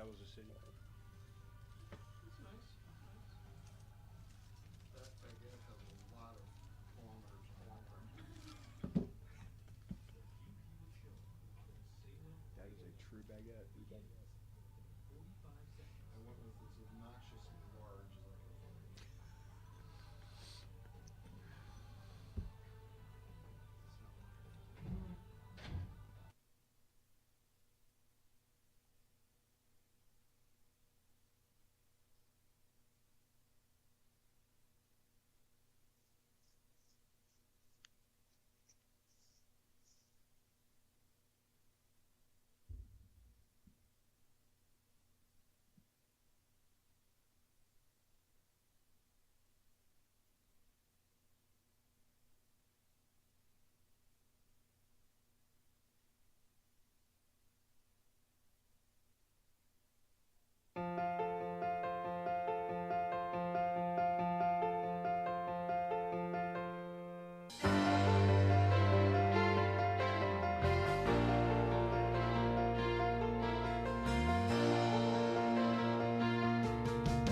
that was a city. It's nice. That baguette has a lot of kilometers long. That is a true baguette. I went with as obnoxiously large as I could find.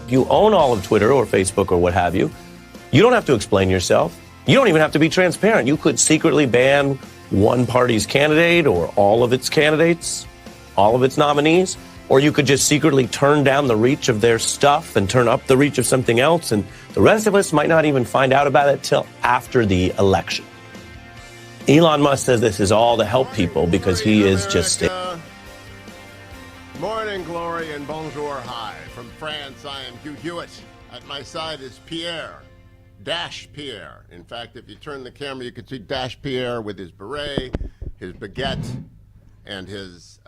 You own all of Twitter or Facebook or what have you. You don't have to explain yourself. You don't even have to be transparent. You could secretly ban one party's candidate or all of its candidates, all of its nominees, or you could just secretly turn down the reach of their stuff and turn up the reach of something else, and the rest of us might not even find out about it till after the election. Elon Musk says this is all to help people because he is just... Morning glory and bonjour hi. From France, I am Hugh Hewitt. At my side is Pierre. Dash Pierre. In fact, if you turn the camera, you can see Dash Pierre with his beret, his baguette, and his,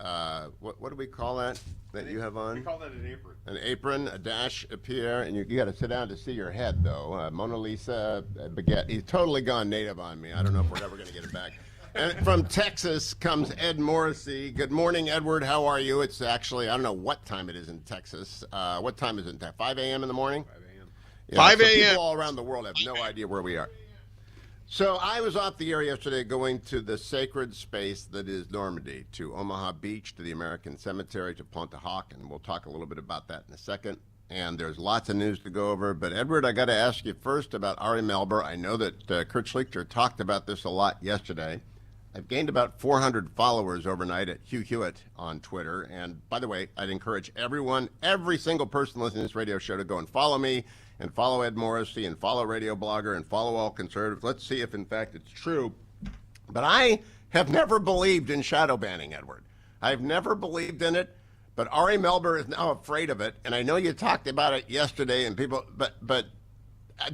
what do we call that you have on? We call that an apron. An apron, a Dash Pierre, and you got to sit down to see your head, though. Mona Lisa, baguette. He's totally gone native on me. I don't know if we're ever going to get it back. And from Texas comes Ed Morrissey. Good morning, Edward. How are you? It's actually, I don't know what time it is in Texas. What time is it? 5 a.m. in the morning? 5 a.m. Yeah, 5 so a.m. People all around the world have no idea where we are. So I was off the air yesterday going to the sacred space that is Normandy, to Omaha Beach, to the American Cemetery, to Pontohawk, and we'll talk a little bit about that in a second. And there's lots of news to go over. But, Edward, I got to ask you first about Ari Melber. I know that Kurt Schlichter talked about this a lot yesterday. I've gained about 400 followers overnight at Hugh Hewitt on Twitter. And by the way, I'd encourage everyone, every single person listening to this radio show to go and follow me and follow Ed Morrissey and follow Radio Blogger and follow All Conservatives. Let's see if, in fact, it's true. But I have never believed in shadow banning, Edward. I've never believed in it. But Ari Melber is now afraid of it. And I know you talked about it yesterday and people, but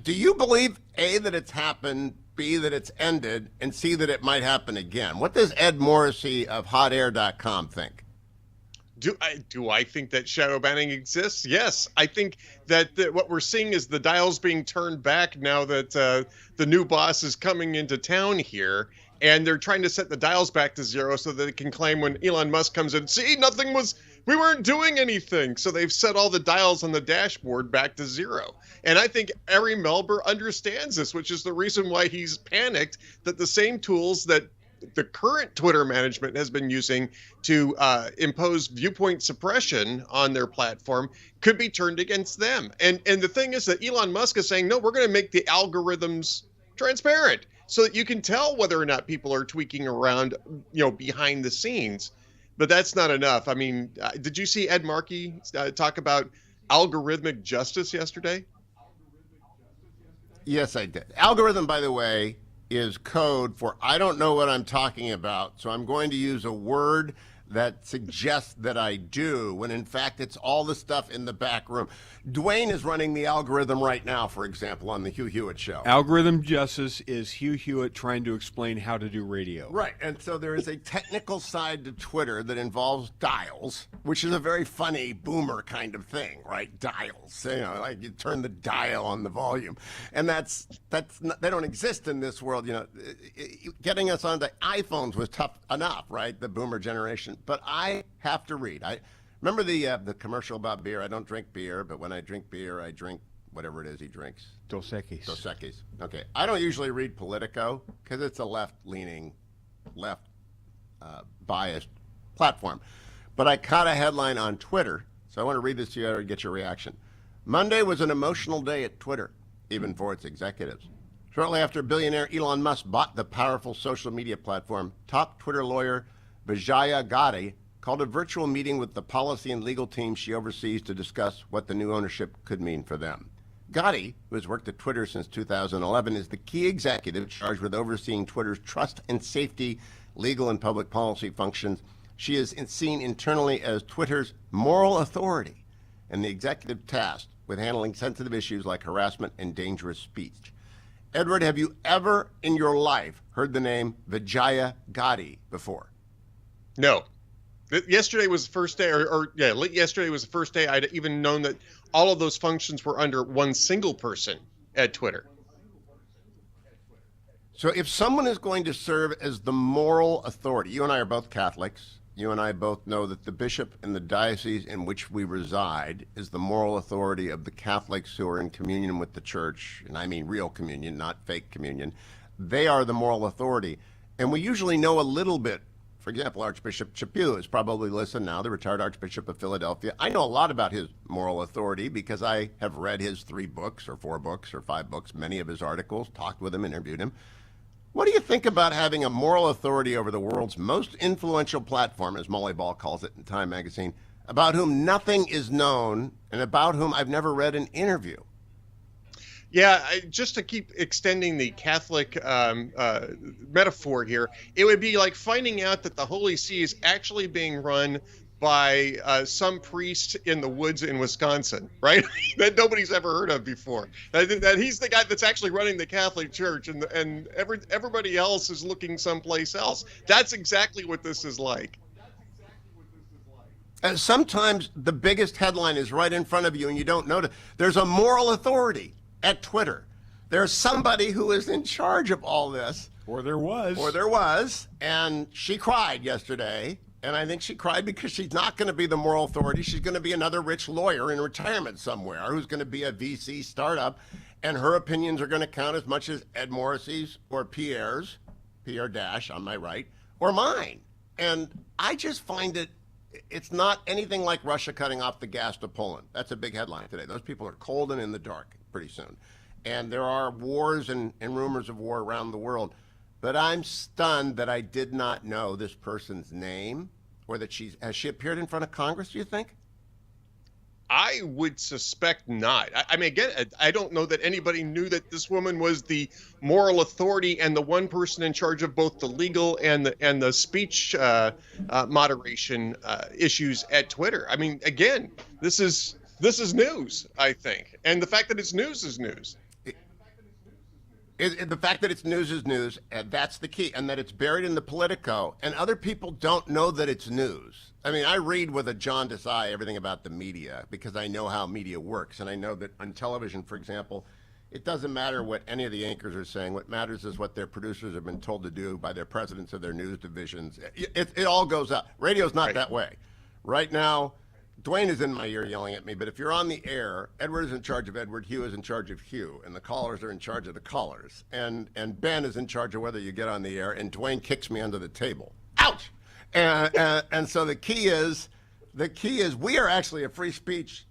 do you believe, A, that it's happened, B, that it's ended, and C, that it might happen again? What does Ed Morrissey of hotair.com think? Do I think that shadow banning exists? Yes. I think that what we're seeing is the dials being turned back now that the new boss is coming into town here, and they're trying to set the dials back to zero so that they can claim when Elon Musk comes in, see, we weren't doing anything. So they've set all the dials on the dashboard back to zero. And I think Ari Melber understands this, which is the reason why he's panicked that the same tools that the current Twitter management has been using to impose viewpoint suppression on their platform could be turned against them. And the thing is that Elon Musk is saying, no, we're going to make the algorithms transparent so that you can tell whether or not people are tweaking around, behind the scenes. But that's not enough. I mean, did you see Ed Markey talk about algorithmic justice yesterday? Yes, I did. Algorithm, by the way, is code for I don't know what I'm talking about, so I'm going to use a word that suggests that I do, when in fact it's all the stuff in the back room. Dwayne is running the algorithm right now, for example, on the Hugh Hewitt show. Algorithm justice is Hugh Hewitt trying to explain how to do radio. Right, and so there is a technical side to Twitter that involves dials, which is a very funny boomer kind of thing, right? Dials, like you turn the dial on the volume, and that's not, they don't exist in this world. Getting us onto iPhones was tough enough, right? The boomer generation. But I have to read. I remember the commercial about beer. I don't drink beer, but when I drink beer, I drink whatever it is he drinks. Dos Equis. Dos Equis. Okay. I don't usually read Politico because it's a left-leaning, biased platform. But I caught a headline on Twitter So I want to read this to you and get your reaction. Monday was an emotional day at Twitter, even for its executives. Shortly after billionaire Elon Musk bought the powerful social media platform, top Twitter lawyer Vijaya Gotti called a virtual meeting with the policy and legal team she oversees to discuss what the new ownership could mean for them. Gotti, who has worked at Twitter since 2011, is the key executive charged with overseeing Twitter's trust and safety, legal and public policy functions. She is seen internally as Twitter's moral authority and the executive tasked with handling sensitive issues like harassment and dangerous speech. Edward, have you ever in your life heard the name Vijaya Gotti before? No. Yesterday was the first day, yesterday was the first day I'd even known that all of those functions were under one single person at Twitter. So if someone is going to serve as the moral authority, you and I are both Catholics, you and I both know that the bishop in the diocese in which we reside is the moral authority of the Catholics who are in communion with the church, and I mean real communion, not fake communion. They are the moral authority. And we usually know a little bit. For example, Archbishop Chaput is probably listening now, the retired Archbishop of Philadelphia. I know a lot about his moral authority because I have read his 3 books or 4 books or 5 books, many of his articles, talked with him, interviewed him. What do you think about having a moral authority over the world's most influential platform, as Molly Ball calls it in Time magazine, about whom nothing is known and about whom I've never read an interview? Yeah, just to keep extending the Catholic metaphor here, it would be like finding out that the Holy See is actually being run by some priest in the woods in Wisconsin, right? That nobody's ever heard of before. That he's the guy that's actually running the Catholic Church, and everybody else is looking someplace else. That's exactly what this is like. Sometimes the biggest headline is right in front of you and you don't notice. There's a moral authority at Twitter. There's somebody who is in charge of all this. Or there was. And she cried yesterday. And I think she cried because she's not going to be the moral authority. She's going to be another rich lawyer in retirement somewhere who's going to be a VC startup. And her opinions are going to count as much as Ed Morrissey's or Pierre's, Pierre Dash on my right, or mine. And I just find it's not anything like Russia cutting off the gas to Poland. That's a big headline today. Those people are cold and in the dark pretty soon. And there are wars and rumors of war around the world. But I'm stunned that I did not know this person's name or that has she appeared in front of Congress, do you think? I would suspect not. I mean, again, I don't know that anybody knew that this woman was the moral authority and the one person in charge of both the legal and the speech moderation issues at Twitter. I mean, again, this is news, I think, and the fact that it's news is news. The fact that it's news is news, and that's the key, and that it's buried in the Politico, and other people don't know that it's news. I mean, I read with a jaundiced eye everything about the media because I know how media works, and I know that on television, for example, it doesn't matter what any of the anchors are saying. What matters is what their producers have been told to do by their presidents of their news divisions. It all goes out. Radio's not that way. Right now, Dwayne is in my ear yelling at me, but if you're on the air, Edward is in charge of Edward, Hugh is in charge of Hugh, and the callers are in charge of the callers. And Ben is in charge of whether you get on the air, and Dwayne kicks me under the table. Ouch! And so the key is we are actually a free speech,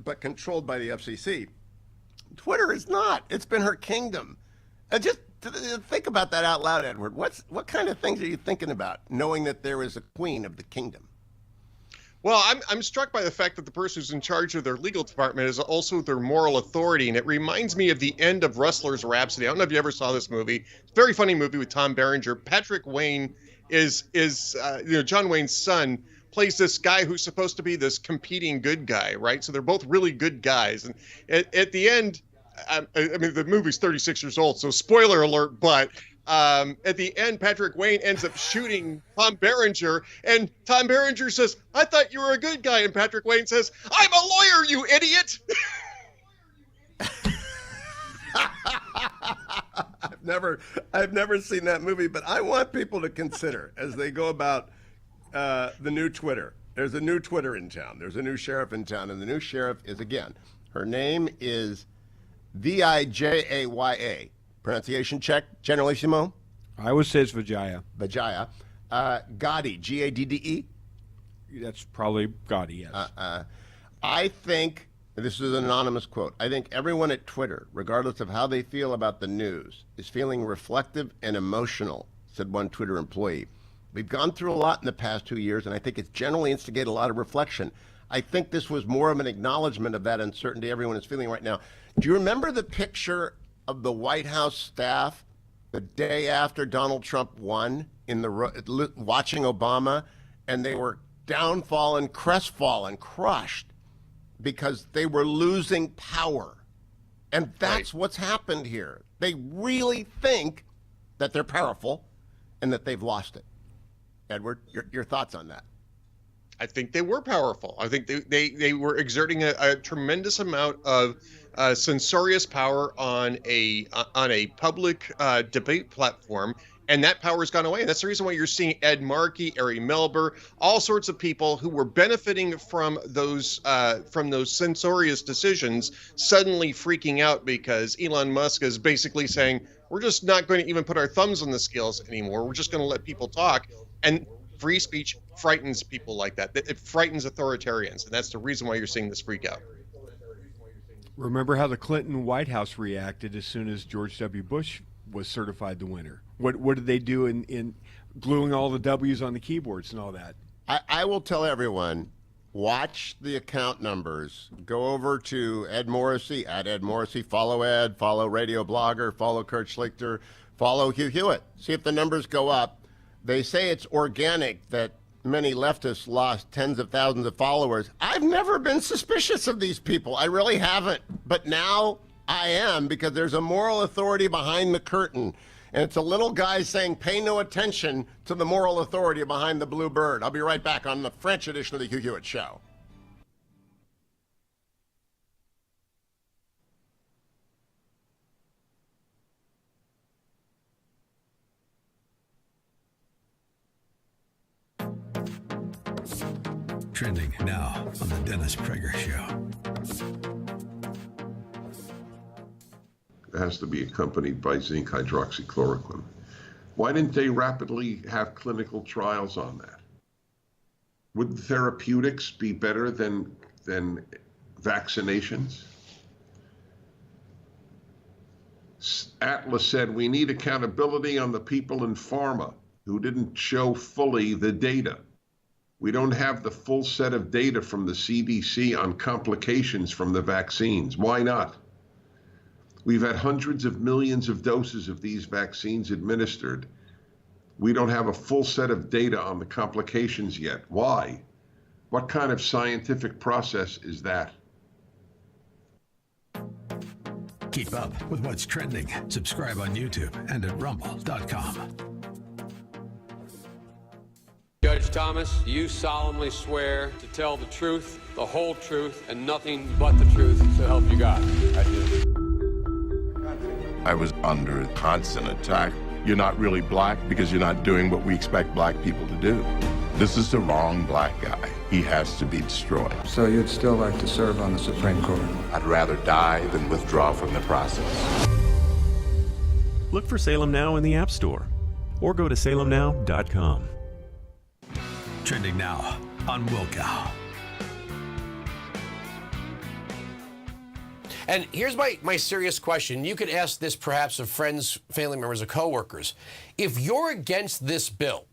but controlled by the FCC. Twitter is not. It's been her kingdom. Just think about that out loud, Edward. What kind of things are you thinking about, knowing that there is a queen of the kingdom? Well, I'm struck by the fact that the person who's in charge of their legal department is also their moral authority, and it reminds me of the end of Rustler's Rhapsody. I don't know if you ever saw this movie. It's a very funny movie with Tom Berenger. Patrick Wayne is John Wayne's son, plays this guy who's supposed to be this competing good guy, right? So they're both really good guys, and at the end, I mean, the movie's 36 years old, so spoiler alert, but at the end, Patrick Wayne ends up shooting Tom Berenger, and Tom Berenger says, "I thought you were a good guy," and Patrick Wayne says, "I'm a lawyer, you idiot." I've never seen that movie, but I want people to consider as they go about the new Twitter. There's a new Twitter in town. There's a new sheriff in town, and the new sheriff is, again, her name is Vijaya. Pronunciation check, Generalissimo? I would say it's Vijaya. Vijaya. Gotti, Gadde. That's probably Gotti, yes. I think, this is an anonymous quote, I think everyone at Twitter, regardless of how they feel about the news, is feeling reflective and emotional, said one Twitter employee. We've gone through a lot in the past 2 years, and I think it's generally instigated a lot of reflection. I think this was more of an acknowledgement of that uncertainty everyone is feeling right now. Do you remember the picture of the White House staff the day after Donald Trump won watching Obama, and they were downfallen, crestfallen, crushed because they were losing power? And that's what's happened here. They really think that they're powerful and that they've lost it. Edward, your thoughts on that? I think they were powerful. I think they were exerting a tremendous amount of censorious power on a public debate platform, and that power has gone away. And that's the reason why you're seeing Ed Markey, Ari Melber, all sorts of people who were benefiting from those censorious decisions suddenly freaking out because Elon Musk is basically saying, we're just not going to even put our thumbs on the scales anymore. We're just going to let people talk. And free speech frightens people like that. It frightens authoritarians, and that's the reason why you're seeing this freak out. Remember how the Clinton White House reacted as soon as George W. Bush was certified the winner? What did they do in gluing all the W's on the keyboards and all that? I will tell everyone, watch the account numbers. Go over to Ed Morrissey, at Ed Morrissey, follow Ed, follow Radio Blogger, follow Kurt Schlichter, follow Hugh Hewitt. See if the numbers go up. They say it's organic that many leftists lost tens of thousands of followers. I've never been suspicious of these people. I really haven't. But now I am, because there's a moral authority behind the curtain. And it's a little guy saying, pay no attention to the moral authority behind the blue bird. I'll be right back on the French edition of the Hugh Hewitt Show. Trending now on the Dennis Prager Show. It has to be accompanied by zinc hydroxychloroquine. Why didn't they rapidly have clinical trials on that? Would therapeutics be better than vaccinations? Atlas said we need accountability on the people in pharma who didn't show fully the data. We don't have the full set of data from the CDC on complications from the vaccines. Why not? We've had hundreds of millions of doses of these vaccines administered. We don't have a full set of data on the complications yet. Why? What kind of scientific process is that? Keep up with what's trending. Subscribe on YouTube and at rumble.com. Judge Thomas, you solemnly swear to tell the truth, the whole truth, and nothing but the truth, so help you God. I do. I was under constant attack. You're not really black because you're not doing what we expect black people to do. This is the wrong black guy. He has to be destroyed. So you'd still like to serve on the Supreme Court? I'd rather die than withdraw from the process. Look for Salem Now in the App Store or go to salemnow.com. Trending now on Wilkow. And here's my serious question. You could ask this perhaps of friends, family members, or coworkers. If you're against this bill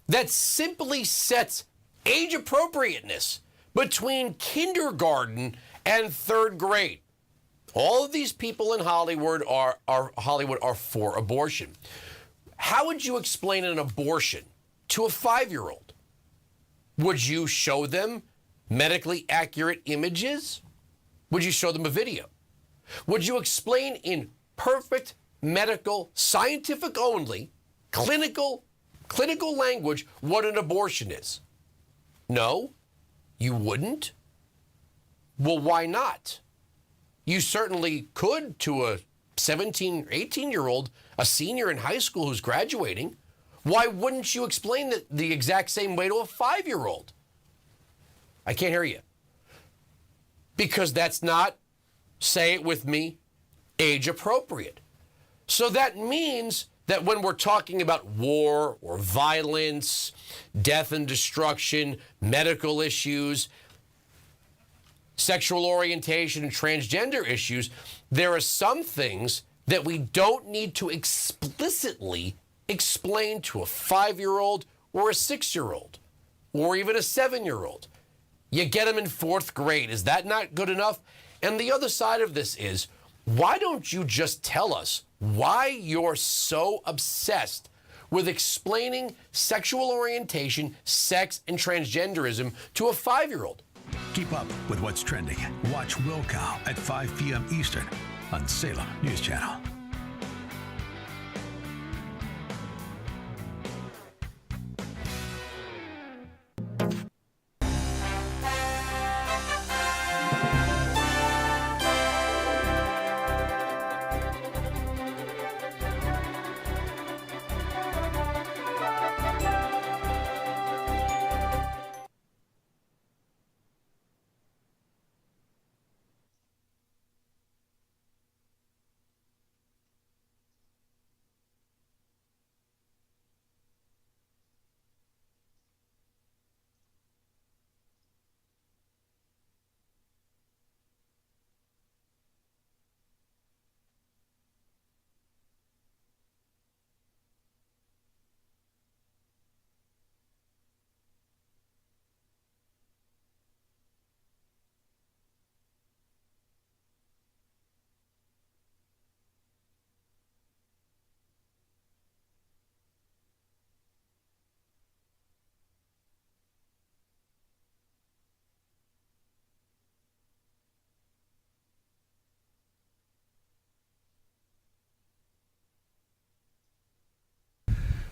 that simply sets age appropriateness between kindergarten and third grade, all of these people in Hollywood are for abortion. How would you explain an abortion to a 5-year-old? Would you show them medically accurate images? Would you show them a video? Would you explain in perfect medical, scientific only, clinical language what an abortion is? No, you wouldn't. Well, why not? You certainly could to a 17, 18-year-old, a senior in high school who's graduating. Why wouldn't you explain the exact same way to a 5-year-old? I can't hear you. Because that's not, say it with me, age appropriate. So that means that when we're talking about war or violence, death and destruction, medical issues, sexual orientation and transgender issues, there are some things that we don't need to explicitly explain to a 5-year-old or a 6-year-old or even a 7-year-old. You get them in 4th grade. Is that not good enough? And the other side of this is, why don't you just tell us why you're so obsessed with explaining sexual orientation, sex, and transgenderism to a 5-year-old? Keep up with what's trending. Watch Will Cow at 5 p.m. Eastern on Salem News Channel.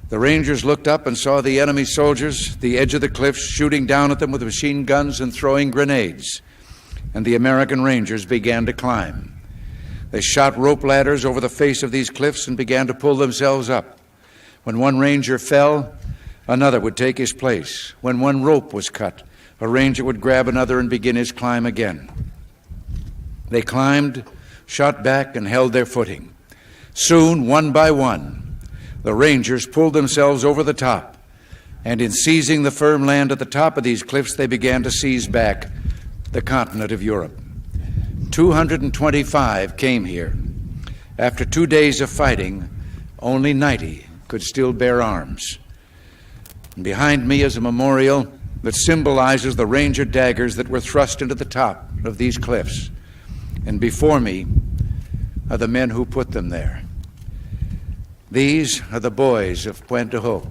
The Rangers looked up and saw the enemy soldiers, the edge of the cliffs, shooting down at them with machine guns and throwing grenades. And the American Rangers began to climb. They shot rope ladders over the face of these cliffs and began to pull themselves up. When one Ranger fell, another would take his place. When one rope was cut, a Ranger would grab another and begin his climb again. They climbed, shot back, and held their footing. Soon, one by one, the Rangers pulled themselves over the top, and in seizing the firm land at the top of these cliffs, they began to seize back the continent of Europe. 225 came here. After 2 days of fighting, only 90 could still bear arms. And behind me is a memorial that symbolizes the Ranger daggers that were thrust into the top of these cliffs. And before me are the men who put them there. These are the boys of Puente Hope.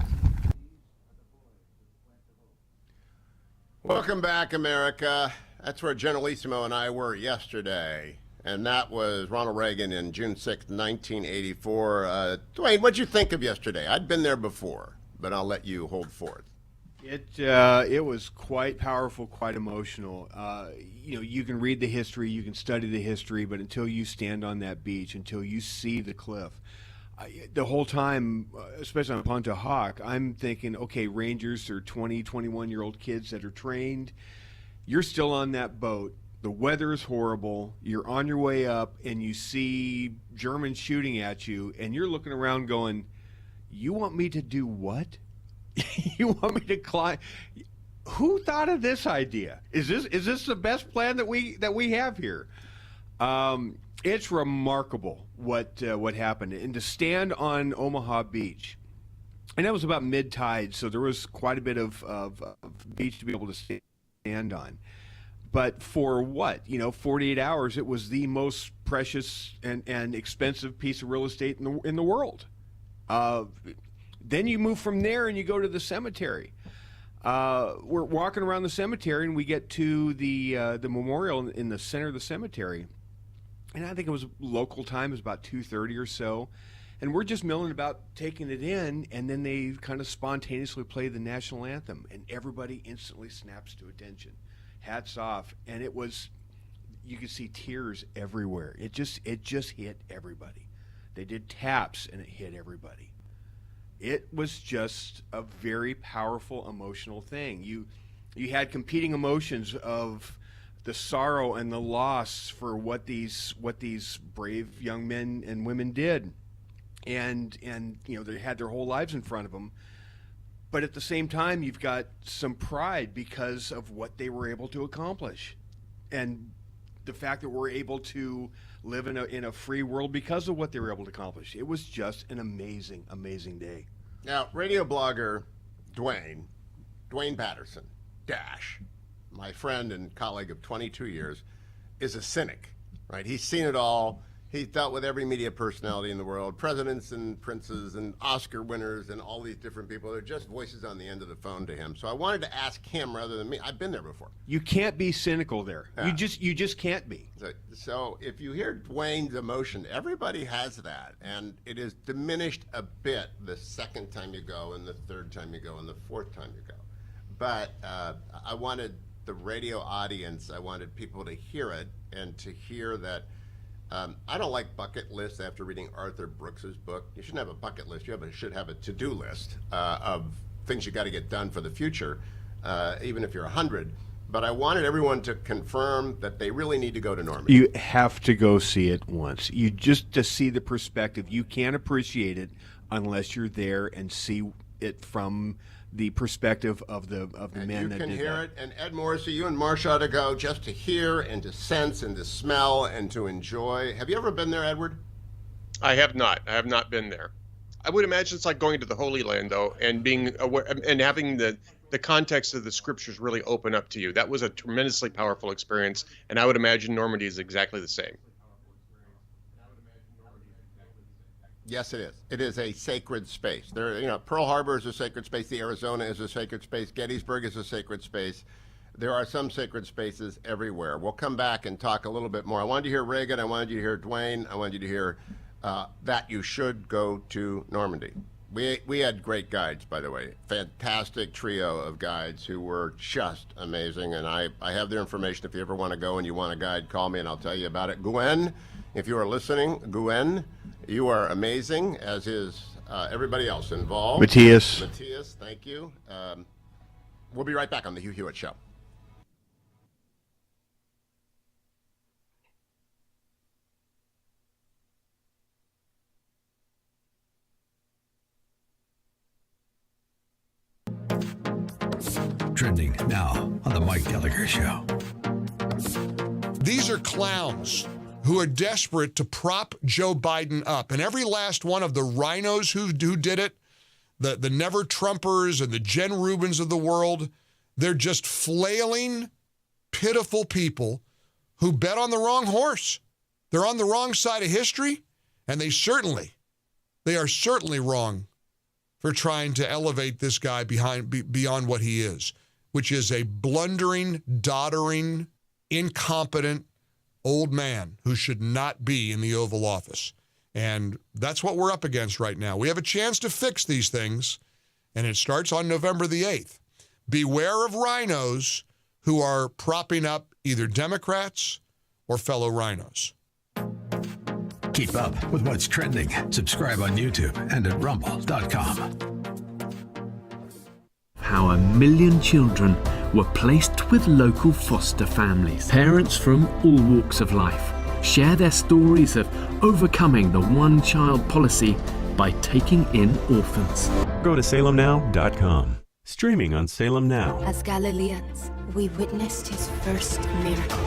Welcome back, America. That's where Generalissimo and I were yesterday. And that was Ronald Reagan in June 6, 1984. Dwayne, what'd you think of yesterday? I'd been there before, but I'll let you hold forth. It was quite powerful, quite emotional. You can read the history, you can study the history, but until you stand on that beach, until you see the cliff, the whole time, especially on Ponta Hawk, I'm thinking, okay, Rangers are 20, 21-year-old kids that are trained. You're still on that boat. The weather is horrible. You're on your way up, and you see Germans shooting at you, and you're looking around going, you want me to do what? You want me to climb? Who thought of this idea? Is this the best plan that we have here? It's remarkable what happened, and to stand on Omaha Beach, and that was about mid-tide, so there was quite a bit of beach to be able to stand on. But for 48 hours, it was the most precious and expensive piece of real estate in the world. Then you move from there and you go to the cemetery. We're walking around the cemetery and we get to the memorial in the center of the cemetery. And I think it was local time, it was about 2:30 or so. And we're just milling about taking it in, and then they kind of spontaneously play the national anthem, and everybody instantly snaps to attention. Hats off. And it was, you could see tears everywhere. It just hit everybody. They did taps and it hit everybody. It was just a very powerful emotional thing. You had competing emotions of the sorrow and the loss for what these brave young men and women did, and they had their whole lives in front of them. But at the same time, you've got some pride because of what they were able to accomplish. and the fact that we're able to live in a free world because of what they were able to accomplish. It was just an amazing, amazing day. Now, radio blogger Dwayne Patterson, my friend and colleague of 22 years, is a cynic, right? He's seen it all. He's dealt with every media personality in the world, presidents and princes and Oscar winners and all these different people. They're just voices on the end of the phone to him. So I wanted to ask him rather than me. I've been there before. You can't be cynical there. Yeah. You just can't be. So if you hear Dwayne's emotion, everybody has that, and it is diminished a bit the second time you go, and the third time you go, and the fourth time you go. But I wanted the radio audience, I wanted people to hear it and to hear that. I don't like bucket lists after reading Arthur Brooks's book. You shouldn't have a bucket list. You should have a to-do list of things you got to get done for the future, even if you're 100. But I wanted everyone to confirm that they really need to go to Normandy. You have to go see it once. You just to see the perspective. You can't appreciate it unless you're there and see it from the perspective of the men that did that. You can hear it. And Ed Morrissey, you and Marsha ought to go just to hear and to sense and to smell and to enjoy. Have you ever been there, Edward? I have not. I have not been there. I would imagine it's like going to the Holy Land, though, and being aware and having the context of the scriptures really open up to you. That was a tremendously powerful experience, and I would imagine Normandy is exactly the same. Yes, it is. It is a sacred space. Pearl Harbor is a sacred space. The Arizona is a sacred space. Gettysburg is a sacred space. There are some sacred spaces everywhere. We'll come back and talk a little bit more. I wanted you to hear Reagan. I wanted you to hear Dwayne. I wanted you to hear that you should go to Normandy. We had great guides, by the way. Fantastic trio of guides who were just amazing. And I have their information. If you ever want to go and you want a guide, call me and I'll tell you about it. Gwen, if you are listening, Gwen, you are amazing, as is everybody else involved. Matthias, thank you. We'll be right back on the Hugh Hewitt Show. Trending now on the Mike Gallagher Show. These are clowns who are desperate to prop Joe Biden up. And every last one of the rhinos who did it, the never-Trumpers and the Jen Rubins of the world, they're just flailing, pitiful people who bet on the wrong horse. They're on the wrong side of history, and they are certainly wrong for trying to elevate this guy beyond what he is, which is a blundering, doddering, incompetent old man who should not be in the Oval Office. And that's what we're up against right now. We have a chance to fix these things, and it starts on November the 8th. Beware of rhinos who are propping up either Democrats or fellow rhinos. Keep up with what's trending. Subscribe on YouTube and at rumble.com. How 1 million children were placed with local foster families. Parents from all walks of life share their stories of overcoming the one-child policy by taking in orphans. Go to salemnow.com. Streaming on Salem Now. As Galileans, we witnessed his first miracle.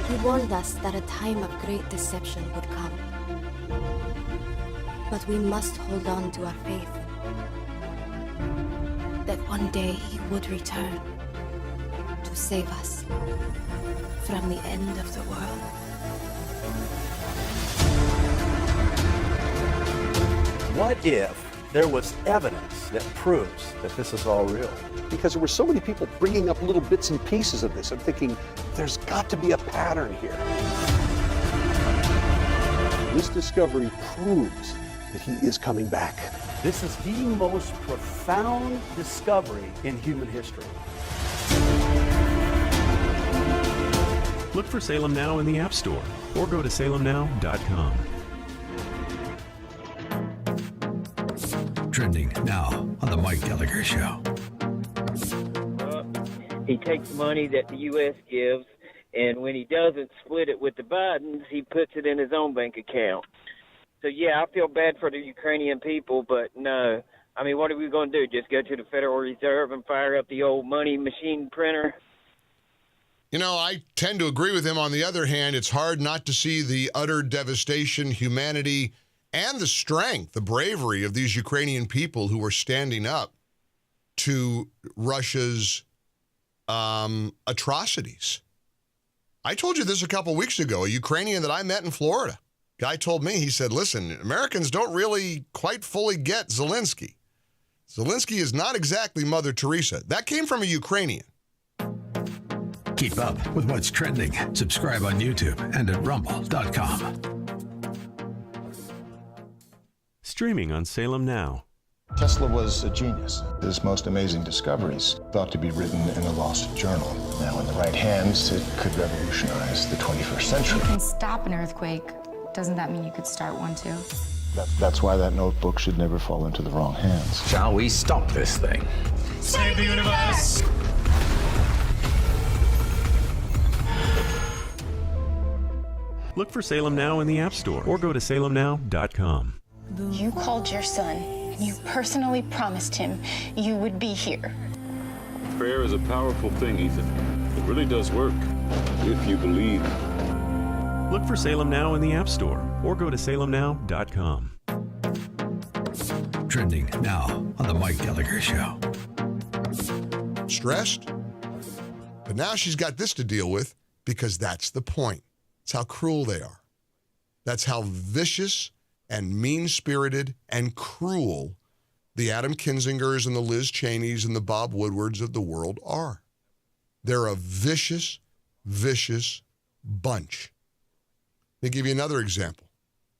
He warned us that a time of great deception would come. But we must hold on to our faith that one day he would return to save us from the end of the world. What if there was evidence that proves that this is all real? Because there were so many people bringing up little bits and pieces of this. I'm thinking, there's got to be a pattern here. This discovery proves that he is coming back. This is the most profound discovery in human history. Look for Salem Now in the App Store or go to salemnow.com. Trending now on the Mike Gallagher Show. He takes money that the U.S. gives, and when he doesn't split it with the Bidens, he puts it in his own bank account. So, yeah, I feel bad for the Ukrainian people, but no, I mean, what are we going to do? Just go to the Federal Reserve and fire up the old money machine printer? You know, I tend to agree with him. On the other hand, it's hard not to see the utter devastation, humanity, and the strength, the bravery of these Ukrainian people who are standing up to Russia's atrocities. I told you this a couple weeks ago. A Ukrainian that I met in Florida, guy told me, he said, listen, Americans don't really quite fully get Zelensky. Zelensky is not exactly Mother Teresa. That came from a Ukrainian. Keep up with what's trending. Subscribe on YouTube and at rumble.com. Streaming on Salem Now. Tesla was a genius. His most amazing discoveries thought to be written in a lost journal. Now, in the right hands, it could revolutionize the 21st century. You can stop an earthquake. Doesn't that mean you could start one too? That's why that notebook should never fall into the wrong hands. Shall we stop this thing? Save the universe! Look for Salem Now in the App Store or go to salemnow.com. You called your son, and you personally promised him you would be here. Prayer is a powerful thing, Ethan. It really does work, if you believe. Look for Salem Now in the App Store or go to salemnow.com. Trending now on the Mike Gallagher Show. Stressed? But now she's got this to deal with because that's the point. It's how cruel they are. That's how vicious and mean-spirited and cruel the Adam Kinzingers and the Liz Cheneys and the Bob Woodwards of the world are. They're a vicious, vicious bunch. Let me give you another example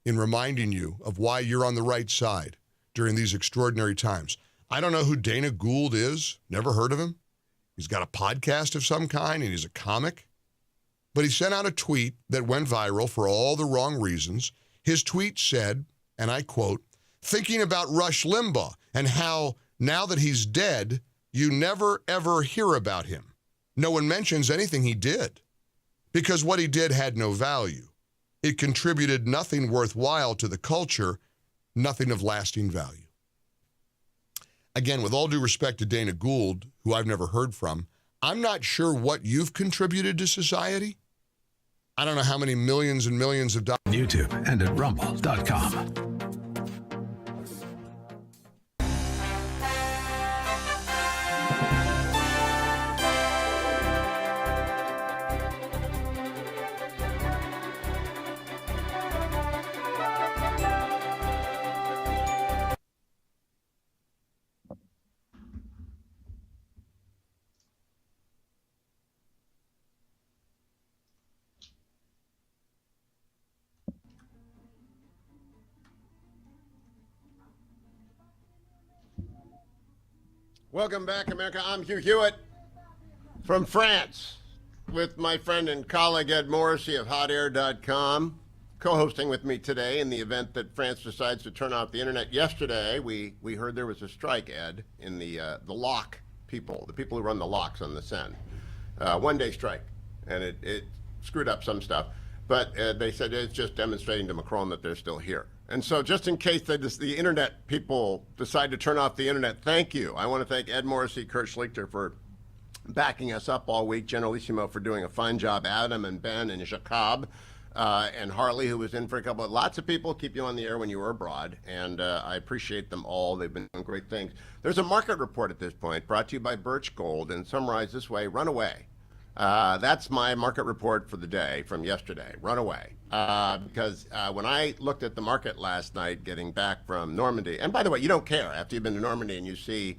in reminding you of why you're on the right side during these extraordinary times. I don't know who Dana Gould is. Never heard of him. He's got a podcast of some kind, and he's a comic. But he sent out a tweet that went viral for all the wrong reasons. His tweet said, and I quote, thinking about Rush Limbaugh and how now that he's dead, you never, ever hear about him. No one mentions anything he did because what he did had no value. It contributed nothing worthwhile to the culture, nothing of lasting value. Again, with all due respect to Dana Gould, who I've never heard from, I'm not sure what you've contributed to society. I don't know how many millions and millions of dollars. YouTube and at rumble.com. Welcome back, America. I'm Hugh Hewitt from France with my friend and colleague Ed Morrissey of hotair.com, co-hosting with me today in the event that France decides to turn off the internet. Yesterday, we heard there was a strike, Ed, in the lock people, the people who run the locks on the Seine. One-day strike, and it screwed up some stuff. But they said it's just demonstrating to Macron that they're still here. And so just in case the internet people decide to turn off the internet, thank you. I want to thank Ed Morrissey, Kurt Schlichter for backing us up all week, Generalissimo for doing a fine job, Adam and Ben and Jacob, and Harley, who was in for a couple of, lots of people keep you on the air when you were abroad, and I appreciate them all. They've been doing great things. There's a market report at this point brought to you by Birch Gold and summarized this way: run away. That's my market report for the day from yesterday. Run away. Because when I looked at the market last night getting back from Normandy, and by the way, you don't care after you've been to Normandy and you see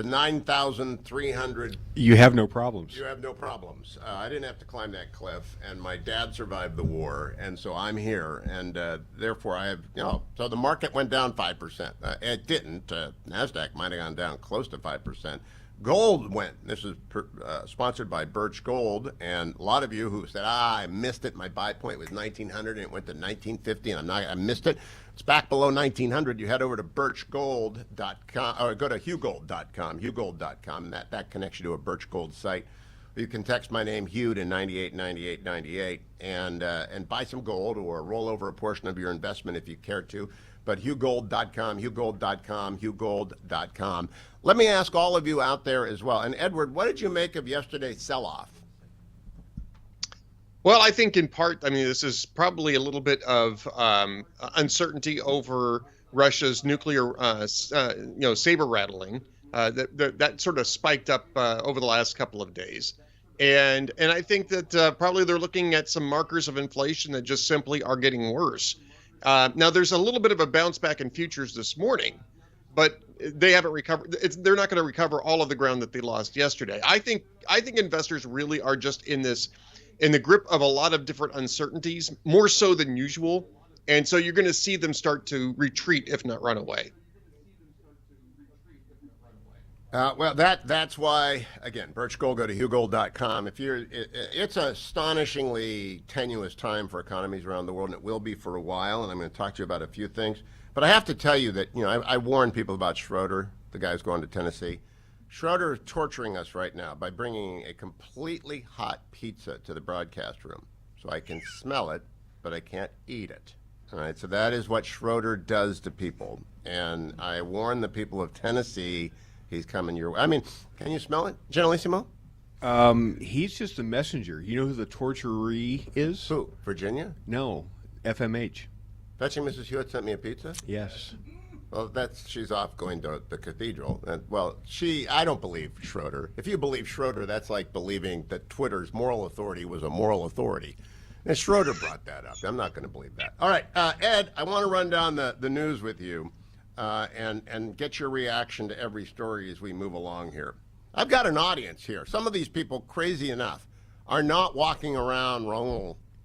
9,300. You have no problems. You have no problems. I didn't have to climb that cliff, and my dad survived the war, and so I'm here, and therefore I have, so the market went down 5%. It didn't. NASDAQ might have gone down close to 5%. Gold went. This is sponsored by Birch Gold, and a lot of you who said, I missed it. My buy point was 1900, and it went to 1950, and I missed it. It's back below 1900. You head over to birchgold.com, or go to hughgold.com, hughgold.com, and that connects you to a Birch Gold site. You can text my name, Hugh, to 989898, and buy some gold or roll over a portion of your investment if you care to. But HughGould.com, HughGould.com, HughGould.com. Let me ask all of you out there as well. And Edward, what did you make of yesterday's sell-off? Well, I think in part, I mean, this is probably a little bit of uncertainty over Russia's nuclear, saber rattling that sort of spiked up over the last couple of days. And I think that probably they're looking at some markers of inflation that just simply are getting worse. Now, there's a little bit of a bounce back in futures this morning, but they haven't recovered. They're not going to recover all of the ground that they lost yesterday. I think investors really are just in the grip of a lot of different uncertainties, more so than usual. And so you're going to see them start to retreat, if not run away. Well, that's why, again, Birch Gould, go to HughGould.com. It's an astonishingly tenuous time for economies around the world, and it will be for a while, and I'm going to talk to you about a few things. But I have to tell you that, I warned people about Schroeder, the guy who's going to Tennessee. Schroeder is torturing us right now by bringing a completely hot pizza to the broadcast room. So I can smell it, but I can't eat it. All right, so that is what Schroeder does to people. And I warn the people of Tennessee, he's coming your way. I mean, can you smell it, Generalissimo? He's just a messenger. You know who the torturee is? Who, Virginia? No, FMH. Fetching Mrs. Hewitt sent me a pizza? Yes. Well, she's off going to the cathedral. I don't believe Schroeder. If you believe Schroeder, that's like believing that Twitter's moral authority was a moral authority. And Schroeder brought that up. I'm not going to believe that. All right, Ed, I want to run down the news with you and get your reaction to every story as we move along here. I've got an audience here. Some of these people, crazy enough, are not walking around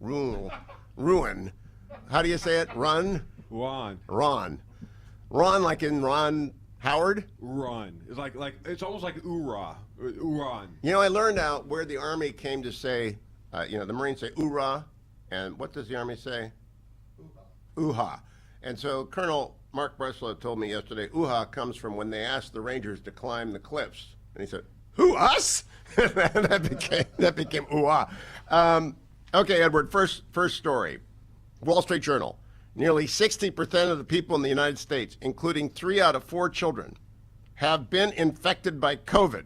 ruin. How do you say it? Ron, like in Ron Howard? Ron. It's like it's almost like Uran. I learned out where the Army came to say, the Marines say "oorah," and what does the Army say? Ooha. And so Colonel Mark Breslow told me yesterday, "Ooha" comes from when they asked the Rangers to climb the cliffs, and he said, "Who, us?" that became "ooah." Okay, Edward. First story, Wall Street Journal. Nearly 60% of the people in the United States, including 3 out of 4 children, have been infected by COVID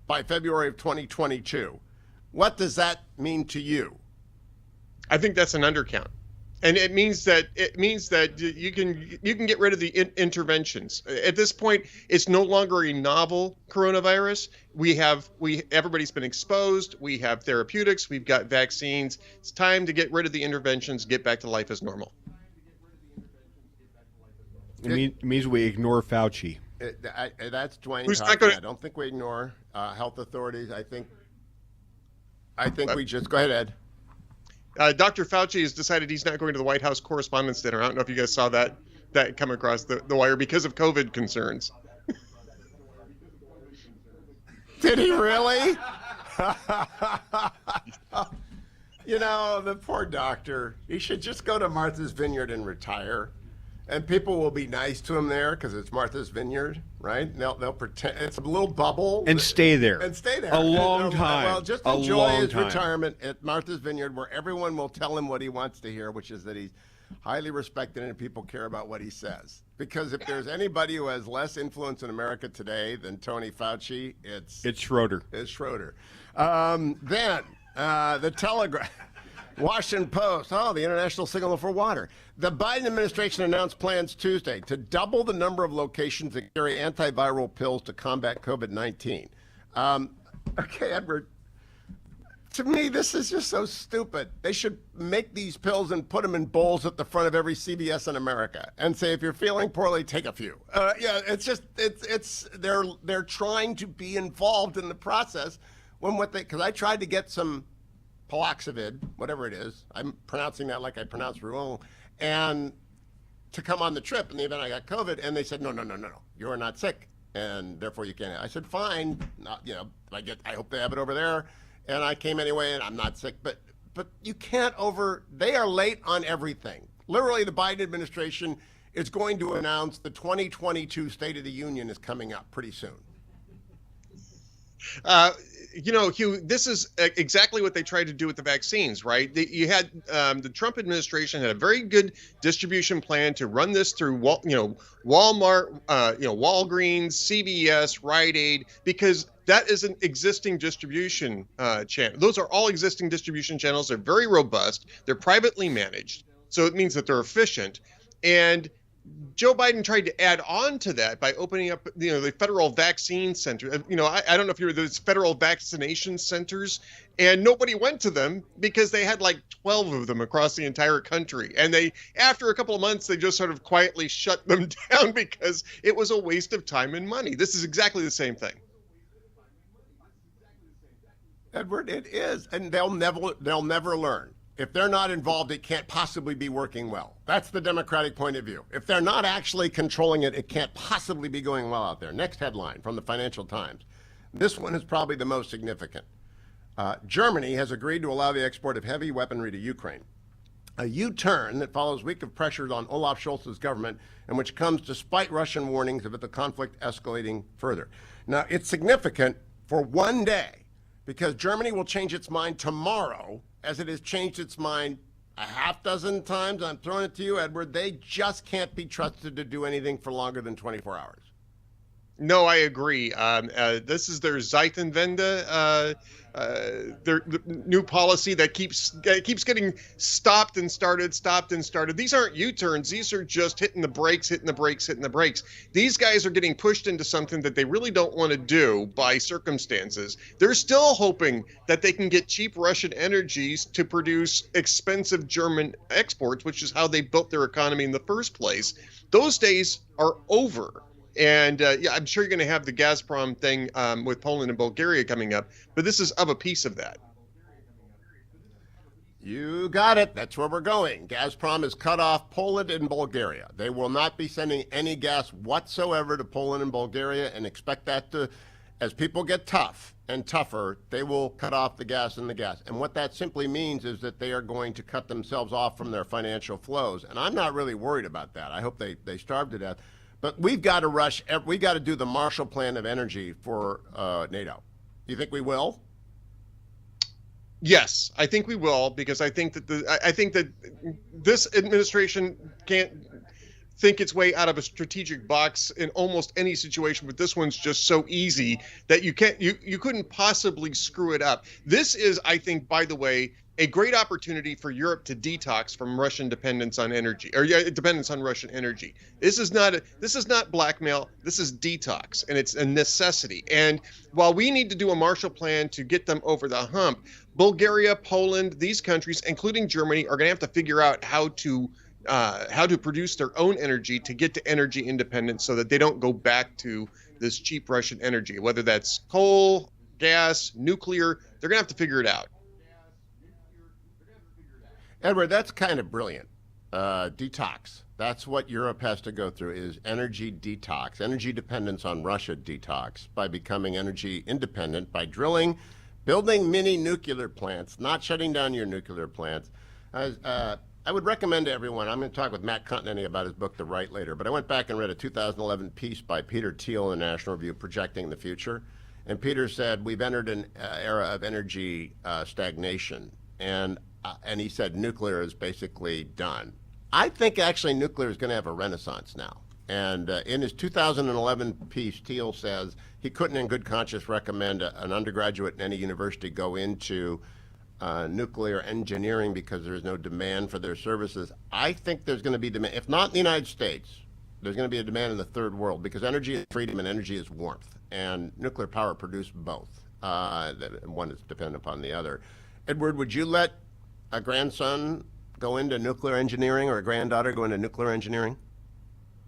by February of 2022. What does that mean to you? I think that's an undercount. And it means that you can get rid of the interventions. At this point, it's no longer a novel coronavirus. Everybody's been exposed. We have therapeutics. We've got vaccines. It's time to get rid of the interventions, get back to life as normal. It means we ignore Fauci. That's Dwayne Who's talking. not gonna... I don't think we ignore health authorities. I think we just go ahead, Ed. Dr. Fauci has decided he's not going to the White House Correspondents' Dinner. I don't know if you guys saw that come across the wire because of COVID concerns. Did he really? The poor doctor. He should just go to Martha's Vineyard and retire. And people will be nice to him there because it's Martha's Vineyard, right? They'll pretend it's a little bubble. And stay there. A long time. Well, just enjoy his retirement at Martha's Vineyard where everyone will tell him what he wants to hear, which is that he's highly respected and people care about what he says. Because if there's anybody who has less influence in America today than Tony Fauci, it's Schroeder. It's Schroeder. Then, the Telegraph. Washington Post, the international signal for water. The Biden administration announced plans Tuesday to double the number of locations that carry antiviral pills to combat COVID-19. Okay, Edward, to me, this is just so stupid. They should make these pills and put them in bowls at the front of every CVS in America and say, if you're feeling poorly, take a few. They're trying to be involved in the process because I tried to get some Paloxavid, whatever it is. I'm pronouncing that like I pronounce Rouen, and to come on the trip in the event I got COVID, and they said, no, you are not sick, and therefore you can't. I said, fine, I hope they have it over there, and I came anyway, and I'm not sick, but you can't they are late on everything. Literally, the Biden administration is going to announce the 2022 State of the Union is coming up pretty soon. Hugh, this is exactly what they tried to do with the vaccines, right? You had the Trump administration had a very good distribution plan to run this through, Walmart, Walgreens, CVS, Rite Aid, because that is an existing distribution channel. Those are all existing distribution channels. They're very robust. They're privately managed, so it means that they're efficient. And Joe Biden tried to add on to that by opening up, the federal vaccine center. I don't know if you were those federal vaccination centers, and nobody went to them because they had like 12 of them across the entire country. And after a couple of months, they just sort of quietly shut them down because it was a waste of time and money. This is exactly the same thing. Edward, it is, and they'll never learn. If they're not involved, it can't possibly be working well. That's the Democratic point of view. If they're not actually controlling it, it can't possibly be going well out there. Next headline from the Financial Times. This one is probably the most significant. Germany has agreed to allow the export of heavy weaponry to Ukraine. A U-turn that follows weeks of pressure on Olaf Scholz's government, and which comes despite Russian warnings of the conflict escalating further. Now, it's significant for one day, because Germany will change its mind tomorrow, as it has changed its mind a half dozen times. I'm throwing it to you, Edward. They just can't be trusted to do anything for longer than 24 hours. No, I agree. This is their Zeitenwende, their new policy that keeps getting stopped and started. These aren't U-turns. These are just hitting the brakes. These guys are getting pushed into something that they really don't want to do by circumstances. They're still hoping that they can get cheap Russian energies to produce expensive German exports, which is how they built their economy in the first place. Those days are over. And I'm sure you're going to have the Gazprom thing with Poland and Bulgaria coming up, but this is of a piece of that. You got it. That's where we're going. Gazprom has cut off Poland and Bulgaria. They will not be sending any gas whatsoever to Poland and Bulgaria, and expect that to, as people get tough and tougher, they will cut off the gas. And what that simply means is that they are going to cut themselves off from their financial flows. And I'm not really worried about that. I hope they starve to death. But we've got to do the Marshall Plan of energy for NATO. Do you think we will? Yes, I think we will, because I think that this administration can't think its way out of a strategic box in almost any situation, but this one's just so easy that you couldn't possibly screw it up. This is, I think, by the way, a great opportunity for Europe to detox from Russian dependence on energy, or dependence on Russian energy. This is not blackmail. This is detox, and it's a necessity. And while we need to do a Marshall Plan to get them over the hump, Bulgaria, Poland, these countries, including Germany, are going to have to figure out how to produce their own energy to get to energy independence, so that they don't go back to this cheap Russian energy, whether that's coal, gas, nuclear. They're going to have to figure it out. Edward, that's kind of brilliant. Detox. That's what Europe has to go through, is energy detox, energy dependence on Russia detox, by becoming energy independent, by building mini nuclear plants, not shutting down your nuclear plants. I would recommend to everyone, I'm going to talk with Matt Continetti about his book, The Right later, but I went back and read a 2011 piece by Peter Thiel in the National Review, Projecting the Future. And Peter said, we've entered an era of energy stagnation. And he said nuclear is basically done. I think actually nuclear is going to have a renaissance now. And in his 2011 piece, Thiel says he couldn't in good conscience recommend an undergraduate in any university go into nuclear engineering because there's no demand for their services. I think there's going to be demand, if not in the United States, there's going to be a demand in the third world, because energy is freedom and energy is warmth. And nuclear power produces both. One is dependent upon the other. Edward, would you let a grandson go into nuclear engineering, or a granddaughter go into nuclear engineering?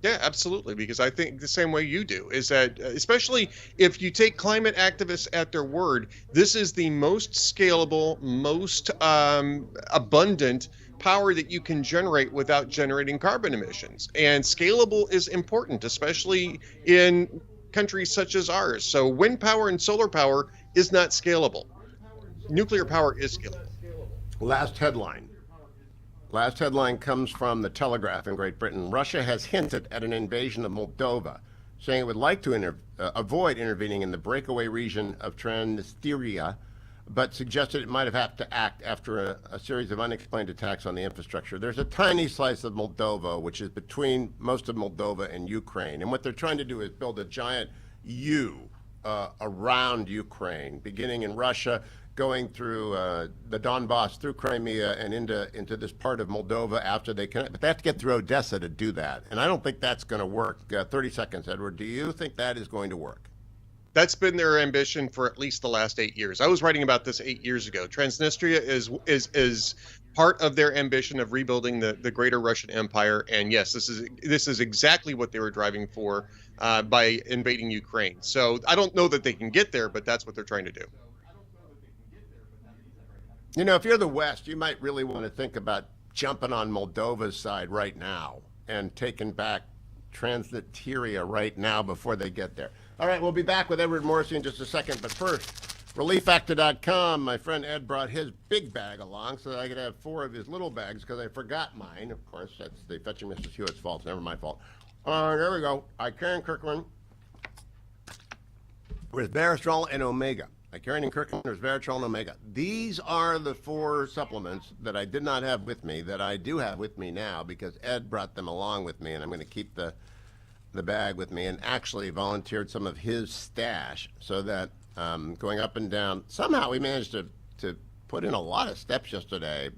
Yeah, absolutely, because I think the same way you do, is that especially if you take climate activists at their word, this is the most scalable, most abundant power that you can generate without generating carbon emissions. And scalable is important, especially in countries such as ours. So wind power and solar power is not scalable. Nuclear power is scalable. Last headline. Last headline comes from the Telegraph in Great Britain. Russia has hinted at an invasion of Moldova saying it would like to avoid intervening in the breakaway region of Transnistria, but suggested it might have had to act after a series of unexplained attacks on the infrastructure. There's a tiny slice of Moldova, which is between most of Moldova and Ukraine. And what they're trying to do is build a giant U around Ukraine, beginning in Russia, going through the Donbass, through Crimea, and into this part of Moldova after they connect. But they have to get through Odessa to do that. And I don't think that's going to work. 30 seconds, Edward. Do you think that is going to work? That's been their ambition for at least the last 8 years. I was writing about this 8 years ago. Transnistria is part of their ambition of rebuilding the greater Russian Empire. And yes, this is exactly what they were driving for by invading Ukraine. So I don't know that they can get there, but that's what they're trying to do. You know, if you're the West, you might really want to think about jumping on Moldova's side right now and taking back Transnistria right now before they get there. All right, we'll be back with Edward Morrissey in just a second. But first, ReliefFactor.com. My friend Ed brought his big bag along so that I could have 4 of his little bags because I forgot mine. Of course, that's the Fetching Mrs. Hewitt's fault. It's never my fault. There we go. Icarian Curcumin with resveratrol and omega. Icarian Curcumin, resveratrol, and omega. These are the 4 supplements that I did not have with me that I do have with me now because Ed brought them along with me, and I'm going to keep the bag with me and actually volunteered some of his stash so that going up and down, somehow we managed to put in a lot of steps yesterday,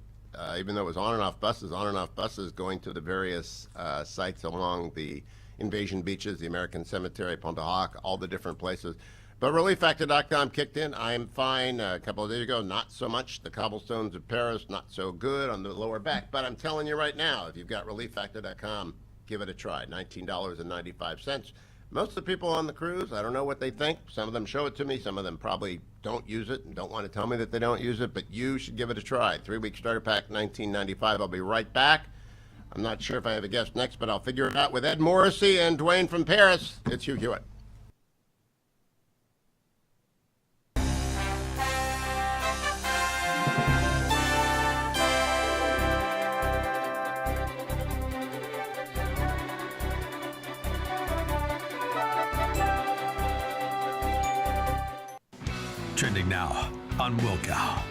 even though it was on and off buses going to the various sites along the invasion beaches, the American Cemetery, Ponte Hoc, all the different places. But ReliefFactor.com kicked in. I am fine. A couple of days ago, not so much. The cobblestones of Paris, not so good on the lower back. But I'm telling you right now, if you've got ReliefFactor.com, give it a try. $19.95. Most of the people on the cruise, I don't know what they think. Some of them show it to me. Some of them probably don't use it and don't want to tell me that they don't use it. But you should give it a try. 3-week starter pack, $19.95. I'll be right back. I'm not sure if I have a guest next, but I'll figure it out with Ed Morrissey and Dwayne from Paris. It's Hugh Hewitt. Trending now on Wilkow.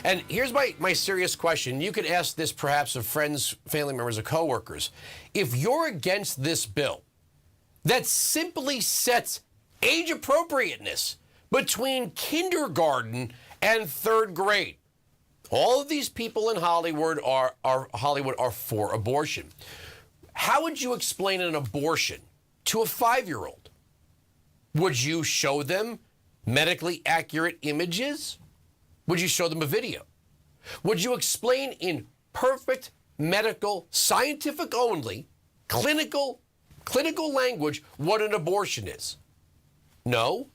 And here's my serious question. You could ask this perhaps of friends, family members, or coworkers. If you're against this bill that simply sets age appropriateness between kindergarten and 3rd grade, all of these people in Hollywood are for abortion. How would you explain an abortion to a 5-year-old? Would you show them medically accurate images? Would you show them a video? Would you explain in perfect medical, scientific only, clinical language what an abortion is? No,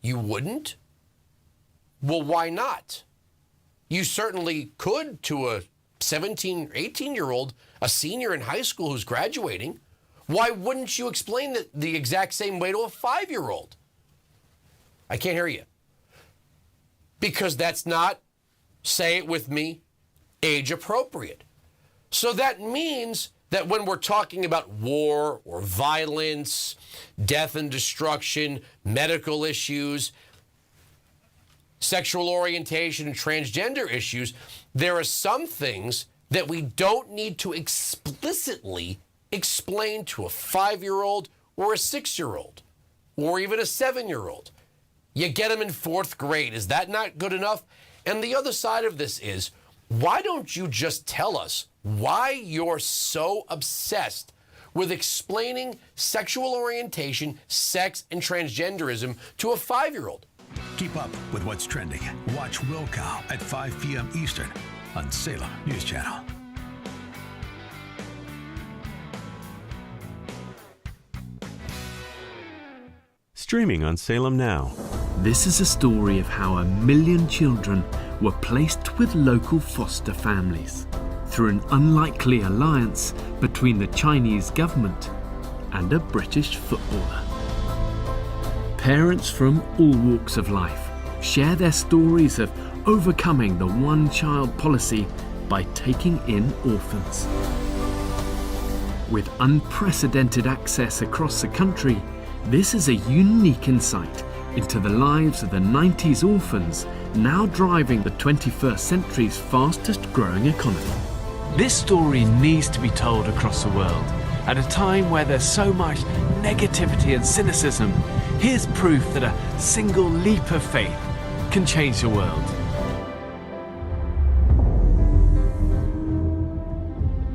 you wouldn't. Well, why not? You certainly could to a 17, 18-year-old, a senior in high school who's graduating. Why wouldn't you explain it the exact same way to a 5-year-old? I can't hear you. Because that's not, say it with me, age appropriate. So that means that when we're talking about war or violence, death and destruction, medical issues, sexual orientation and transgender issues, there are some things that we don't need to explicitly explain to a 5-year-old or a 6-year-old or even a 7-year-old. You get them in 4th grade. Is that not good enough? And the other side of this is, why don't you just tell us why you're so obsessed with explaining sexual orientation, sex, and transgenderism to a 5-year-old? Keep up with what's trending. Watch Wilkow at 5 p.m. Eastern on Salem News Channel. Streaming on Salem Now. This is a story of how 1 million children were placed with local foster families through an unlikely alliance between the Chinese government and a British footballer. Parents from all walks of life share their stories of overcoming the one-child policy by taking in orphans. With unprecedented access across the country, this is a unique insight into the lives of the 90s orphans now driving the 21st century's fastest growing economy. This story needs to be told across the world. At a time where there's so much negativity and cynicism, here's proof that a single leap of faith can change the world.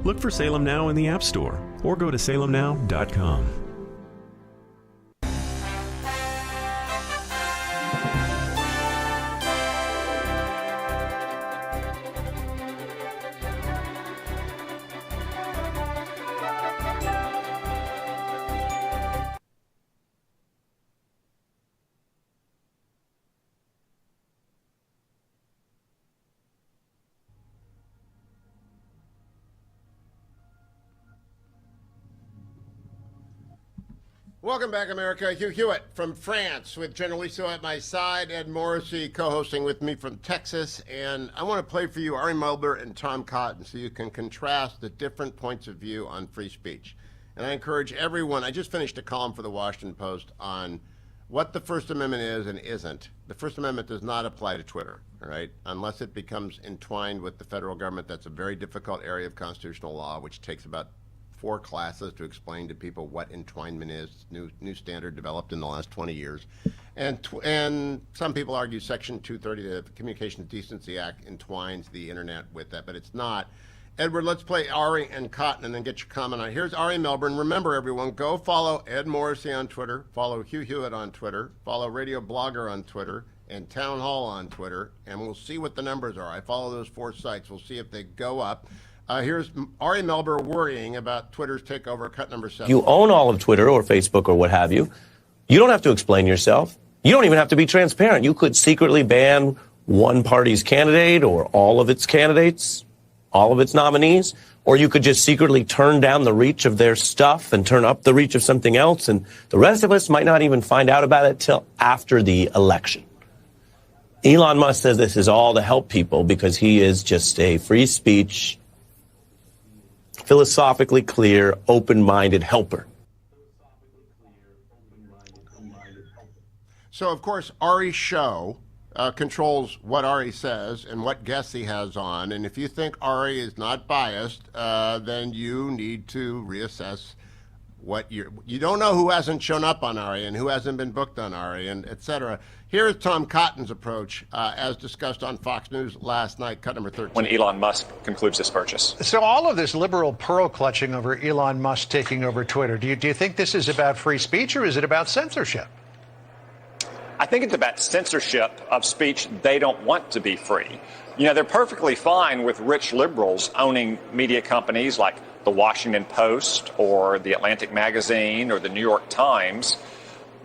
Look for Salem Now in the App Store or go to salemnow.com. Welcome back, America. Hugh Hewitt from France with General Liso at my side, Ed Morrissey co-hosting with me from Texas. And I want to play for you Ari Melber and Tom Cotton so you can contrast the different points of view on free speech. And I encourage everyone, I just finished a column for the Washington Post on what the First Amendment is and isn't. The First Amendment does not apply to Twitter, all right? Unless it becomes entwined with the federal government. That's a very difficult area of constitutional law, which takes about 4 classes to explain to people what entwinement is. New standard developed in the last 20 years. And some people argue Section 230 of the Communications Decency Act entwines the internet with that, but it's not. Edward, let's play Ari and Cotton and then get your comment on it. Here's Ari Melbourne. Remember, everyone, go follow Ed Morrissey on Twitter, follow Hugh Hewitt on Twitter, follow Radio Blogger on Twitter, and Town Hall on Twitter, and we'll see what the numbers are. I follow those 4 sites. We'll see if they go up. Here's Ari Melber worrying about Twitter's takeover, cut number 7. You own all of Twitter or Facebook or what have you. You don't have to explain yourself. You don't even have to be transparent. You could secretly ban one party's candidate or all of its candidates, all of its nominees, or you could just secretly turn down the reach of their stuff and turn up the reach of something else, and the rest of us might not even find out about it till after the election. Elon Musk says this is all to help people because he is just a free speech, philosophically clear, open-minded helper. So, of course, Ari's show controls what Ari says and what guests he has on. And if you think Ari is not biased, then you need to reassess what you don't know who hasn't shown up on Ari and who hasn't been booked on Ari, and et cetera. Here is Tom Cotton's approach, as discussed on Fox News last night, cut number 13. When Elon Musk concludes this purchase. So all of this liberal pearl clutching over Elon Musk taking over Twitter, do you think this is about free speech or is it about censorship? I think it's about censorship of speech they don't want to be free. You know, they're perfectly fine with rich liberals owning media companies like the Washington Post or the Atlantic Magazine or the New York Times.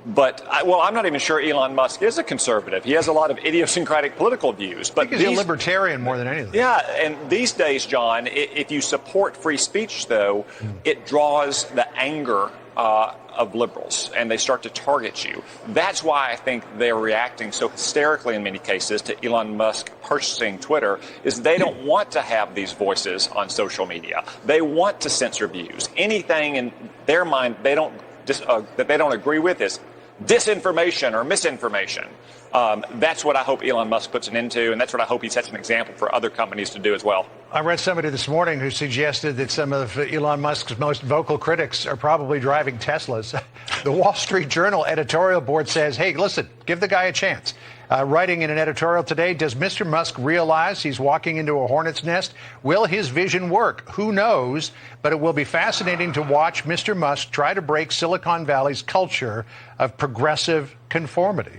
But, I'm not even sure Elon Musk is a conservative. He has a lot of idiosyncratic political views. But I think he's a libertarian more than anything. Yeah, and these days, John, if you support free speech, though, it draws the anger of liberals, and they start to target you. That's why I think they're reacting so hysterically in many cases to Elon Musk purchasing Twitter, is they don't want to have these voices on social media. They want to censor views. Anything in their mind that they don't agree with is disinformation or misinformation. That's what I hope Elon Musk puts an end to, and that's what I hope he sets an example for other companies to do as well. I read somebody this morning who suggested that some of Elon Musk's most vocal critics are probably driving Teslas. The Wall Street Journal editorial board says, hey, listen, give the guy a chance. Writing in an editorial today, does Mr. Musk realize he's walking into a hornet's nest? Will his vision work? Who knows? But it will be fascinating to watch Mr. Musk try to break Silicon Valley's culture of progressive conformity.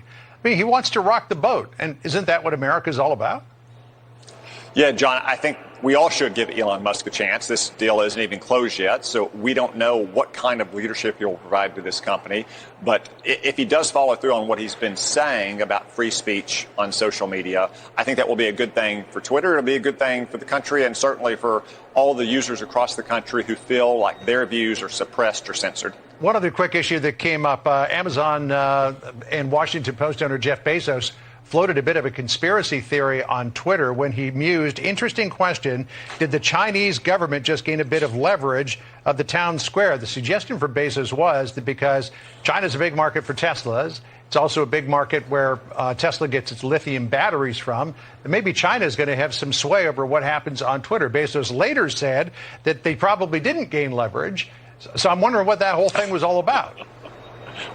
I mean, he wants to rock the boat. And isn't that what America's all about? Yeah, John, I think we all should give Elon Musk a chance. This deal isn't even closed yet, so we don't know what kind of leadership he'll provide to this company. But if he does follow through on what he's been saying about free speech on social media, I think that will be a good thing for Twitter. It'll be a good thing for the country and certainly for all the users across the country who feel like their views are suppressed or censored. One other quick issue that came up, Amazon and Washington Post owner Jeff Bezos floated a bit of a conspiracy theory on Twitter when he mused, interesting question, did the Chinese government just gain a bit of leverage of the town square? The suggestion from Bezos was that because China's a big market for Teslas, it's also a big market where Tesla gets its lithium batteries from, that maybe China is going to have some sway over what happens on Twitter. Bezos later said that they probably didn't gain leverage. So I'm wondering what that whole thing was all about.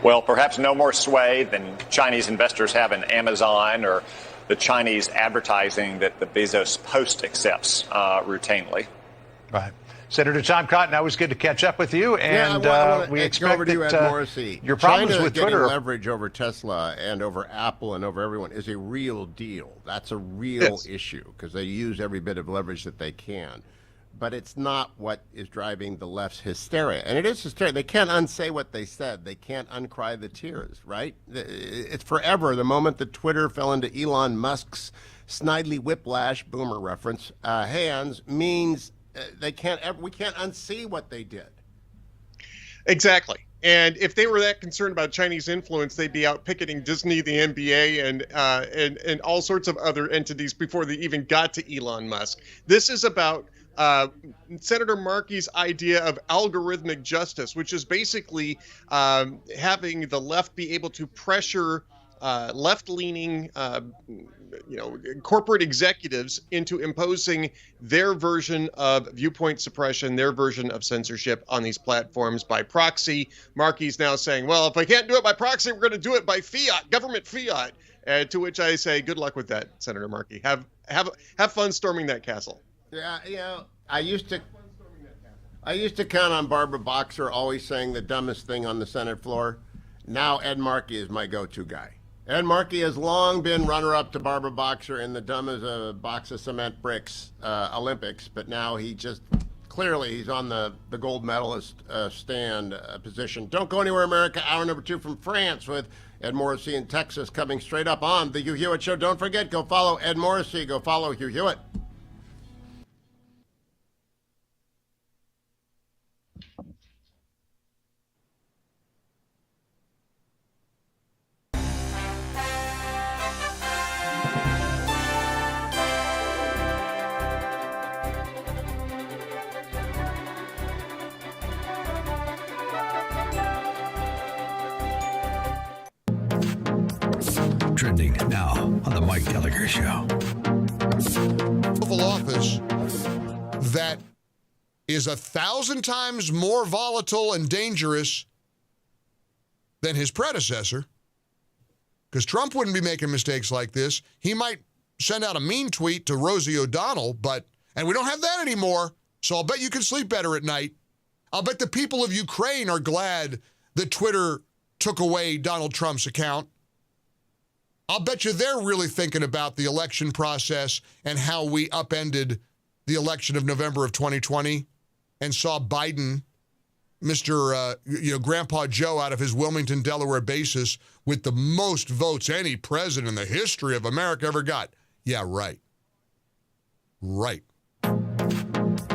Well, perhaps no more sway than Chinese investors have in Amazon or the Chinese advertising that the Bezos Post accepts routinely. Right. Senator Tom Cotton, always good to catch up with you. And we expect over to you, Ed Morrissey. Your problems China with getting Twitter leverage over Tesla and over Apple and over everyone is a real deal. That's a real issue because they use every bit of leverage that they can. But it's not what is driving the left's hysteria. And it is hysteria. They can't unsay what they said. They can't uncry the tears, right? It's forever. The moment that Twitter fell into Elon Musk's Snidely Whiplash, boomer reference, hands means we can't unsee what they did. Exactly. And if they were that concerned about Chinese influence, they'd be out picketing Disney, the NBA, and all sorts of other entities before they even got to Elon Musk. This is about Senator Markey's idea of algorithmic justice, which is basically having the left be able to pressure left-leaning, corporate executives into imposing their version of viewpoint suppression, their version of censorship on these platforms by proxy. Markey's now saying, well, if I can't do it by proxy, we're going to do it by fiat, government fiat. To which I say, good luck with that, Senator Markey. Have fun storming that castle. Yeah, I used to count on Barbara Boxer always saying the dumbest thing on the Senate floor. Now Ed Markey is my go-to guy. Ed Markey has long been runner-up to Barbara Boxer in the dumb as a box of cement bricks Olympics, but now he's on the gold medalist stand position. Don't go anywhere, America. Hour number 2 from France with Ed Morrissey in Texas coming straight up on the Hugh Hewitt Show. Don't forget, go follow Ed Morrissey. Go follow Hugh Hewitt. Trending now on the Mike Gallagher Show. Oval Office that is 1,000 times more volatile and dangerous than his predecessor, because Trump wouldn't be making mistakes like this. He might send out a mean tweet to Rosie O'Donnell, and we don't have that anymore, so I'll bet you can sleep better at night. I'll bet the people of Ukraine are glad that Twitter took away Donald Trump's account. I'll bet you they're really thinking about the election process and how we upended the election of November of 2020 and saw Biden, Mr. Grandpa Joe out of his Wilmington, Delaware basis with the most votes any president in the history of America ever got. Yeah, right. Right.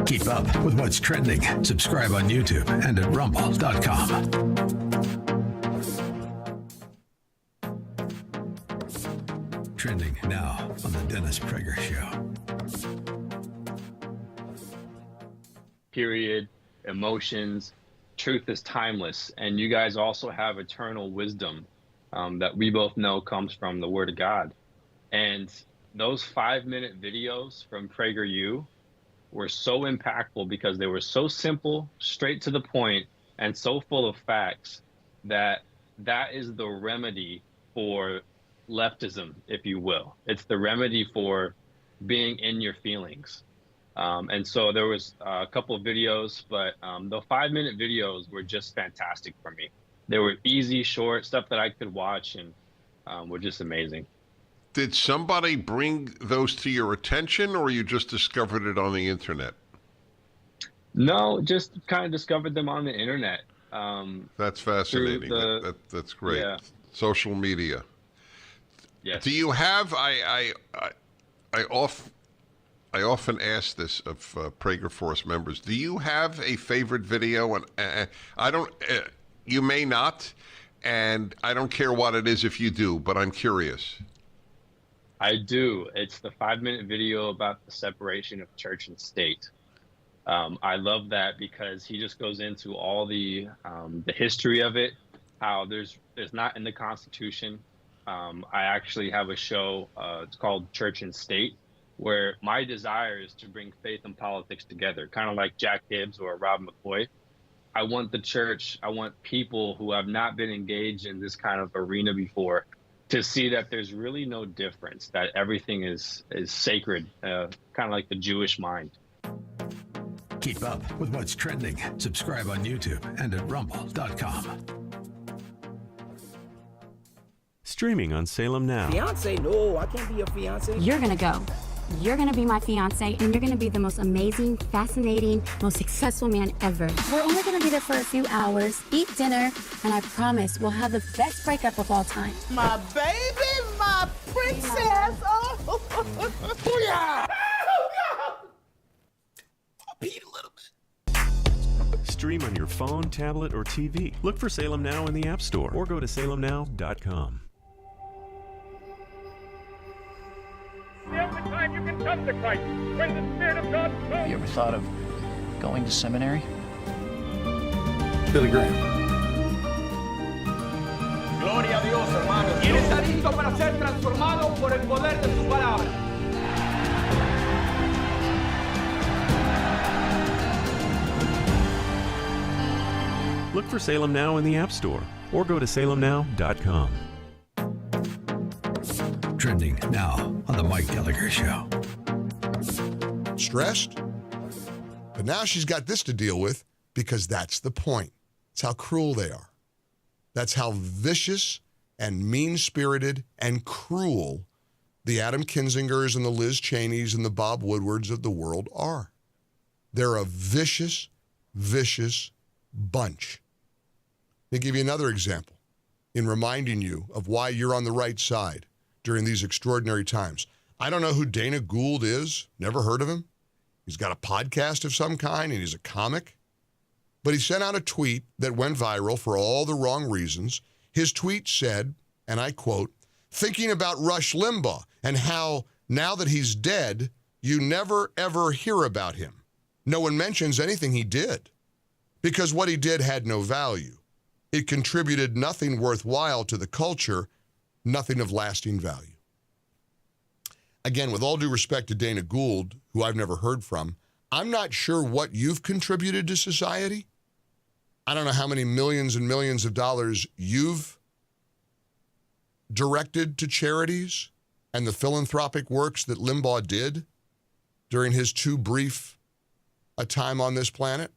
Keep up with what's trending. Subscribe on YouTube and at rumble.com. Trending now on the Dennis Prager Show. Period, emotions, truth is timeless. And you guys also have eternal wisdom that we both know comes from the Word of God. And those 5-minute videos from PragerU were so impactful because they were so simple, straight to the point, and so full of facts that is the remedy for leftism, if you will. It's the remedy for being in your feelings. And so there was a couple of videos, but the 5-minute videos were just fantastic for me. They were easy, short, stuff that I could watch and were just amazing. Did somebody bring those to your attention, or you just discovered it on the internet? No, just kind of discovered them on the internet. That's fascinating. That's great. Yeah. Social media. Yes. Do you have? I often ask this of Prager Force members. Do you have a favorite video? And I don't. You may not, and I don't care what it is if you do. But I'm curious. I do. It's the 5-minute video about the separation of church and state. I love that because he just goes into all the history of it, how there's not in the Constitution. I actually have a show, it's called Church and State, where my desire is to bring faith and politics together, kind of like Jack Hibbs or Rob McCoy. I want the church, I want people who have not been engaged in this kind of arena before to see that there's really no difference, that everything is sacred, kind of like the Jewish mind. Keep up with what's trending. Subscribe on YouTube and at rumble.com. Streaming on Salem Now. Fiance? No, I can't be your fiance. You're gonna go. You're gonna be my fiance, and you're gonna be the most amazing, fascinating, most successful man ever. We're only gonna be there for a few hours, eat dinner, and I promise we'll have the best breakup of all time. My baby, my princess. Oh, yeah. Stream on your phone, tablet, or TV. Look for Salem Now in the App Store or go to salemnow.com. The only time you can come to Christ, when the Spirit of God comes. Have you ever thought of going to seminary? Billy Graham. Gloria a Dios, hermanos. ¿Quién está listo para ser transformado por el poder de su palabra? Look for Salem Now in the App Store or go to salemnow.com. Trending now on The Mike Gallagher Show. Stressed? But now she's got this to deal with because that's the point. It's how cruel they are. That's how vicious and mean-spirited and cruel the Adam Kinzingers and the Liz Cheneys and the Bob Woodwards of the world are. They're a vicious, vicious bunch. Let me give you another example in reminding you of why you're on the right side during these extraordinary times. I don't know who Dana Gould is. Never heard of him. He's got a podcast of some kind, and he's a comic. But he sent out a tweet that went viral for all the wrong reasons. His tweet said, and I quote, "Thinking about Rush Limbaugh and how now that he's dead, you never, ever hear about him. No one mentions anything he did because what he did had no value. It contributed nothing worthwhile to the culture, nothing of lasting value." Again, with all due respect to Dana Gould, who I've never heard from, I'm not sure what you've contributed to society. I don't know how many millions and millions of dollars you've directed to charities and the philanthropic works that Limbaugh did during his too brief a time on this planet.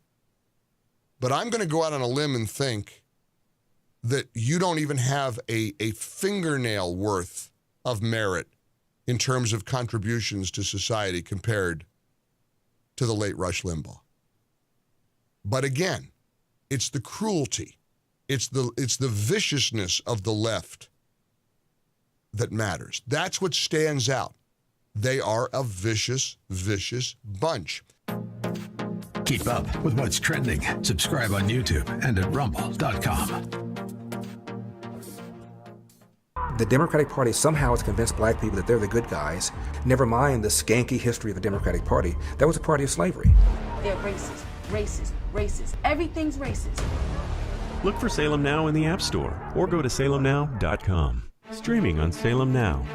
But I'm going to go out on a limb and think that you don't even have a fingernail worth of merit in terms of contributions to society compared to the late Rush Limbaugh. But again, it's the cruelty, it's the viciousness of the left that matters. That's what stands out. They are a vicious, vicious bunch. Keep up with what's trending. Subscribe on YouTube and at rumble.com. The Democratic Party somehow has convinced black people that they're the good guys. Never mind the skanky history of the Democratic Party. That was a party of slavery. They're racist, racist, racist. Everything's racist. Look for Salem Now in the App Store or go to salemnow.com. Streaming on Salem Now.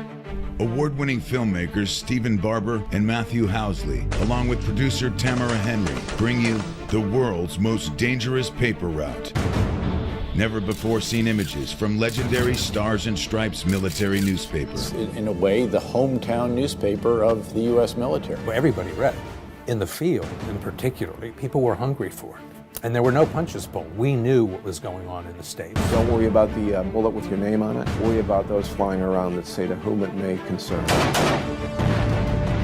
Award-winning filmmakers Stephen Barber and Matthew Housley, along with producer Tamara Henry, bring you the world's most dangerous paper route. Never-before-seen images from legendary Stars and Stripes military newspaper. In a way, the hometown newspaper of the U.S. military. Well, everybody read it. In the field, in particularly, people were hungry for it. And there were no punches pulled. We knew what was going on in the state. Don't worry about the bullet with your name on it. Worry about those flying around that say to whom it may concern.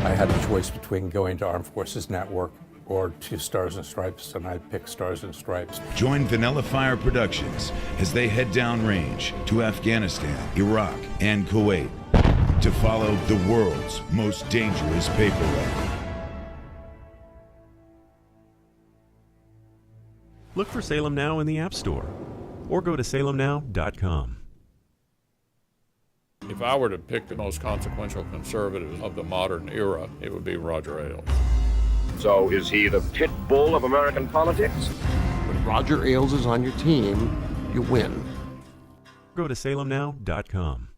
I had a choice between going to Armed Forces Network or to Stars and Stripes, and I picked Stars and Stripes. Join Vanilla Fire Productions as they head downrange to Afghanistan, Iraq, and Kuwait to follow the world's most dangerous paper route. Look for Salem Now in the App Store or go to salemnow.com. If I were to pick the most consequential conservative of the modern era, it would be Roger Ailes. So is he the pit bull of American politics? When Roger Ailes is on your team, you win. Go to salemnow.com.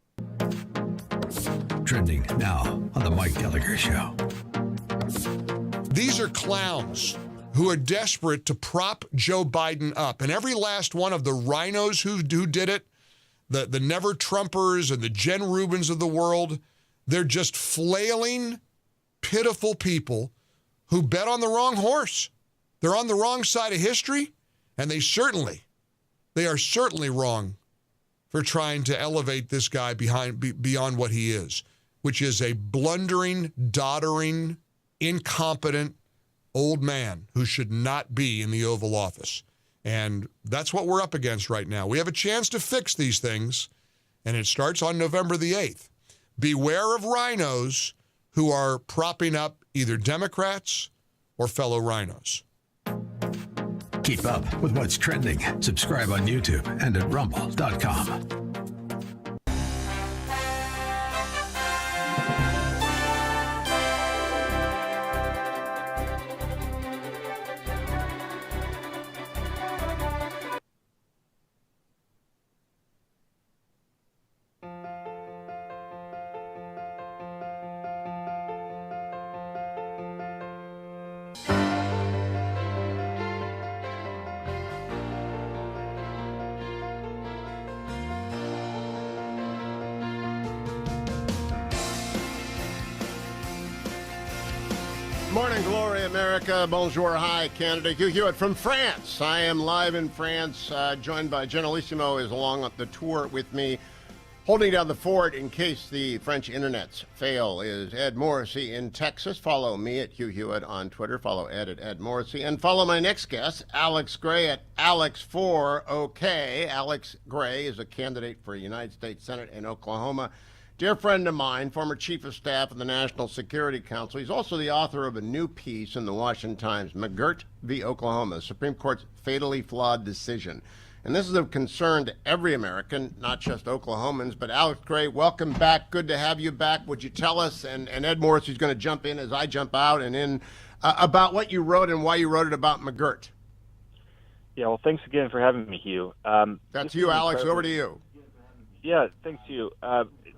Trending now on the Mike Gallagher Show. These are clowns who are desperate to prop Joe Biden up. And every last one of the rhinos who did it, the never-Trumpers and the Jen Rubins of the world, they're just flailing, pitiful people who bet on the wrong horse. They're on the wrong side of history, and they are certainly wrong for trying to elevate this guy beyond what he is, which is a blundering, doddering, incompetent old man who should not be in the Oval Office. And that's what we're up against right now. We have a chance to fix these things, and it starts on November the 8th. Beware of rhinos who are propping up either Democrats or fellow rhinos. Keep up with what's trending. Subscribe on YouTube and at rumble.com. Morning glory, America. Bonjour, hi, Canada. Hugh Hewitt from France. I am live in France, joined by Generalissimo is along on the tour with me. Holding down the fort in case the French internets fail is Ed Morrissey in Texas. Follow me at Hugh Hewitt on Twitter. Follow Ed at Ed Morrissey. And follow my next guest, Alex Gray at Alex4OK. Alex Gray is a candidate for United States Senate in Oklahoma. Dear friend of mine, former chief of staff of the National Security Council. He's also the author of a new piece in the Washington Times, McGirt v. Oklahoma, the Supreme Court's fatally flawed decision. And this is of concern to every American, not just Oklahomans. But Alex Gray, welcome back. Good to have you back. Would you tell us, and Ed Morrissey's going to jump in as I jump out and in, about what you wrote and why you wrote it about McGirt? Yeah, well, thanks again for having me, Hugh. That's you, Alex. Over to you. Yeah, thanks, Hugh.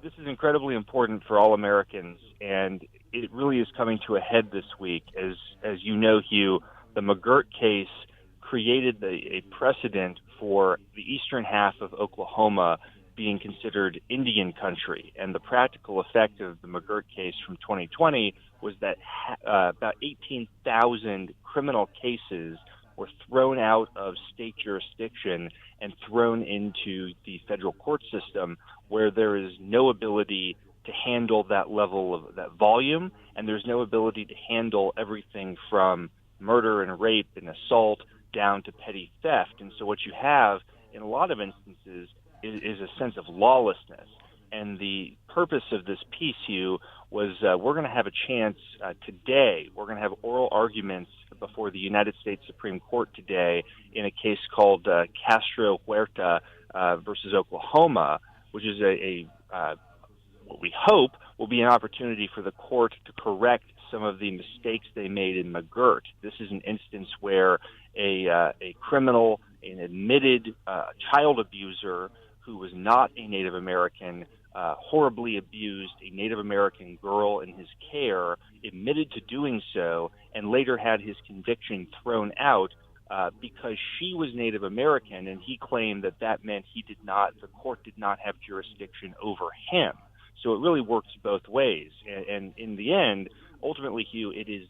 This is incredibly important for all Americans, and it really is coming to a head this week. As you know, Hugh, the McGirt case created a precedent for the eastern half of Oklahoma being considered Indian country. And the practical effect of the McGirt case from 2020 was that about 18,000 criminal cases were thrown out of state jurisdiction and thrown into the federal court system, where there is no ability to handle that level of that volume, and there's no ability to handle everything from murder and rape and assault down to petty theft. And so what you have in a lot of instances is a sense of lawlessness. And the purpose of this piece, Hugh, was we're going to have a chance today. We're going to have oral arguments before the United States Supreme Court today in a case called Castro Huerta versus Oklahoma, which is what we hope will be an opportunity for the court to correct some of the mistakes they made in McGirt. This is an instance where a criminal, an admitted child abuser who was not a Native American, horribly abused a Native American girl in his care, admitted to doing so, and later had his conviction thrown out because she was Native American, and he claimed that meant the court did not have jurisdiction over him. So it really works both ways. And in the end, ultimately, Hugh, it is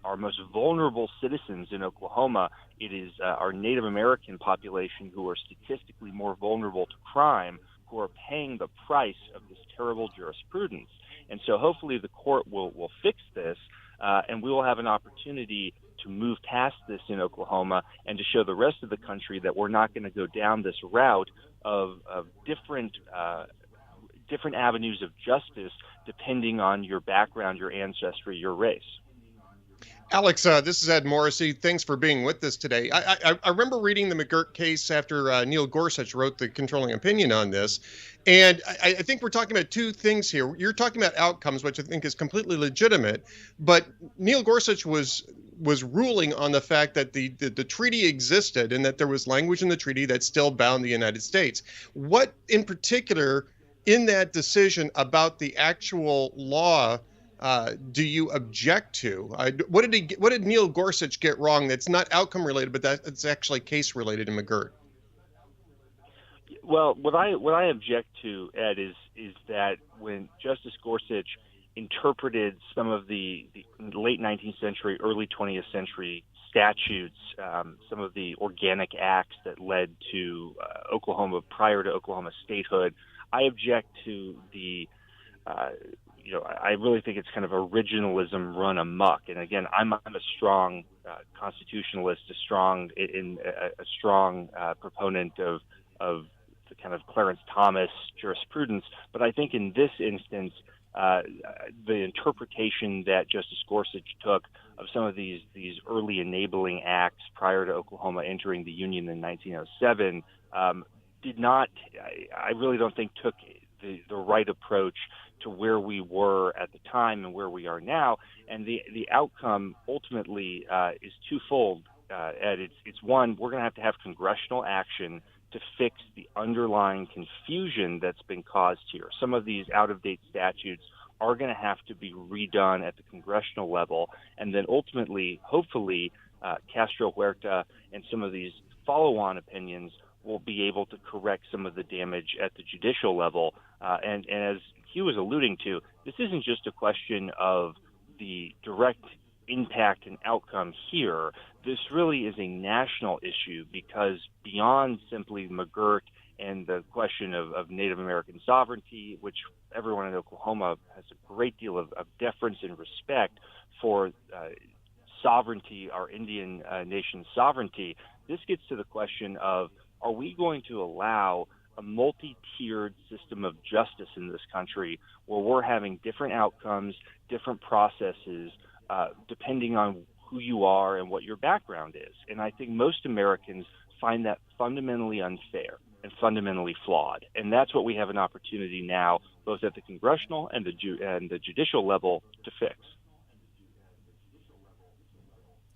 our most vulnerable citizens in Oklahoma. It is our Native American population who are statistically more vulnerable to crime, who are paying the price of this terrible jurisprudence. And so hopefully the court will fix this, and we will have an opportunity to move past this in Oklahoma and to show the rest of the country that we're not going to go down this route of different avenues of justice depending on your background, your ancestry, your race. Alex, this is Ed Morrissey. Thanks for being with us today. I remember reading the McGirt case after Neil Gorsuch wrote the controlling opinion on this. And I think we're talking about two things here. You're talking about outcomes, which I think is completely legitimate. But Neil Gorsuch was ruling on the fact that the treaty existed and that there was language in the treaty that still bound the United States. What in particular in that decision about the actual law do you object to? What did Neil Gorsuch get wrong that's not outcome related, but that's actually case related in McGirt? Well, what I object to, Ed, is that when Justice Gorsuch interpreted some of the late 19th century, early 20th century statutes, some of the organic acts that led to Oklahoma prior to Oklahoma statehood, I object to the I really think it's kind of originalism run amok. And again, I'm a strong constitutionalist, a strong proponent of the kind of Clarence Thomas jurisprudence. But I think in this instance, the interpretation that Justice Gorsuch took of some of these early enabling acts prior to Oklahoma entering the Union in 1907 did not. I really don't think took the right approach to where we were at the time and where we are now. And the outcome ultimately is twofold, Ed. It's one, we're going to have congressional action to fix the underlying confusion that's been caused here. Some of these out-of-date statutes are going to have to be redone at the congressional level. And then ultimately, hopefully, Castro Huerta and some of these follow-on opinions will be able to correct some of the damage at the judicial level. And as Hugh was alluding to, this isn't just a question of the direct impact and outcome here. This really is a national issue because beyond simply McGirt and the question of Native American sovereignty, which everyone in Oklahoma has a great deal of deference and respect for sovereignty, our Indian nation's sovereignty, this gets to the question of, are we going to allow a multi-tiered system of justice in this country where we're having different outcomes, different processes, depending on who you are and what your background is? And I think most Americans find that fundamentally unfair and fundamentally flawed. And that's what we have an opportunity now, both at the congressional and the judicial level, to fix.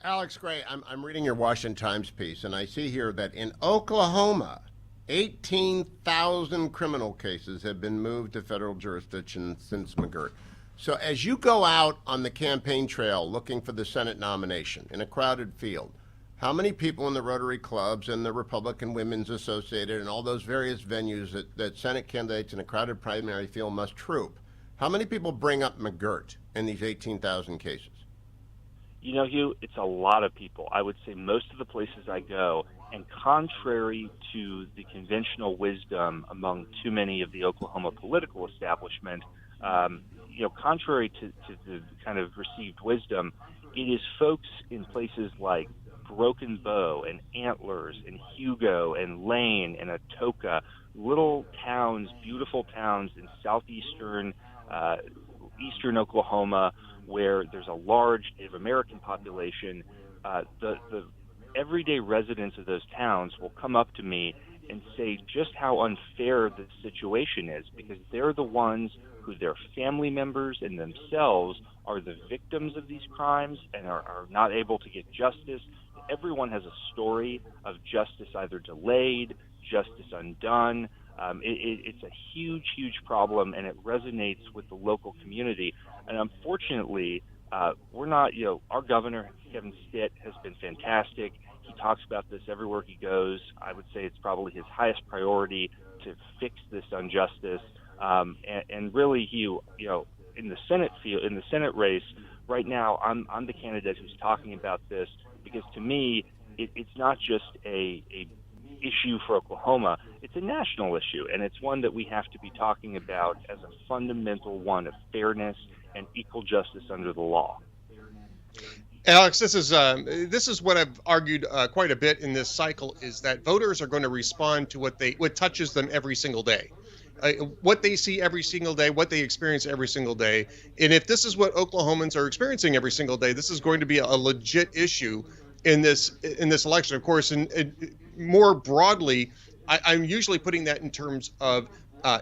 Alex Gray, I'm reading your Washington Times piece, and I see here that in Oklahoma, 18,000 criminal cases have been moved to federal jurisdiction since McGirt. So as you go out on the campaign trail looking for the Senate nomination in a crowded field, how many people in the Rotary Clubs and the Republican Women's Associated and all those various venues that Senate candidates in a crowded primary field must troop, how many people bring up McGirt in these 18,000 cases? You know, Hugh, it's a lot of people. I would say most of the places I go, and contrary to the conventional wisdom among too many of the Oklahoma political establishment, contrary to the kind of received wisdom, it is folks in places like Broken Bow and Antlers and Hugo and Lane and Atoka, little towns, beautiful towns in southeastern eastern Oklahoma, where there's a large Native American population. The everyday residents of those towns will come up to me and say just how unfair the situation is, because they're the ones who their family members and themselves are the victims of these crimes and are not able to get justice. Everyone has a story of justice either delayed, justice undone. It's a huge, huge problem, and it resonates with the local community. And unfortunately, we're not, our governor, Kevin Stitt, has been fantastic. He talks about this everywhere he goes. I would say it's probably his highest priority to fix this injustice. And really, Hugh, in the Senate field, in the Senate race right now, I'm the candidate who's talking about this, because to me, it's not just a issue for Oklahoma. It's a national issue, and it's one that we have to be talking about as a fundamental one of fairness and equal justice under the law. Alex, this is what I've argued quite a bit in this cycle, is that voters are going to respond to what touches them every single day. what they see every single day, what they experience every single day. And if this is what Oklahomans are experiencing every single day, this is going to be a legit issue in this election. Of course, and more broadly, I'm usually putting that in terms of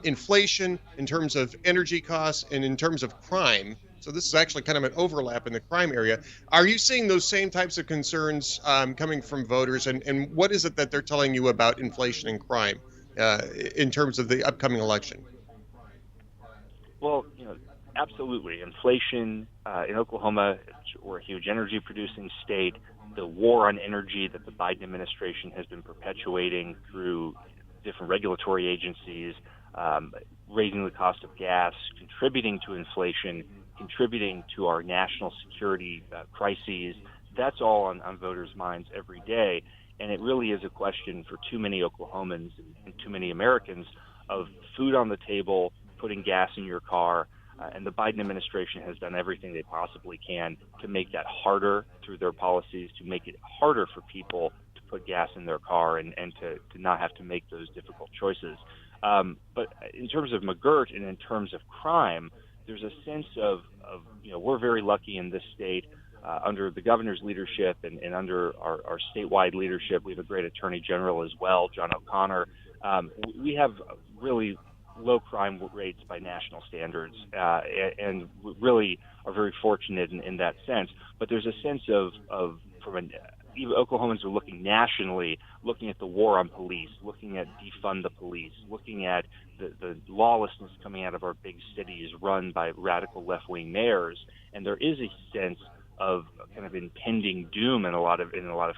inflation, in terms of energy costs, and in terms of crime. So this is actually kind of an overlap in the crime area. Are you seeing those same types of concerns coming from voters? And what is it that they're telling you about inflation and crime in terms of the upcoming election? Well, absolutely. Inflation in Oklahoma, we're a huge energy producing state. The war on energy that the Biden administration has been perpetuating through different regulatory agencies, raising the cost of gas, contributing to inflation, contributing to our national security crises. That's all on voters' minds every day. And it really is a question for too many Oklahomans and too many Americans of food on the table, putting gas in your car. And the Biden administration has done everything they possibly can to make that harder through their policies, to make it harder for people to put gas in their car and to not have to make those difficult choices. But in terms of McGirt and in terms of crime, there's a sense of we're very lucky in this state under the governor's leadership and under our statewide leadership. We have a great attorney general as well, John O'Connor. We have really low crime rates by national standards, and really are very fortunate in that sense. But there's a sense of even Oklahomans are looking nationally, looking at the war on police, looking at defund the police, looking at the lawlessness coming out of our big cities run by radical left-wing mayors, and there is a sense of kind of impending doom in a lot of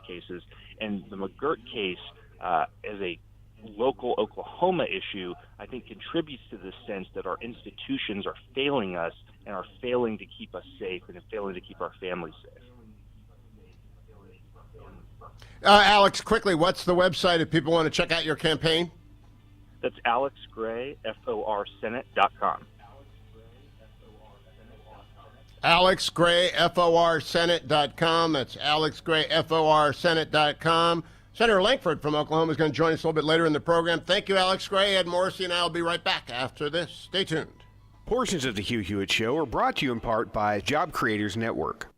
cases. And the McGirt case, as a local Oklahoma issue, I think contributes to this sense that our institutions are failing us and are failing to keep us safe and failing to keep our families safe. Alex, quickly, what's the website if people want to check out your campaign? That's alexgrayforsenate.com. alexgrayforsenate.com. That's alexgrayforsenate.com. Senator Lankford from Oklahoma is going to join us a little bit later in the program. Thank you, Alex Gray. Ed Morrissey and I will be right back after this. Stay tuned. Portions of the Hugh Hewitt Show are brought to you in part by Job Creators Network.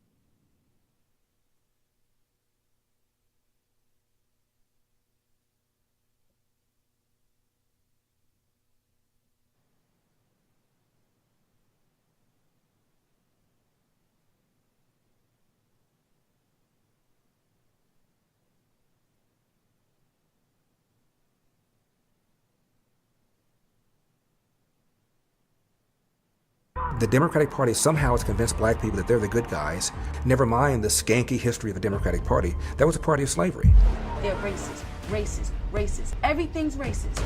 The Democratic Party somehow has convinced black people that they're the good guys. Never mind the skanky history of the Democratic Party. That was a party of slavery. They're racist, racist, racist. Everything's racist.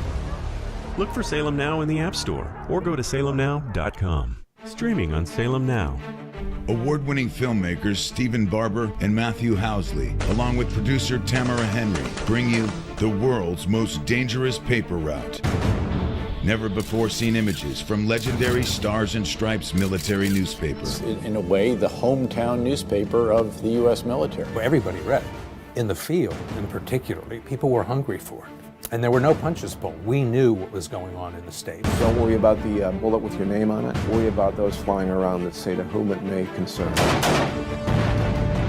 Look for Salem Now in the App Store or go to salemnow.com. Streaming on Salem Now. Award-winning filmmakers Stephen Barber and Matthew Housley, along with producer Tamara Henry, bring you the world's most dangerous paper route. Never before seen images from legendary Stars and Stripes military newspaper. In a way, the hometown newspaper of the U.S. military. Everybody read it. In the field, in particularly, people were hungry for it. And there were no punches pulled. We knew what was going on in the state. Don't worry about the bullet with your name on it. Worry about those flying around that say to whom it may concern.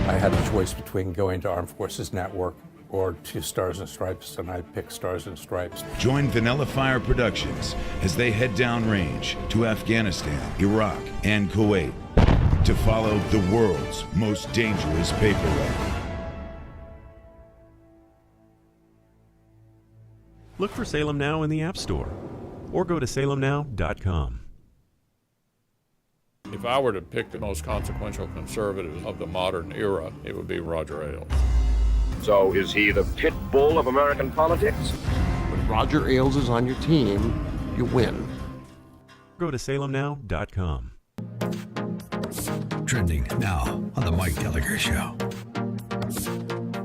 I had a choice between going to Armed Forces Network or to Stars and Stripes, and I picked Stars and Stripes. Join Vanilla Fire Productions as they head downrange to Afghanistan, Iraq, and Kuwait to follow the world's most dangerous paper route. Look for Salem Now in the App Store or go to salemnow.com. If I were to pick the most consequential conservative of the modern era, it would be Roger Ailes. So is he the pit bull of American politics? When Roger Ailes is on your team, you win. Go to salemnow.com. Trending now on the Mike Gallagher Show.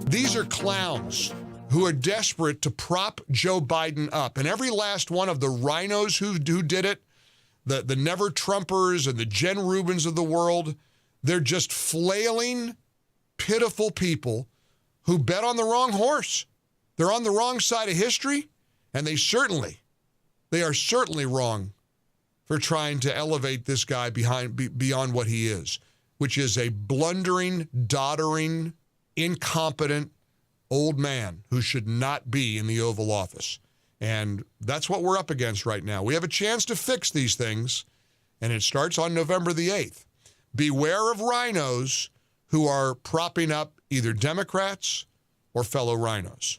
These are clowns who are desperate to prop Joe Biden up. And every last one of the rhinos who did it, the never-Trumpers and the Jen Rubins of the world, they're just flailing, pitiful people who bet on the wrong horse. They're on the wrong side of history, and they certainly They are certainly wrong for trying to elevate this guy beyond what he is, which is a blundering, doddering, incompetent old man who should not be in the Oval Office. And that's what we're up against right now. We have a chance to fix these things, and it starts on November the 8th. Beware of rhinos who are propping up either Democrats or fellow rhinos.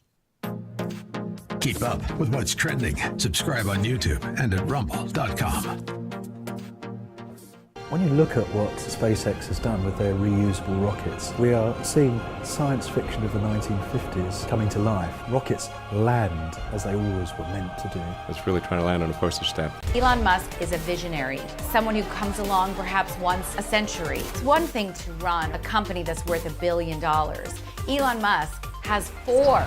Keep up with what's trending. Subscribe on YouTube and at rumble.com. When you look at what SpaceX has done with their reusable rockets, we are seeing science fiction of the 1950s coming to life. Rockets land as they always were meant to do. It's really trying to land on a postage stamp. Elon Musk is a visionary, someone who comes along perhaps once a century. It's one thing to run a company that's worth $1 billion. Elon Musk has 4.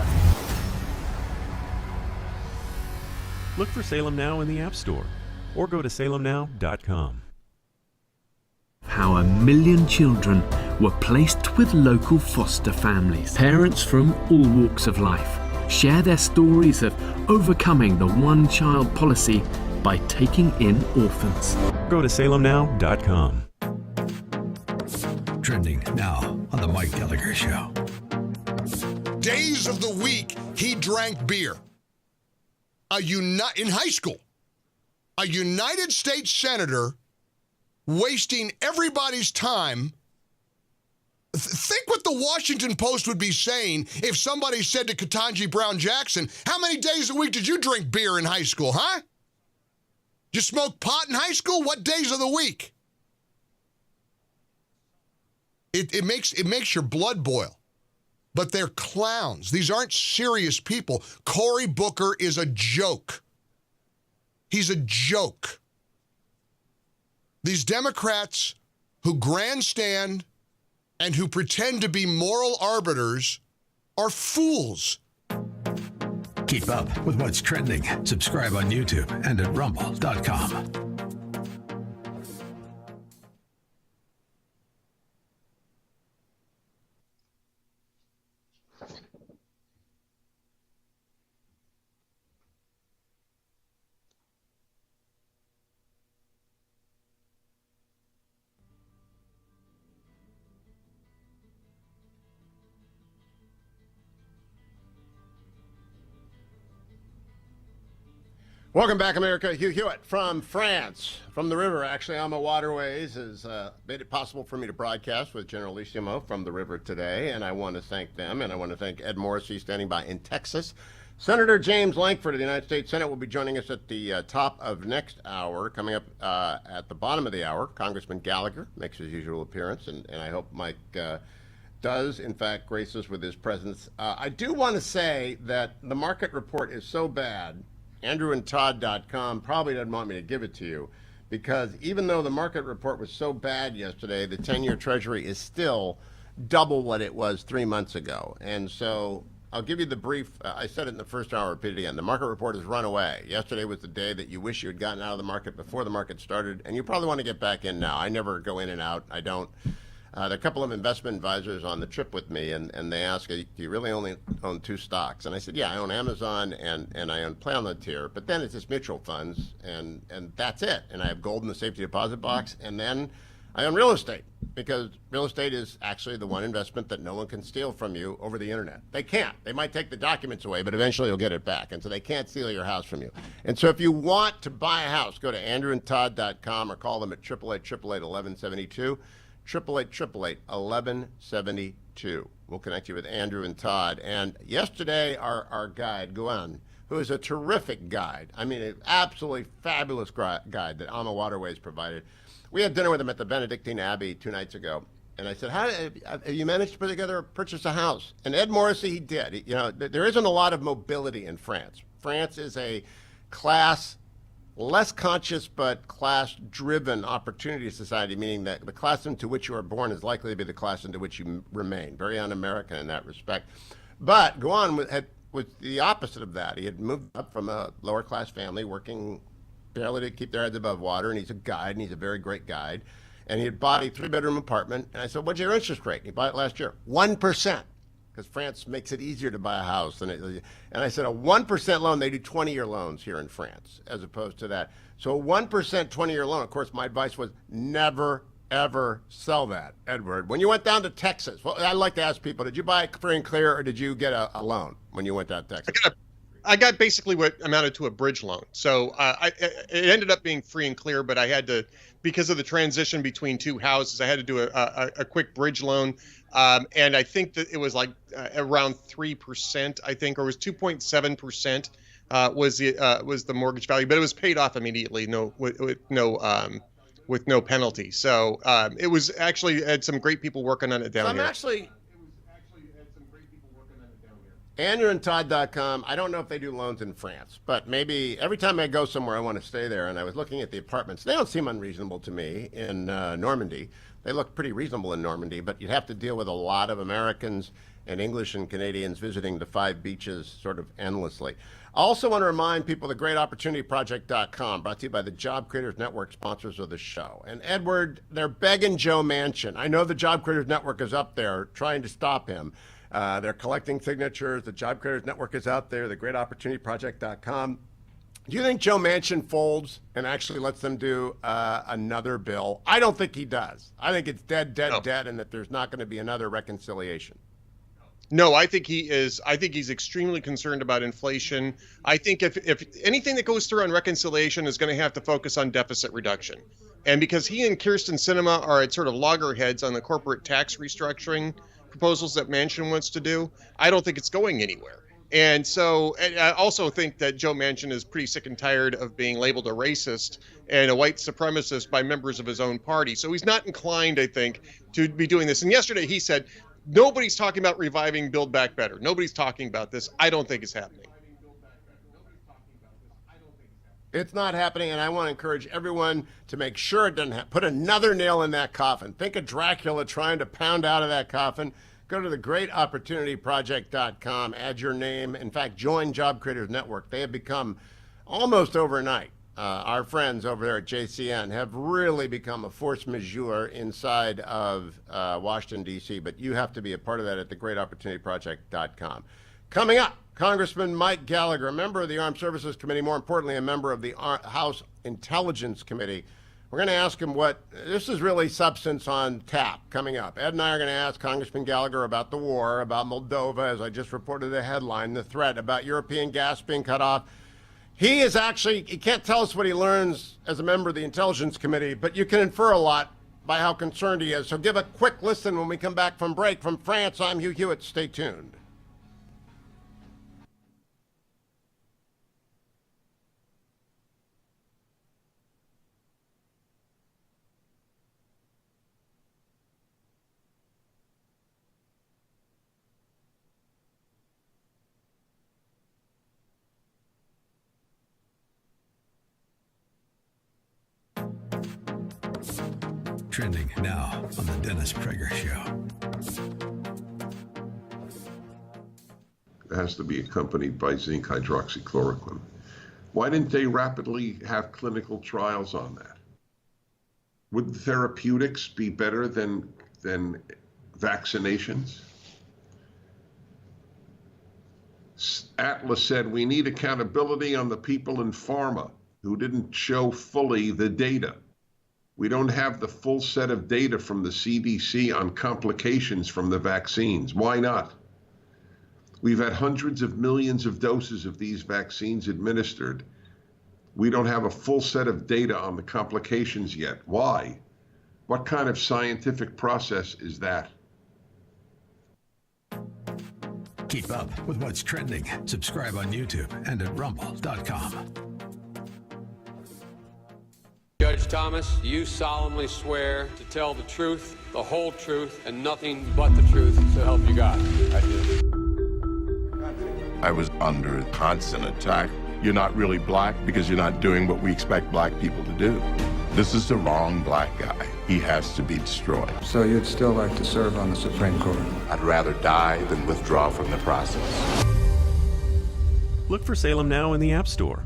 Look for Salem Now in the App Store or go to salemnow.com. How 1 million children were placed with local foster families. Parents from all walks of life share their stories of overcoming the one-child policy by taking in orphans. Go to salemnow.com. Trending now on The Mike Gallagher Show. Days of the week, he drank beer. In high school, a United States senator wasting everybody's time. Think what the Washington Post would be saying if somebody said to Ketanji Brown Jackson, how many days a week did you drink beer in high school, huh? You smoke pot in high school? What days of the week? It makes your blood boil. But they're clowns. These aren't serious people. Cory Booker is a joke. He's a joke. These Democrats who grandstand and who pretend to be moral arbiters are fools. Keep up with what's trending. Subscribe on YouTube and at rumble.com. Welcome back, America. Hugh Hewitt from France, from the river. Actually, Alma Waterways has made it possible for me to broadcast with Generalissimo from the river today, and I want to thank them, and I want to thank Ed Morrissey standing by in Texas. Senator James Lankford of the United States Senate will be joining us at the top of next hour. Coming up at the bottom of the hour, Congressman Gallagher makes his usual appearance, and I hope Mike does, in fact, grace us with his presence. I do want to say that the market report is so bad, AndrewandTodd.com probably doesn't want me to give it to you, because even though the market report was so bad yesterday, the 10-year Treasury is still double what it was 3 months ago. And so I'll give you the brief. I said it in the first hour, repeat it again. The market report has run away. Yesterday was the day that you wish you had gotten out of the market before the market started, and you probably want to get back in now. I never go in and out. I don't. There are a couple of investment advisors on the trip with me, and they ask, do you really only own 2 stocks? And I said, yeah, I own Amazon and I own Palantir, but then it's just mutual funds, and that's it. And I have gold in the safety deposit box, and then I own real estate, because real estate is actually the one investment that no one can steal from you over the internet. They can't. They might take the documents away, but eventually you'll get it back, and so they can't steal your house from you. And so if you want to buy a house, go to AndrewandTodd.com or call them at 888-888-1172. 888-888-1172. We'll connect you with Andrew and Todd. And yesterday, our guide, Gould, who is a terrific guide, I mean, an absolutely fabulous guide that Alma Waterways provided. We had dinner with him at the Benedictine Abbey 2 nights ago. And I said, how have you managed to put together, purchase a house? And Ed Morrissey, he did. You know, there isn't a lot of mobility in France. France is a less conscious but class-driven opportunity society, meaning that the class into which you are born is likely to be the class into which you remain. Very un-American in that respect. But Gould was the opposite of that. He had moved up from a lower-class family, working barely to keep their heads above water, and he's a guide, and he's a very great guide. And he had bought a 3-bedroom apartment, and I said, what's your interest rate? He bought it last year. 1%. because France makes it easier to buy a house. And I said a 1% loan, they do 20-year loans here in France as opposed to that. So a 1% 20-year loan, of course, my advice was never, ever sell that, Edward. When you went down to Texas, well, I'd like to ask people, did you buy free and clear or did you get a loan when you went down to Texas? I got basically what amounted to a bridge loan. So it ended up being free and clear, but I had to, because of the transition between two houses, I had to do a quick bridge loan. And I think that it was like around 3%, I think, or it was 2.7% was the mortgage value, but it was paid off immediately, with no penalty. So it was actually had some great people working on it down here. AndrewandTodd.com. I don't know if they do loans in France, but maybe every time I go somewhere, I want to stay there. And I was looking at the apartments. They don't seem unreasonable to me in Normandy. They look pretty reasonable in Normandy, but you'd have to deal with a lot of Americans and English and Canadians visiting the 5 beaches sort of endlessly. I also want to remind people the GreatOpportunityProject.com, brought to you by the Job Creators Network, sponsors of the show. And Edward, they're begging Joe Manchin. I know the Job Creators Network is up there trying to stop him. They're collecting signatures. The Job Creators Network is out there, the GreatOpportunityProject.com. Do you think Joe Manchin folds and actually lets them do another bill? I don't think he does. I think it's dead, and that there's not going to be another reconciliation. No, I think he is. I think he's extremely concerned about inflation. I think if anything that goes through on reconciliation is going to have to focus on deficit reduction. And because he and Kirsten Sinema are at sort of loggerheads on the corporate tax restructuring proposals that Manchin wants to do, I don't think it's going anywhere. And so I also think that Joe Manchin is pretty sick and tired of being labeled a racist and a white supremacist by members of his own party. So he's not inclined, I think, to be doing this. And yesterday he said, nobody's talking about reviving Build Back Better. Nobody's talking about this. I don't think it's happening. It's not happening, and I want to encourage everyone to make sure it doesn't put another nail in that coffin. Think of Dracula trying to pound out of that coffin. Go to the GreatOpportunityProject.com, add your name. In fact, join Job Creators Network. They have become, almost overnight, our friends over there at JCN have really become a force majeure inside of Washington, D.C., but you have to be a part of that at the GreatOpportunityProject.com. Coming up, Congressman Mike Gallagher, a member of the Armed Services Committee, more importantly, a member of the House Intelligence Committee. We're going to ask him this is really substance on tap coming up. Ed and I are going to ask Congressman Gallagher about the war, about Moldova, as I just reported the headline, the threat about European gas being cut off. He can't tell us what he learns as a member of the Intelligence Committee, but you can infer a lot by how concerned he is. So give a quick listen when we come back from break. From France, I'm Hugh Hewitt. Stay tuned. Trending now on the Dennis Prager Show. It has to be accompanied by zinc hydroxychloroquine. Why didn't they rapidly have clinical trials on that? Would therapeutics be better than vaccinations? Atlas said we need accountability on the people in pharma who didn't show fully the data. We don't have the full set of data from the CDC on complications from the vaccines. Why not? We've had hundreds of millions of doses of these vaccines administered. We don't have a full set of data on the complications yet. Why? What kind of scientific process is that? Keep up with what's trending. Subscribe on YouTube and at rumble.com. Judge Thomas, do you solemnly swear to tell the truth, the whole truth, and nothing but the truth, so help you God? I do. I was under constant attack. You're not really black because you're not doing what we expect black people to do. This is the wrong black guy. He has to be destroyed. So you'd still like to serve on the Supreme Court? I'd rather die than withdraw from the process. Look for Salem Now in the App Store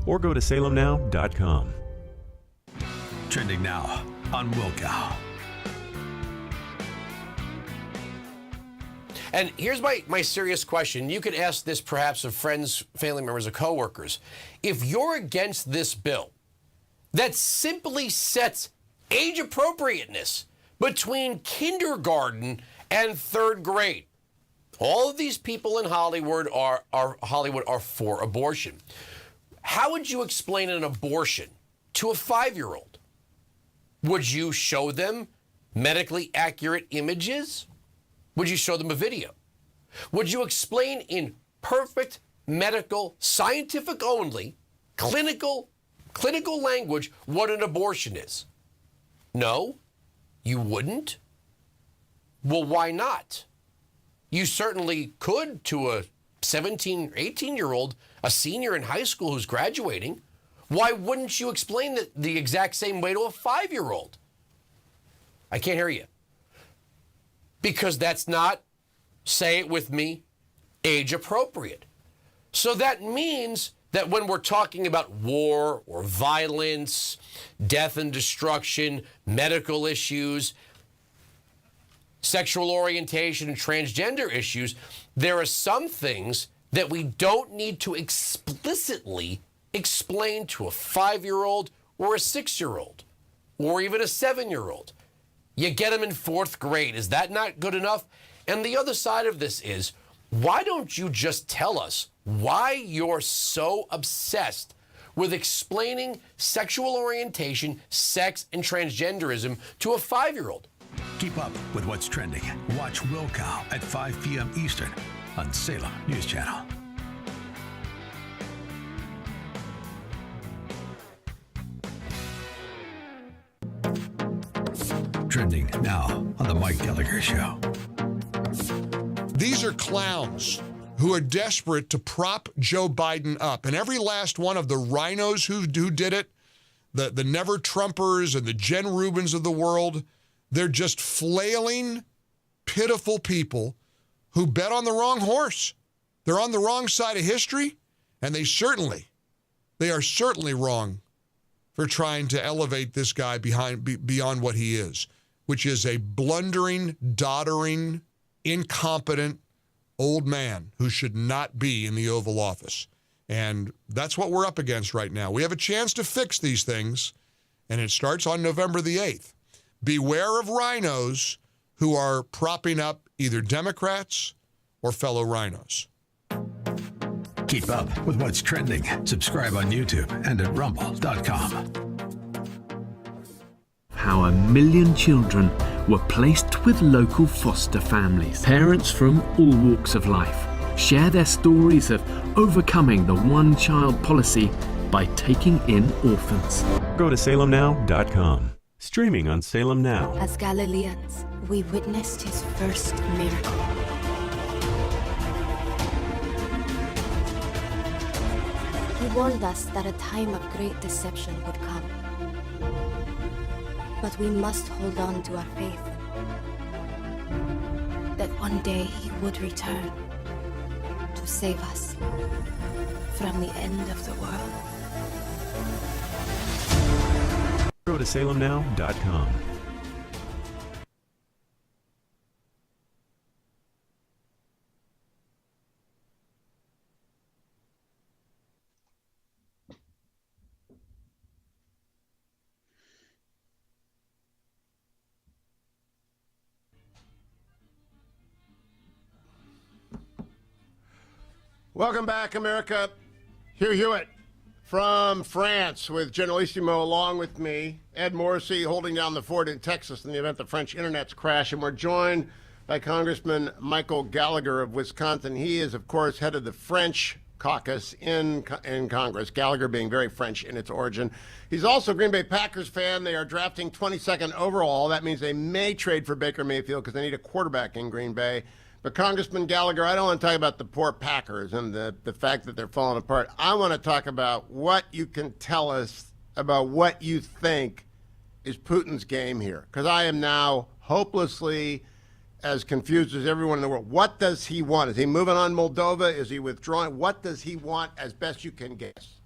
or go to salemnow.com. Trending now on Wilkow. And here's my serious question. You could ask this perhaps of friends, family members, or coworkers. If you're against this bill that simply sets age appropriateness between kindergarten and third grade, all of these people in Hollywood are for abortion. How would you explain an abortion to a 5-year-old? Would you show them medically accurate images? Would you show them a video? Would you explain in perfect medical, scientific only, clinical language what an abortion is? No, you wouldn't. Well, why not? You certainly could to a 17, 18-year-old, a senior in high school who's graduating. Why wouldn't you explain it the exact same way to a 5-year-old? I can't hear you. Because that's not, say it with me, age appropriate. So that means that when we're talking about war or violence, death and destruction, medical issues, sexual orientation and transgender issues, there are some things that we don't need to explicitly explain to a 5-year-old or a 6-year-old or even a 7-year-old. You get them in 4th grade. Is that not good enough? And the other side of this is, why don't you just tell us why you're so obsessed with explaining sexual orientation, sex, and transgenderism to a 5-year-old? Keep up with what's trending. Watch Will Cow at 5 p.m. Eastern on Salem News Channel. Trending now on the Mike Gallagher Show. These are clowns who are desperate to prop Joe Biden up. And every last one of the rhinos who did it, the never-Trumpers and the Jen Rubins of the world, they're just flailing, pitiful people who bet on the wrong horse. They're on the wrong side of history, and they are certainly wrong for trying to elevate this guy beyond what he is, which is a blundering, doddering, incompetent old man who should not be in the Oval Office. And that's what we're up against right now. We have a chance to fix these things, and it starts on November the 8th. Beware of rhinos who are propping up either Democrats or fellow rhinos. Keep up with what's trending. Subscribe on YouTube and at rumble.com. How 1 million children were placed with local foster families. Parents from all walks of life share their stories of overcoming the one-child policy by taking in orphans. Go to salemnow.com. Streaming on Salem Now. As Galileans, we witnessed his first miracle. He warned us that a time of great deception would come. But we must hold on to our faith. That one day he would return to save us from the end of the world. Go to salemnow.com. Welcome back, America. Hugh Hewitt from France with Generalissimo along with me. Ed Morrissey holding down the fort in Texas in the event the French internet's crash. And we're joined by Congressman Michael Gallagher of Wisconsin. He is, of course, head of the French caucus in Congress, Gallagher being very French in its origin. He's also a Green Bay Packers fan. They are drafting 22nd overall. That means they may trade for Baker Mayfield because they need a quarterback in Green Bay. But Congressman Gallagher, I don't want to talk about the poor Packers and the fact that they're falling apart. I want to talk about what you can tell us about what you think is Putin's game here. Because I am now hopelessly as confused as everyone in the world. What does he want? Is he moving on Moldova? Is he withdrawing? What does he want as best you can guess?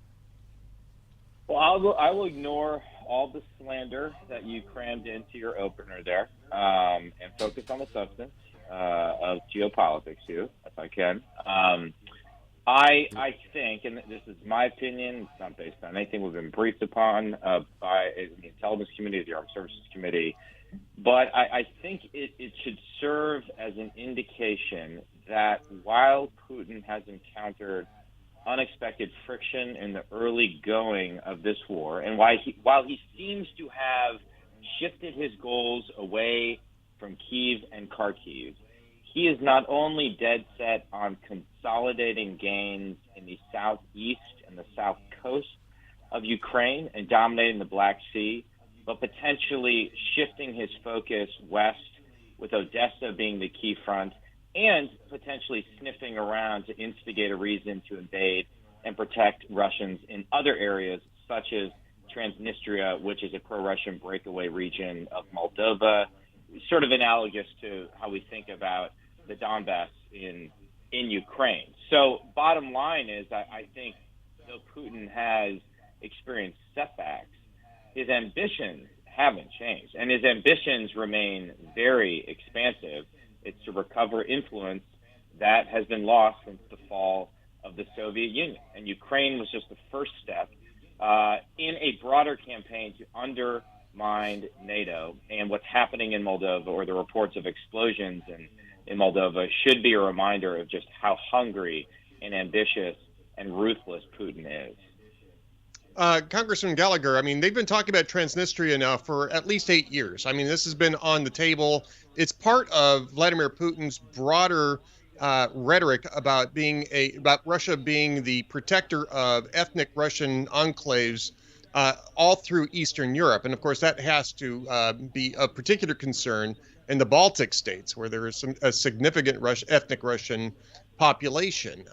Well, I will ignore all the slander that you crammed into your opener there and focus on the substance. of geopolitics, Hugh, if I can. I think, and this is my opinion, it's not based on anything we've been briefed upon by the intelligence committee, the armed services committee, but I think it should serve as an indication that while Putin has encountered unexpected friction in the early going of this war, and while he seems to have shifted his goals away from Kyiv and Kharkiv, he is not only dead set on consolidating gains in the southeast and the south coast of Ukraine and dominating the Black Sea, but potentially shifting his focus west, with Odessa being the key front, and potentially sniffing around to instigate a reason to invade and protect Russians in other areas, such as Transnistria, which is a pro-Russian breakaway region of Moldova, sort of analogous to how we think about the Donbass in Ukraine. So bottom line is, I think though Putin has experienced setbacks, his ambitions haven't changed, and his ambitions remain very expansive. It's to recover influence that has been lost since the fall of the Soviet Union. And Ukraine was just the first step in a broader campaign to undermine NATO. And what's happening in Moldova, or the reports of explosions in Moldova, should be a reminder of just how hungry and ambitious and ruthless Putin is. Congressman Gallagher, I mean, they've been talking about Transnistria now for at least 8 years. I mean, this has been on the table. It's part of Vladimir Putin's broader rhetoric about Russia being the protector of ethnic Russian enclaves all through Eastern Europe. And of course, that has to be of particular concern in the Baltic states, where there is a significant ethnic Russian population.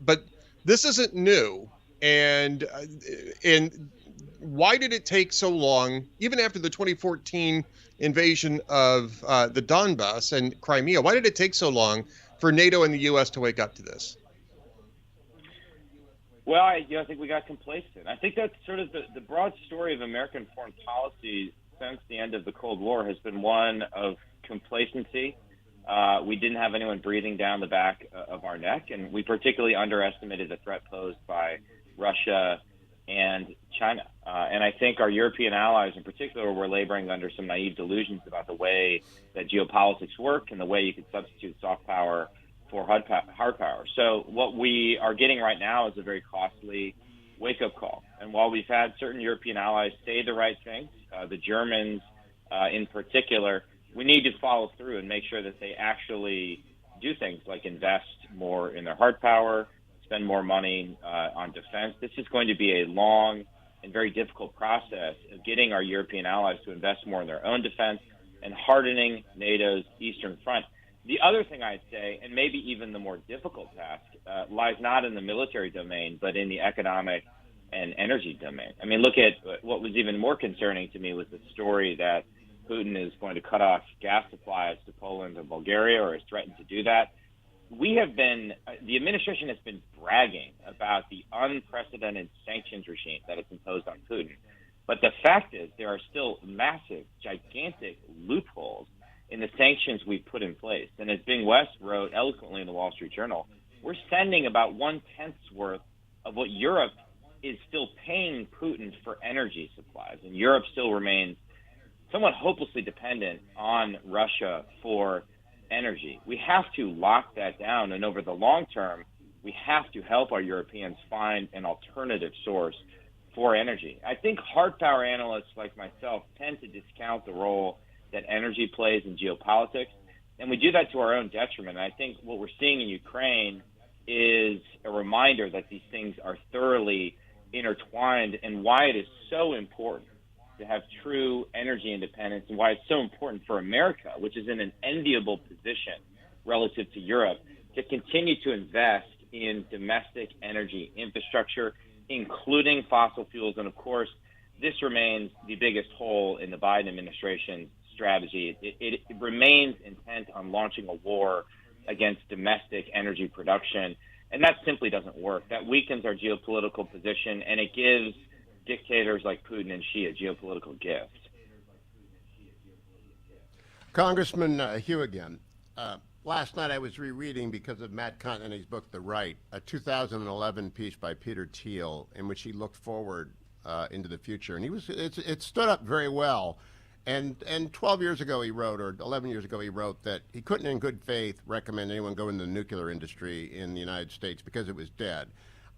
But this isn't new. And why did it take so long, even after the 2014 invasion of the Donbass and Crimea, why did it take so long for NATO and the U.S. to wake up to this? Well, I think we got complacent. I think that's sort of the broad story of American foreign policy since the end of the Cold War has been one of complacency. We didn't have anyone breathing down the back of our neck, and we particularly underestimated the threat posed by Russia and China. And I think our European allies in particular were laboring under some naive delusions about the way that geopolitics work and the way you could substitute soft power for hard power. So what we are getting right now is a very costly wake-up call. And while we've had certain European allies say the right things, the Germans in particular, we need to follow through and make sure that they actually do things like invest more in their hard power, spend more money on defense. This is going to be a long and very difficult process of getting our European allies to invest more in their own defense and hardening NATO's Eastern Front. The other thing I'd say, and maybe even the more difficult task, lies not in the military domain, but in the economic and energy domain. I mean, look at what was even more concerning to me was the story that Putin is going to cut off gas supplies to Poland and Bulgaria, or has threatened to do that. The administration has been bragging about the unprecedented sanctions regime that it's imposed on Putin. But the fact is there are still massive, gigantic loopholes in the sanctions we've put in place. And as Bing West wrote eloquently in the Wall Street Journal, we're sending about 1/10 worth of what Europe is still paying Putin for energy supplies. And Europe still remains somewhat hopelessly dependent on Russia for energy. We have to lock that down, and over the long term, we have to help our Europeans find an alternative source for energy. I think hard power analysts like myself tend to discount the role that energy plays in geopolitics, and we do that to our own detriment. And I think what we're seeing in Ukraine is a reminder that these things are thoroughly intertwined, and why it is so important to have true energy independence, and why it's so important for America, which is in an enviable position relative to Europe, to continue to invest in domestic energy infrastructure, including fossil fuels. And of course, this remains the biggest hole in the Biden administration's strategy. It remains intent on launching a war against domestic energy production, and that simply doesn't work. That weakens our geopolitical position, and it gives dictators like Putin and Xi a geopolitical gift. Congressman Hugh again. last night I was rereading, because of Matt Continetti's book, The Right, a 2011 piece by Peter Thiel in which he looked forward into the future. And it stood up very well. And 12 years ago he wrote, or 11 years ago he wrote, that he couldn't in good faith recommend anyone go into the nuclear industry in the United States because it was dead.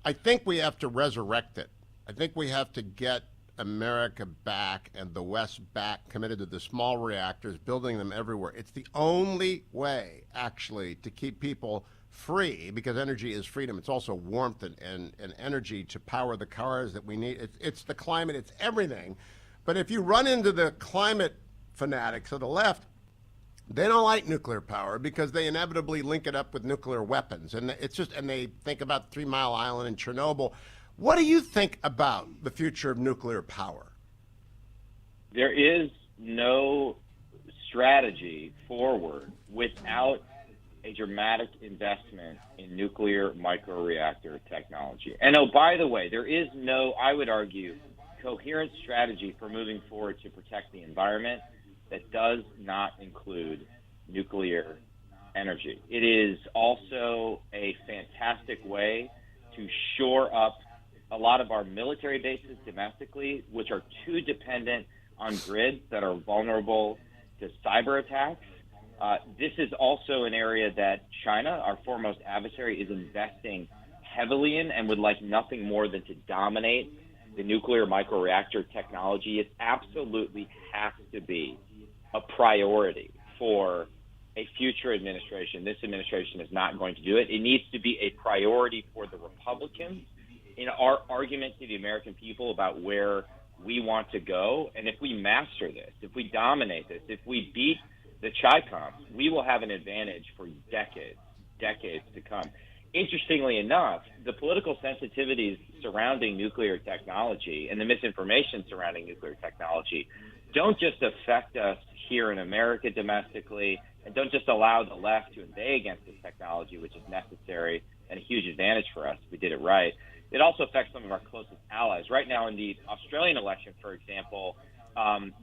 I think we have to resurrect it. I think we have to get America back and the West back committed to the small reactors, building them everywhere. It's the only way, actually, to keep people free, because energy is freedom. It's also warmth and energy to power the cars that we need. It's the climate. It's everything. But if you run into the climate fanatics of the left, they don't like nuclear power because they inevitably link it up with nuclear weapons. And they think about 3 Mile Island and Chernobyl. What do you think about the future of nuclear power? There is no strategy forward without a dramatic investment in nuclear microreactor technology. And oh, by the way, there is no, I would argue, coherent strategy for moving forward to protect the environment that does not include nuclear energy. It is also a fantastic way to shore up a lot of our military bases domestically, which are too dependent on grids that are vulnerable to cyber attacks. This is also an area that China, our foremost adversary, is investing heavily in and would like nothing more than to dominate the nuclear microreactor technology. It absolutely has to be a priority for a future administration. This administration is not going to do it. It needs to be a priority for the Republicans in our argument to the American people about where we want to go. And if we master this, if we dominate this, if we beat the Chi-Coms, we will have an advantage for decades to come. Interestingly enough, the political sensitivities surrounding nuclear technology and the misinformation surrounding nuclear technology don't just affect us here in America domestically, and don't just allow the left to inveigh against this technology, which is necessary and a huge advantage for us if we did it right. It also affects some of our closest allies. Right now in the Australian election, for example,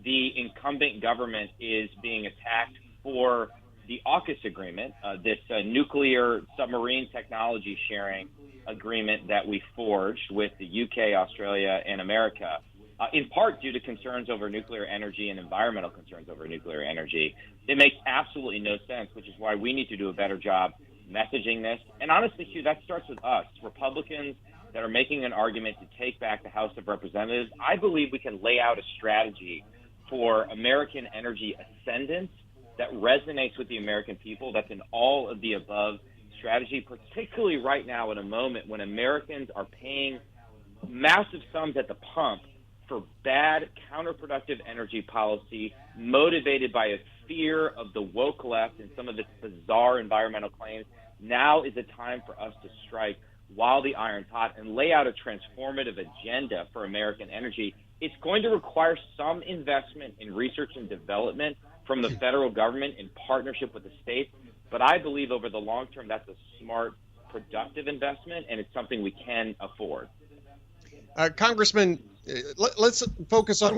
the incumbent government is being attacked for the AUKUS agreement, this nuclear submarine technology sharing agreement that we forged with the UK, Australia, and America, in part due to concerns over nuclear energy and environmental concerns over nuclear energy. It makes absolutely no sense, which is why we need to do a better job messaging this. And honestly, Hugh, that starts with us, Republicans that are making an argument to take back the House of Representatives. I believe we can lay out a strategy for American energy ascendance that resonates with the American people. That's an all of the above strategy, particularly right now in a moment when Americans are paying massive sums at the pump for bad, counterproductive energy policy motivated by a fear of the woke left and some of its bizarre environmental claims. Now is the time for us to strike while the iron's hot and lay out a transformative agenda for American energy. It's going to require some investment in research and development from the federal government in partnership with the states. But I believe over the long term, that's a smart, productive investment, and it's something we can afford. Congressman, let's focus on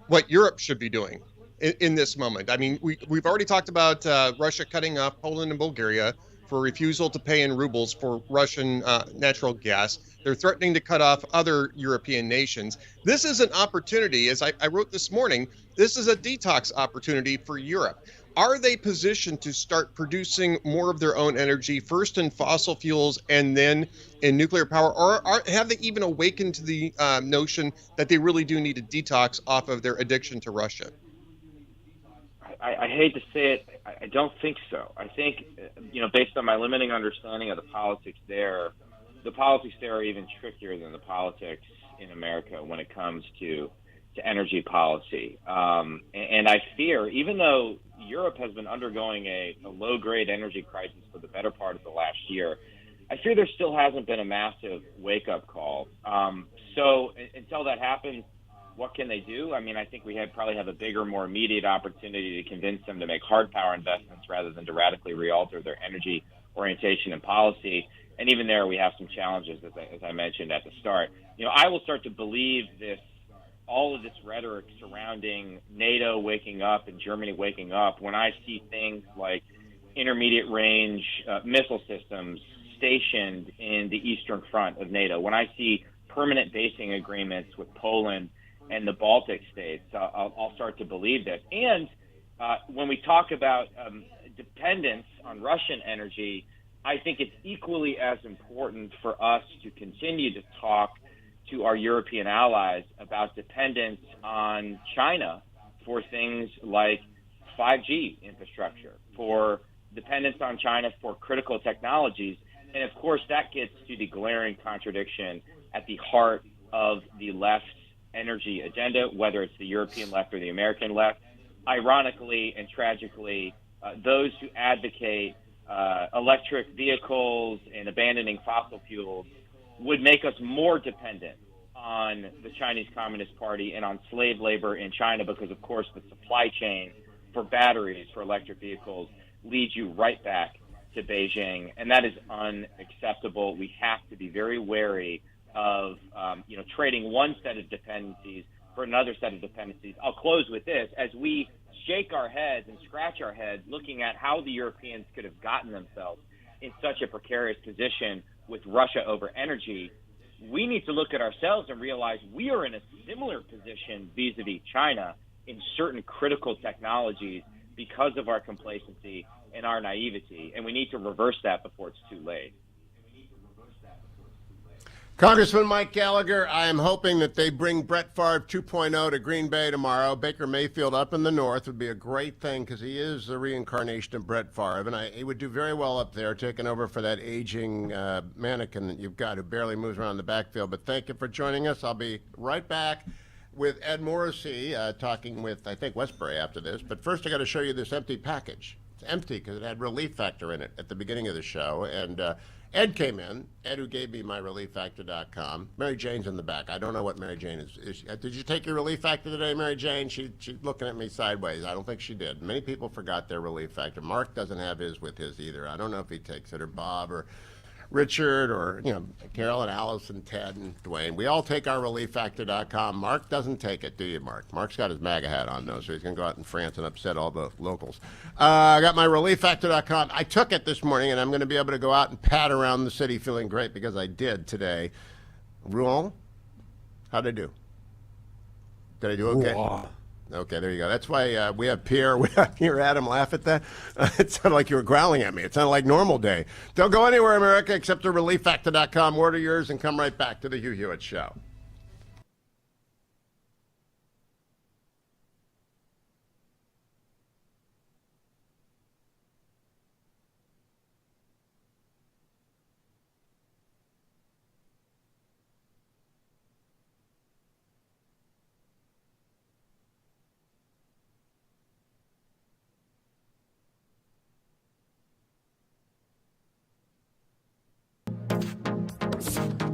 what Europe should be doing in this moment. I mean, we've already talked about Russia cutting off Poland and Bulgaria for refusal to pay in rubles for Russian natural gas. They're threatening to cut off other European nations. This is an opportunity, as I wrote this morning, this is a detox opportunity for Europe. Are they positioned to start producing more of their own energy, first in fossil fuels and then in nuclear power? Or have they even awakened to the notion that they really do need a detox off of their addiction to Russia? I hate to say it, I don't think so. I think, based on my limiting understanding of the politics there are even trickier than the politics in America when it comes to energy policy. And I fear, even though Europe has been undergoing a low-grade energy crisis for the better part of the last year, I fear there still hasn't been a massive wake-up call. So until that happens, what can they do? I mean, I think we probably have a bigger, more immediate opportunity to convince them to make hard power investments rather than to radically re-alter their energy orientation and policy. And even there, we have some challenges, as I mentioned at the start. I will start to believe all of this rhetoric surrounding NATO waking up and Germany waking up when I see things like intermediate range missile systems stationed in the Eastern Front of NATO, when I see permanent basing agreements with Poland and the Baltic states, I'll start to believe this. And when we talk about dependence on Russian energy, I think it's equally as important for us to continue to talk to our European allies about dependence on China for things like 5G infrastructure, for dependence on China for critical technologies. And of course, that gets to the glaring contradiction at the heart of the left's energy agenda, whether it's the European left or the American left. Ironically and tragically, those who advocate electric vehicles and abandoning fossil fuels would make us more dependent on the Chinese Communist Party and on slave labor in China, because, of course, the supply chain for batteries for electric vehicles leads you right back to Beijing, and that is unacceptable. We have to be very wary of trading one set of dependencies for another set of dependencies. I'll close with this. As we shake our heads and scratch our heads looking at how the Europeans could have gotten themselves in such a precarious position with Russia over energy, we need to look at ourselves and realize we are in a similar position vis-a-vis China in certain critical technologies because of our complacency and our naivety, and we need to reverse that before it's too late. Congressman Mike Gallagher, I am hoping that they bring Brett Favre 2.0 to Green Bay tomorrow. Baker Mayfield up in the north would be a great thing because he is the reincarnation of Brett Favre, and he would do very well up there, taking over for that aging mannequin that you've got who barely moves around the backfield. But thank you for joining us. I'll be right back with Ed Morrissey talking with, I think, Wesbury after this. But first I got to show you this empty package. It's empty because it had Relief Factor in it at the beginning of the show. And Ed came in, Ed who gave me my ReliefFactor.com. Mary Jane's in the back. I don't know what Mary Jane is. Did you take your Relief Factor today, Mary Jane? She's looking at me sideways. I don't think she did. Many people forgot their Relief Factor. Mark doesn't have his with his either. I don't know if he takes it, or Bob, or Richard, or Carol and Alice and Ted and Dwayne. We all take our ReliefFactor.com. Mark doesn't take it, do you, Mark? Mark's got his MAGA hat on, though, so he's going to go out in France and upset all the locals. I got my ReliefFactor.com. I took it this morning, and I'm going to be able to go out and pat around the city feeling great because I did today. Rouen, how'd I do? Did I do okay? Whoa. Okay, there you go. That's why we have Pierre. We hear Adam laugh at that. It sounded like you were growling at me. It sounded like normal day. Don't go anywhere, America, except to ReliefFactor.com. Order yours and come right back to the Hugh Hewitt Show.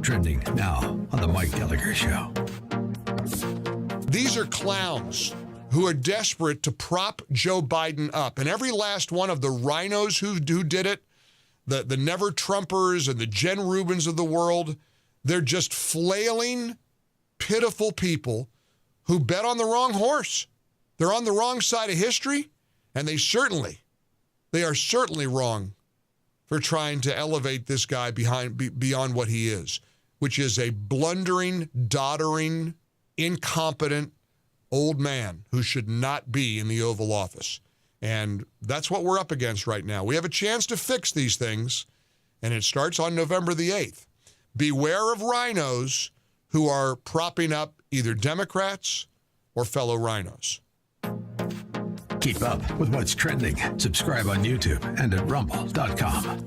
Trending now on the Mike Gallagher Show. These are clowns who are desperate to prop Joe Biden up. And every last one of the rhinos who did it, the Never Trumpers and the Jen Rubins of the world, they're just flailing, pitiful people who bet on the wrong horse. They're on the wrong side of history, and they are certainly wrong for trying to elevate this guy beyond what he is, which is a blundering, doddering, incompetent old man who should not be in the Oval Office. And that's what we're up against right now. We have a chance to fix these things, and it starts on November the 8th. Beware of rhinos who are propping up either Democrats or fellow rhinos. Keep up with what's trending. Subscribe on YouTube and at rumble.com.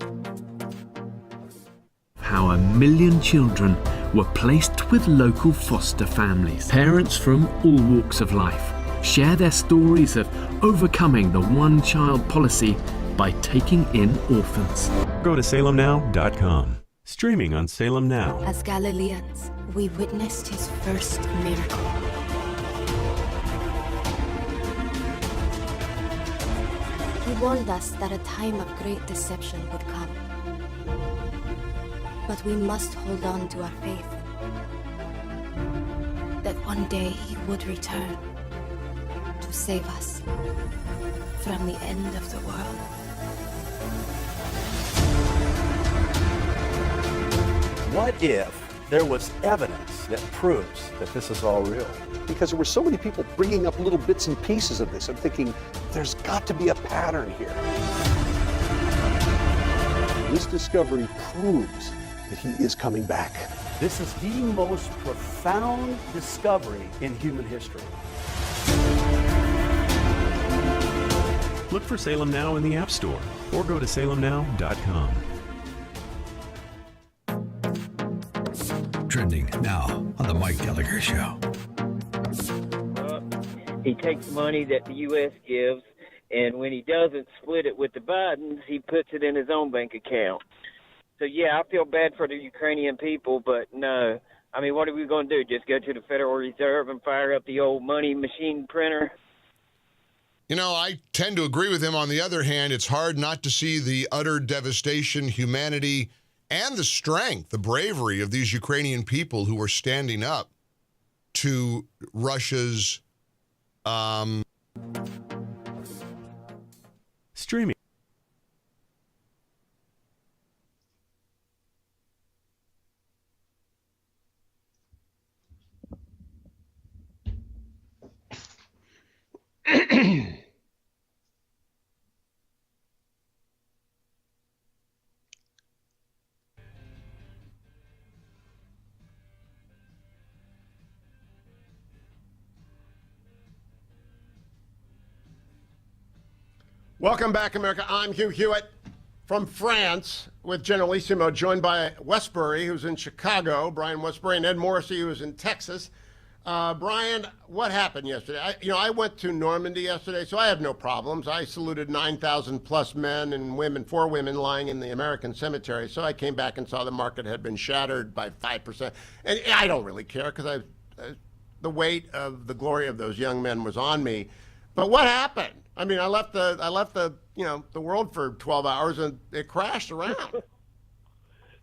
How 1 million children were placed with local foster families. Parents from all walks of life share their stories of overcoming the one-child policy by taking in orphans. Go to salemnow.com. Streaming on Salem Now. As Galileans, we witnessed his first miracle. He warned us that a time of great deception would come. But we must hold on to our faith. That one day he would return to save us from the end of the world. What if there was evidence that proves that this is all real? Because there were so many people bringing up little bits and pieces of this. I'm thinking, there's got to be a pattern here. This discovery proves that he is coming back. This is the most profound discovery in human history. Look for Salem Now in the App Store or go to salemnow.com. Trending now on The Mike Gallagher Show. He takes money that the U.S. gives, and when he doesn't split it with the Bidens, he puts it in his own bank account. So, yeah, I feel bad for the Ukrainian people, but no. I mean, what are we going to do? Just go to the Federal Reserve and fire up the old money machine printer? You know, I tend to agree with him. On the other hand, it's hard not to see the utter devastation, humanity, and the strength, the bravery of these Ukrainian people who are standing up to Russia's Streaming. Welcome back, America. I'm Hugh Hewitt from France with Generalissimo, joined by Wesbury, who's in Chicago, Brian Wesbury, and Ed Morrissey, who's in Texas. Brian, what happened yesterday? I went to Normandy yesterday, so I have no problems. I saluted 9,000 plus men and women, 4 women lying in the American cemetery. So I came back and saw the market had been shattered by 5%. And I don't really care because the weight of the glory of those young men was on me. But what happened? I mean, I left the world for 12 hours and it crashed around.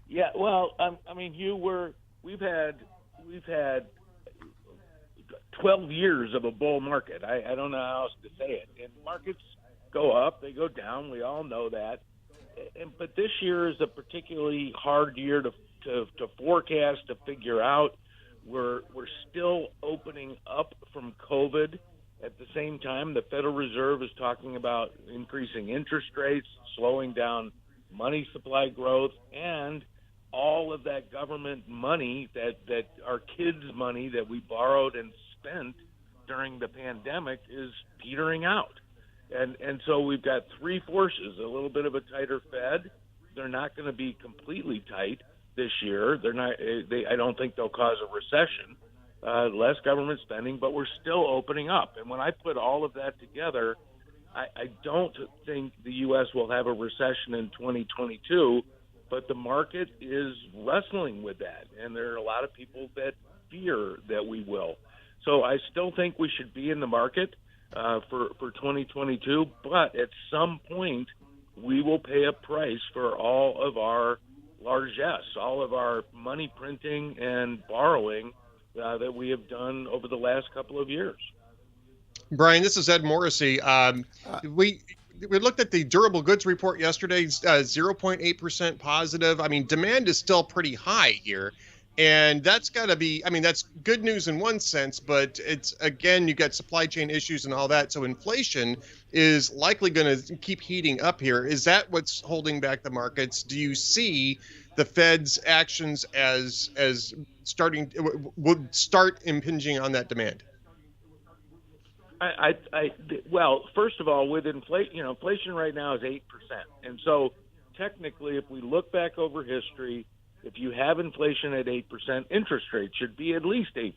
Yeah, well, I mean, Hugh, we've had 12 years of a bull market. I don't know how else to say it. And markets go up, they go down. We all know that. But this year is a particularly hard year to forecast, to figure out. We're still opening up from COVID. At the same time, the Federal Reserve is talking about increasing interest rates, slowing down money supply growth, and all of that government money, that our kids' money that we borrowed and spent during the pandemic is petering out. And so we've got 3 forces: a little bit of a tighter Fed. They're not going to be completely tight this year. I don't think they'll cause a recession. Less government spending, but we're still opening up. And when I put all of that together, I don't think the U.S. will have a recession in 2022, but the market is wrestling with that. And there are a lot of people that fear that we will. So I still think we should be in the market for 2022, but at some point we will pay a price for all of our largesse, all of our money printing and borrowing that we have done over the last couple of years. Brian, this is Ed Morrissey. We looked at the durable goods report yesterday, 0.8% positive. I mean, demand is still pretty high here. And that's got to be, I mean, that's good news in one sense, but it's, again, you got supply chain issues and all that. So inflation is likely going to keep heating up here. Is that what's holding back the markets? Do you see the Fed's actions as would start impinging on that demand? Well, first of all, with inflation right now is 8%. And so technically, if we look back over history, if you have inflation at 8%, interest rates should be at least 8%.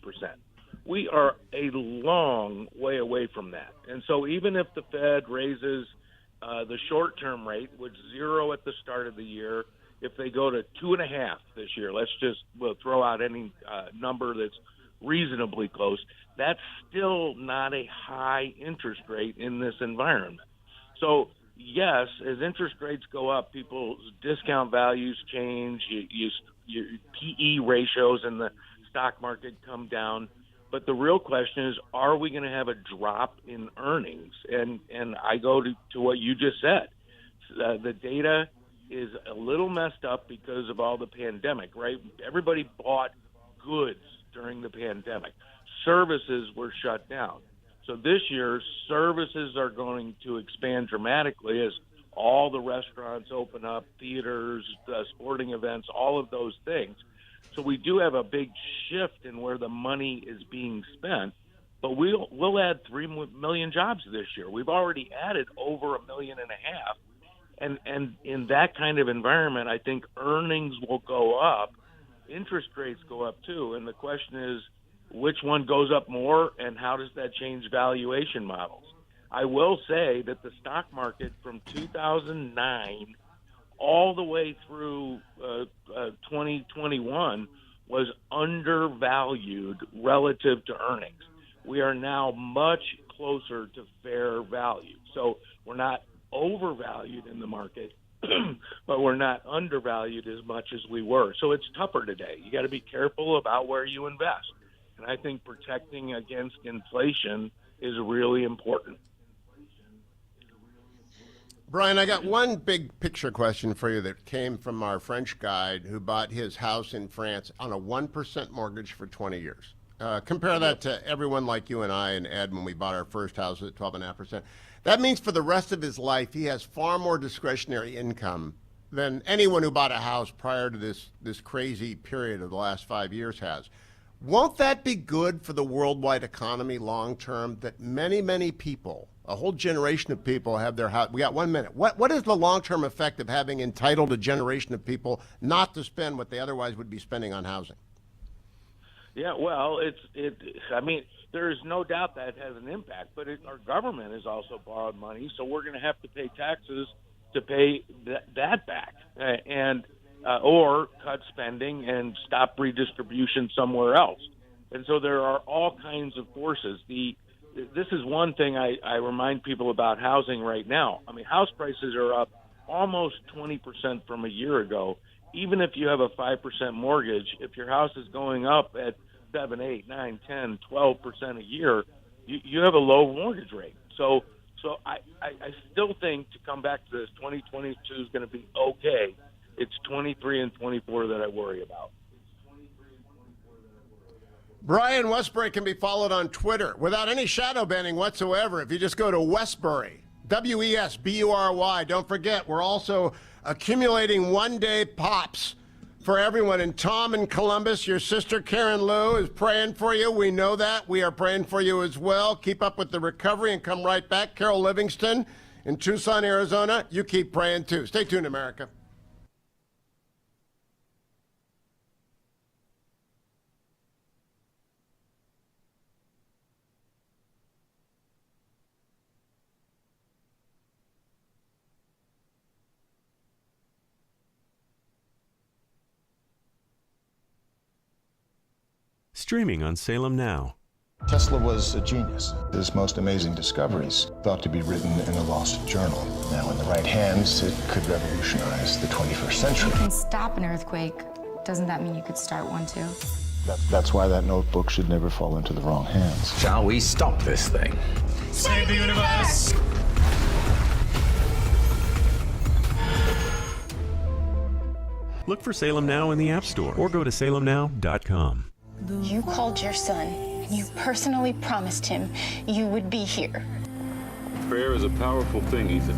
We are a long way away from that. And so even if the Fed raises the short-term rate, which 0 at the start of the year, if they go to 2.5 this year, we'll throw out any number that's reasonably close, that's still not a high interest rate in this environment. So yes, as interest rates go up, people's discount values change, your PE ratios in the stock market come down. But the real question is, are we going to have a drop in earnings? And I go to what you just said. the data is a little messed up because of all the pandemic, right? Everybody bought goods during the pandemic. Services were shut down. So this year, services are going to expand dramatically as all the restaurants open up, theaters, sporting events, all of those things. So we do have a big shift in where the money is being spent, but we'll add 3 million jobs this year. We've already added over 1.5 million. And in that kind of environment, I think earnings will go up, interest rates go up too. And the question is, which one goes up more, and how does that change valuation models? I will say that the stock market from 2009 all the way through 2021 was undervalued relative to earnings. We are now much closer to fair value. So we're not overvalued in the market, but we're not undervalued as much as we were. So it's tougher today. You got to be careful about where you invest. And I think protecting against inflation is really important. Brian, I got one big picture question for you that came from our French guide who bought his house in France on a 1% mortgage for 20 years. Compare that to everyone like you and I and Ed when we bought our first house at 12.5%. That means for the rest of his life, he has far more discretionary income than anyone who bought a house prior to this crazy period of the last 5 years has. Won't that be good for the worldwide economy long term, that many, many people, a whole generation of people have their house? We got 1 minute. What is the long-term effect of having entitled a generation of people not to spend what they otherwise would be spending on housing? Yeah, well, I mean, there is no doubt that has an impact, but our government has also borrowed money, so we're going to have to pay taxes to pay that back, or cut spending and stop redistribution somewhere else. And so there are all kinds of forces. This is one thing I remind people about housing right now. I mean, house prices are up almost 20% from a year ago. Even if you have a 5% mortgage, if your house is going up at 7, 8, 9, 10, 12% a year, you have a low mortgage rate. So I still think, to come back to this, 2022 is going to be okay. It's 23 and 24 that I worry about. Brian Wesbury can be followed on Twitter without any shadow banning whatsoever. If you just go to Wesbury, Wesbury. Don't forget, we're also accumulating one-day pops for everyone. And Tom in Columbus, your sister Karen Lou is praying for you. We know that. We are praying for you as well. Keep up with the recovery and come right back. Carol Livingston in Tucson, Arizona, you keep praying too. Stay tuned, America. Streaming on Salem Now. Tesla was a genius. His most amazing discoveries thought to be written in a lost journal. Now, in the right hands, it could revolutionize the 21st century. You can stop an earthquake. Doesn't that mean you could start one too? That's why that notebook should never fall into the wrong hands. Shall we stop this thing? Save the universe! Look for Salem Now in the App Store or go to salemnow.com. You called your son, and you personally promised him you would be here. Prayer is a powerful thing, Ethan.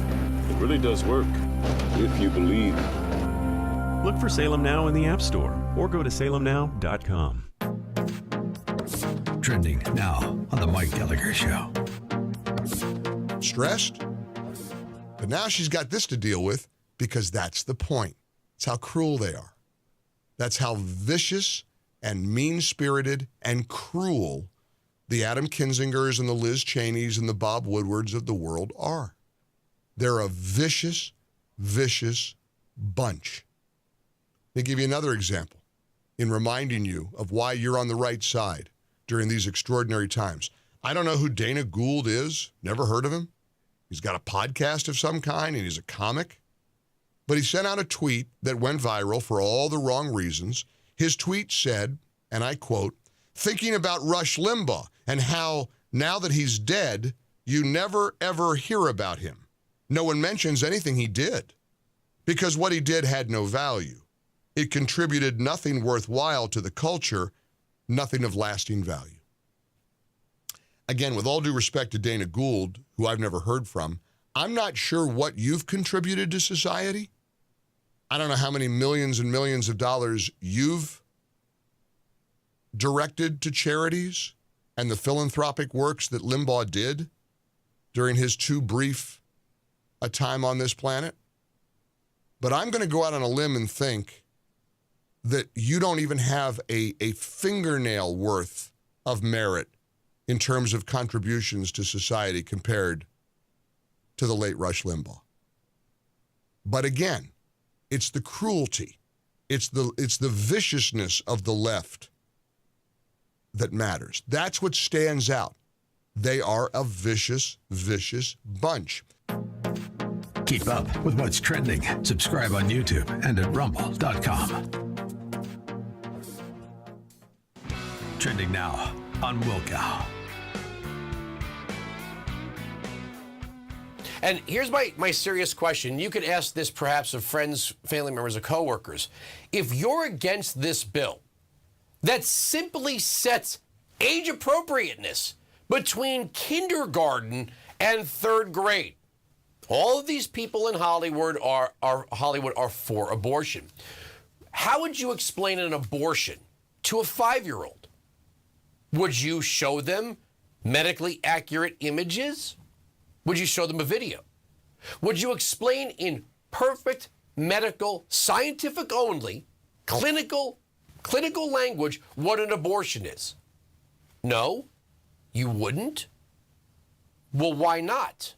It really does work, if you believe. Look for Salem Now in the App Store or go to salemnow.com. Trending now on The Mike Gallagher Show. Stressed? But now she's got this to deal with because that's the point. It's how cruel they are. That's how vicious and mean-spirited and cruel the Adam Kinzingers and the Liz Cheneys and the Bob Woodwards of the world are. They're a vicious, vicious bunch. Let me give you another example in reminding you of why you're on the right side during these extraordinary times. I don't know who Dana Gould is. Never heard of him. He's got a podcast of some kind, and he's a comic. But he sent out a tweet that went viral for all the wrong reasons. His tweet said, and I quote, "Thinking about Rush Limbaugh and how now that he's dead, you never ever hear about him." no one mentions anything he did, because what he did had no value. It contributed nothing worthwhile to the culture, nothing of lasting value. Again, with all due respect to Dana Gould, who I've never heard from, I'm not sure what you've contributed to society. I don't know how many millions and millions of dollars you've directed to charities and the philanthropic works that Limbaugh did during his too brief a time on this planet. But I'm going to go out on a limb and think that you don't even have a fingernail worth of merit in terms of contributions to society compared to the late Rush Limbaugh. But again, it's the cruelty, it's the viciousness of the left that matters. That's what stands out. They are a vicious, vicious bunch. Keep up with what's trending. Subscribe on YouTube and at rumble.com. Trending now on Wilkow. And here's my serious question. You could ask this perhaps of friends, family members, or coworkers. If you're against this bill that simply sets age appropriateness between kindergarten and third grade, all of these people in Hollywood are for abortion. How would you explain an abortion to a 5-year-old? Would you show them medically accurate images? Would you show them a video? Would you explain in perfect medical, scientific only, clinical language what an abortion is? No, you wouldn't. Well, why not?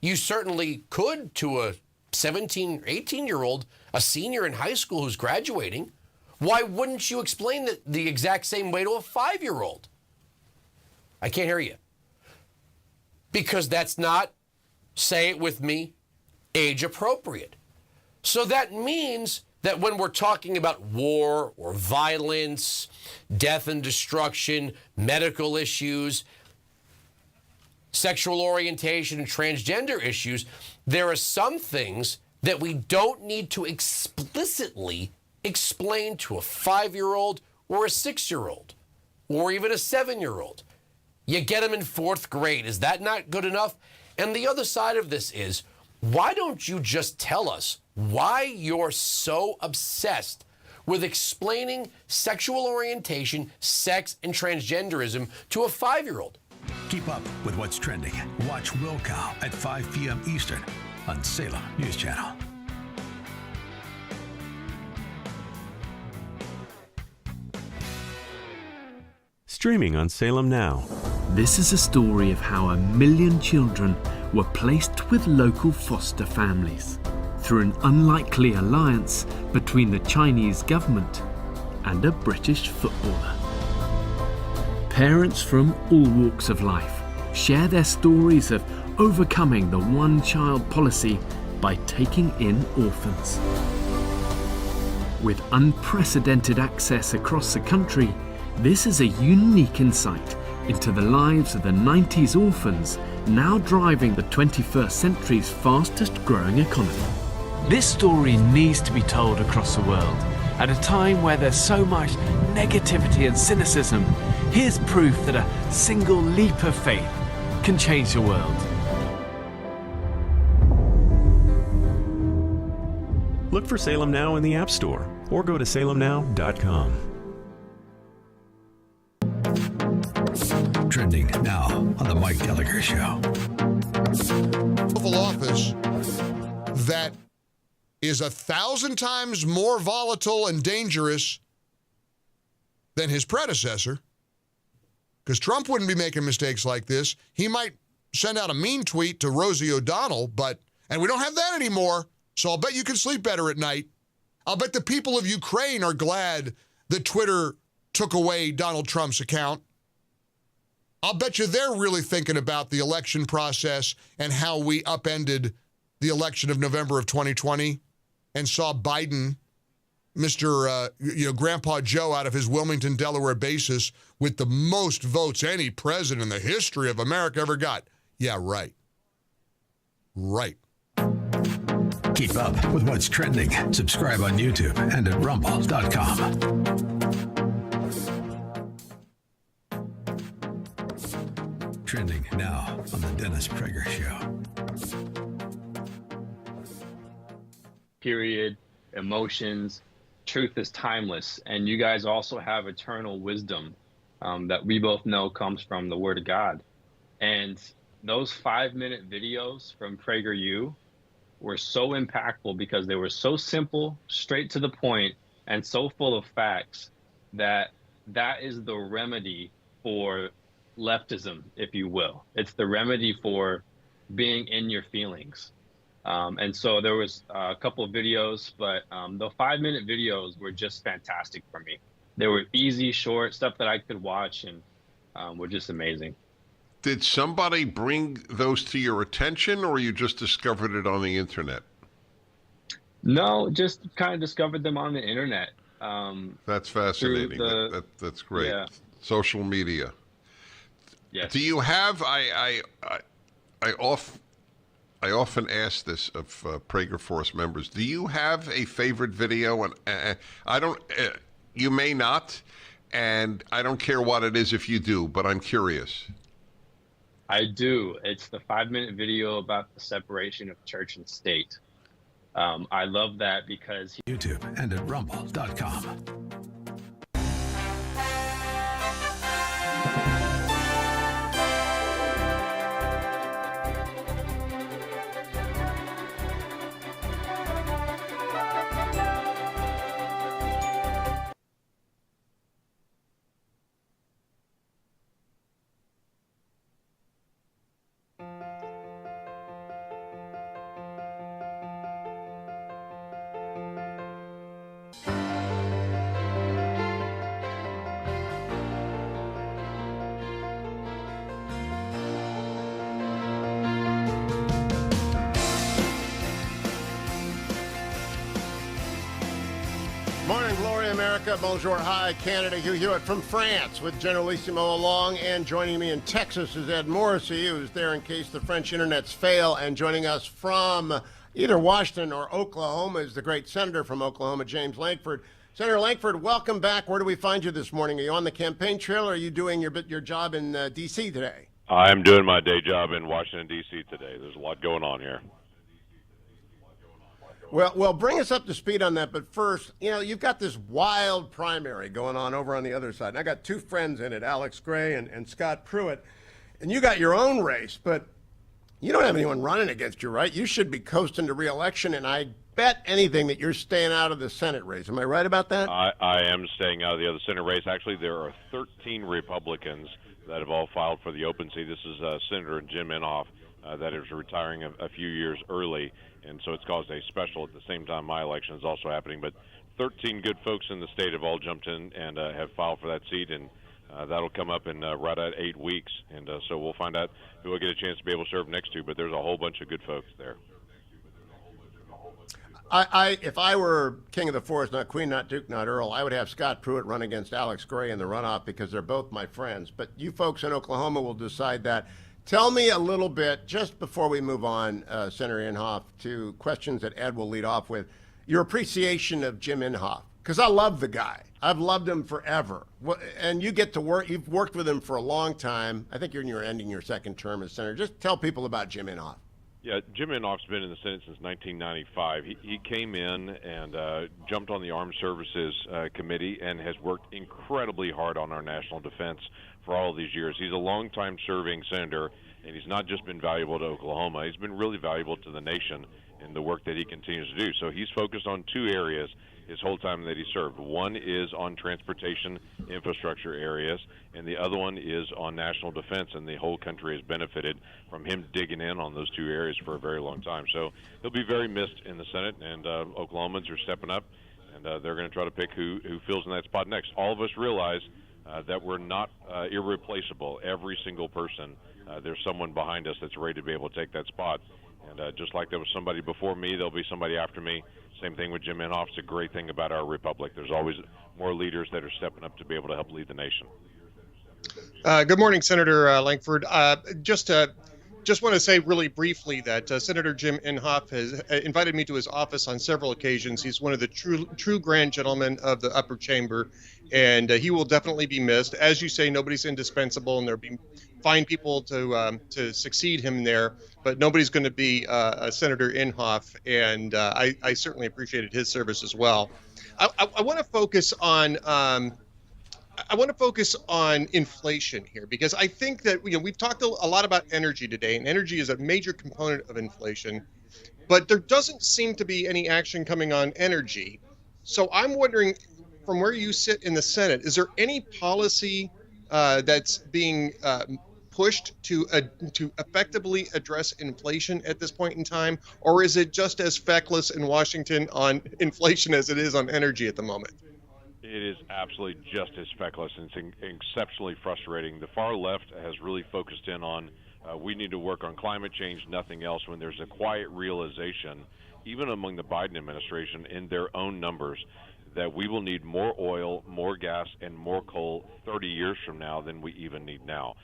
You certainly could to a 17, 18-year-old, a senior in high school who's graduating. Why wouldn't you explain the exact same way to a 5-year-old? I can't hear you. Because that's not, say it with me, age appropriate. So that means that when we're talking about war or violence, death and destruction, medical issues, sexual orientation and transgender issues, there are some things that we don't need to explicitly explain to a 5-year-old or a 6-year-old or even a 7-year-old. You get them in 4th grade. Is that not good enough? And the other side of this is, why don't you just tell us why you're so obsessed with explaining sexual orientation, sex, and transgenderism to a 5-year-old? Keep up with what's trending. Watch Wilkow at 5 p.m. Eastern on Salem News Channel. Streaming on Salem Now. This is a story of how 1 million children were placed with local foster families through an unlikely alliance between the Chinese government and a British footballer. Parents from all walks of life share their stories of overcoming the one-child policy by taking in orphans. With unprecedented access across the country, this is a unique insight into the lives of the 90s orphans now driving the 21st century's fastest growing economy. This story needs to be told across the world. At a time where there's so much negativity and cynicism, here's proof that a single leap of faith can change the world. Look for Salem Now in the App Store or go to salemnow.com. Trending now on the Mike Gallagher Show. Oval Office that is 1,000 times more volatile and dangerous than his predecessor, because Trump wouldn't be making mistakes like this. He might send out a mean tweet to Rosie O'Donnell, and we don't have that anymore, so I'll bet you can sleep better at night. I'll bet the people of Ukraine are glad that Twitter took away Donald Trump's account. I'll bet you they're really thinking about the election process and how we upended the election of November of 2020 and saw Biden, Mr. Grandpa Joe out of his Wilmington, Delaware basis with the most votes any president in the history of America ever got. Yeah, right. right. Keep up with what's trending. Subscribe on YouTube and at rumble.com. Trending now on the Dennis Prager Show. Period, emotions, truth is timeless. And you guys also have eternal wisdom that we both know comes from the Word of God. And those 5-minute videos from PragerU were so impactful because they were so simple, straight to the point, and so full of facts that is the remedy for leftism, if you will. It's the remedy for being in your feelings. And so there was a couple of videos, but the 5-minute videos were just fantastic for me. They were easy, short, stuff that I could watch, and were just amazing. Did somebody bring those to your attention, or you just discovered it on the internet? No, just kind of discovered them on the internet. That's fascinating. That's great. Yeah. Social media. Yes. Do you have? I often ask this of Prager Force members. Do you have a favorite video? And I don't. You may not, and I don't care what it is if you do. But I'm curious. I do. It's the 5-minute video about the separation of church and state. I love that because YouTube and at rumble.com. Morning, Glory, America. Bonjour, hi, Canada. Hugh Hewitt from France with Generalissimo along. And joining me in Texas is Ed Morrissey, who's there in case the French internets fail. And joining us from either Washington or Oklahoma is the great senator from Oklahoma, James Lankford. Senator Lankford, welcome back. Where do we find you this morning? Are you on the campaign trail, or are you doing your job in D.C. today? I'm doing my day job in Washington, D.C. today. There's a lot going on here. Well, bring us up to speed on that. But first, you've got this wild primary going on over on the other side. And I got two friends in it, Alex Gray and Scott Pruitt. And you got your own race, but you don't have anyone running against you, right? You should be coasting to re-election, and I bet anything that you're staying out of the Senate race. Am I right about that? I am staying out of the other Senate race. Actually, there are 13 Republicans that have all filed for the open seat. This is Senator Jim Inhofe that is retiring a few years early. And so it's caused a special at the same time my election is also happening. But 13 good folks in the state have all jumped in and have filed for that seat, and that'll come up in right at 8 weeks. And so we'll find out who will get a chance to be able to serve next to. But there's a whole bunch of good folks there. If I were king of the forest, not queen, not duke, not earl, I would have Scott Pruitt run against Alex Gray in the runoff because they're both my friends. But you folks in Oklahoma will decide that. Tell me a little bit, just before we move on, Senator Inhofe, to questions that Ed will lead off with, your appreciation of Jim Inhofe. Because I love the guy. I've loved him forever. And you get to work, you've worked with him for a long time. I think you're ending your second term as senator. Just tell people about Jim Inhofe. Yeah, Jim Inhofe's been in the Senate since 1995. He came in and jumped on the Armed Services Committee and has worked incredibly hard on our national defense for all of these years. He's a longtime serving senator, and he's not just been valuable to Oklahoma. He's been really valuable to the nation in the work that he continues to do. So he's focused on two areas his whole time that he served. One is on transportation infrastructure areas, and the other one is on national defense, and the whole country has benefited from him digging in on those two areas for a very long time. So he'll be very missed in the Senate, and Oklahomans are stepping up, and they're going to try to pick who fills in that spot next. All of us realize that we're not irreplaceable. Every single person, there's someone behind us that's ready to be able to take that spot. And just like there was somebody before me, there'll be somebody after me. Same thing with Jim Inhofe. It's a great thing about our republic. There's always more leaders that are stepping up to be able to help lead the nation. Good morning, Senator Lankford. Just to just want to say really briefly that Senator Jim Inhofe has invited me to his office on several occasions. He's one of the true grand gentlemen of the upper chamber, and he will definitely be missed. As you say, nobody's indispensable, and there'll be fine people to succeed him there, but nobody's going to be Senator Inhofe, and I certainly appreciated his service as well. I want to focus on inflation here, because I think that we've talked a lot about energy today, and energy is a major component of inflation, but there doesn't seem to be any action coming on energy. So I'm wondering, from where you sit in the Senate, is there any policy that's being pushed to effectively address inflation at this point in time, or is it just as feckless in Washington on inflation as it is on energy at the moment? It is absolutely just as feckless, and it's exceptionally frustrating. The far left has really focused in on we need to work on climate change, nothing else, when there's a quiet realization, even among the Biden administration in their own numbers, that we will need more oil, more gas, and more coal 30 years from now than we even need now.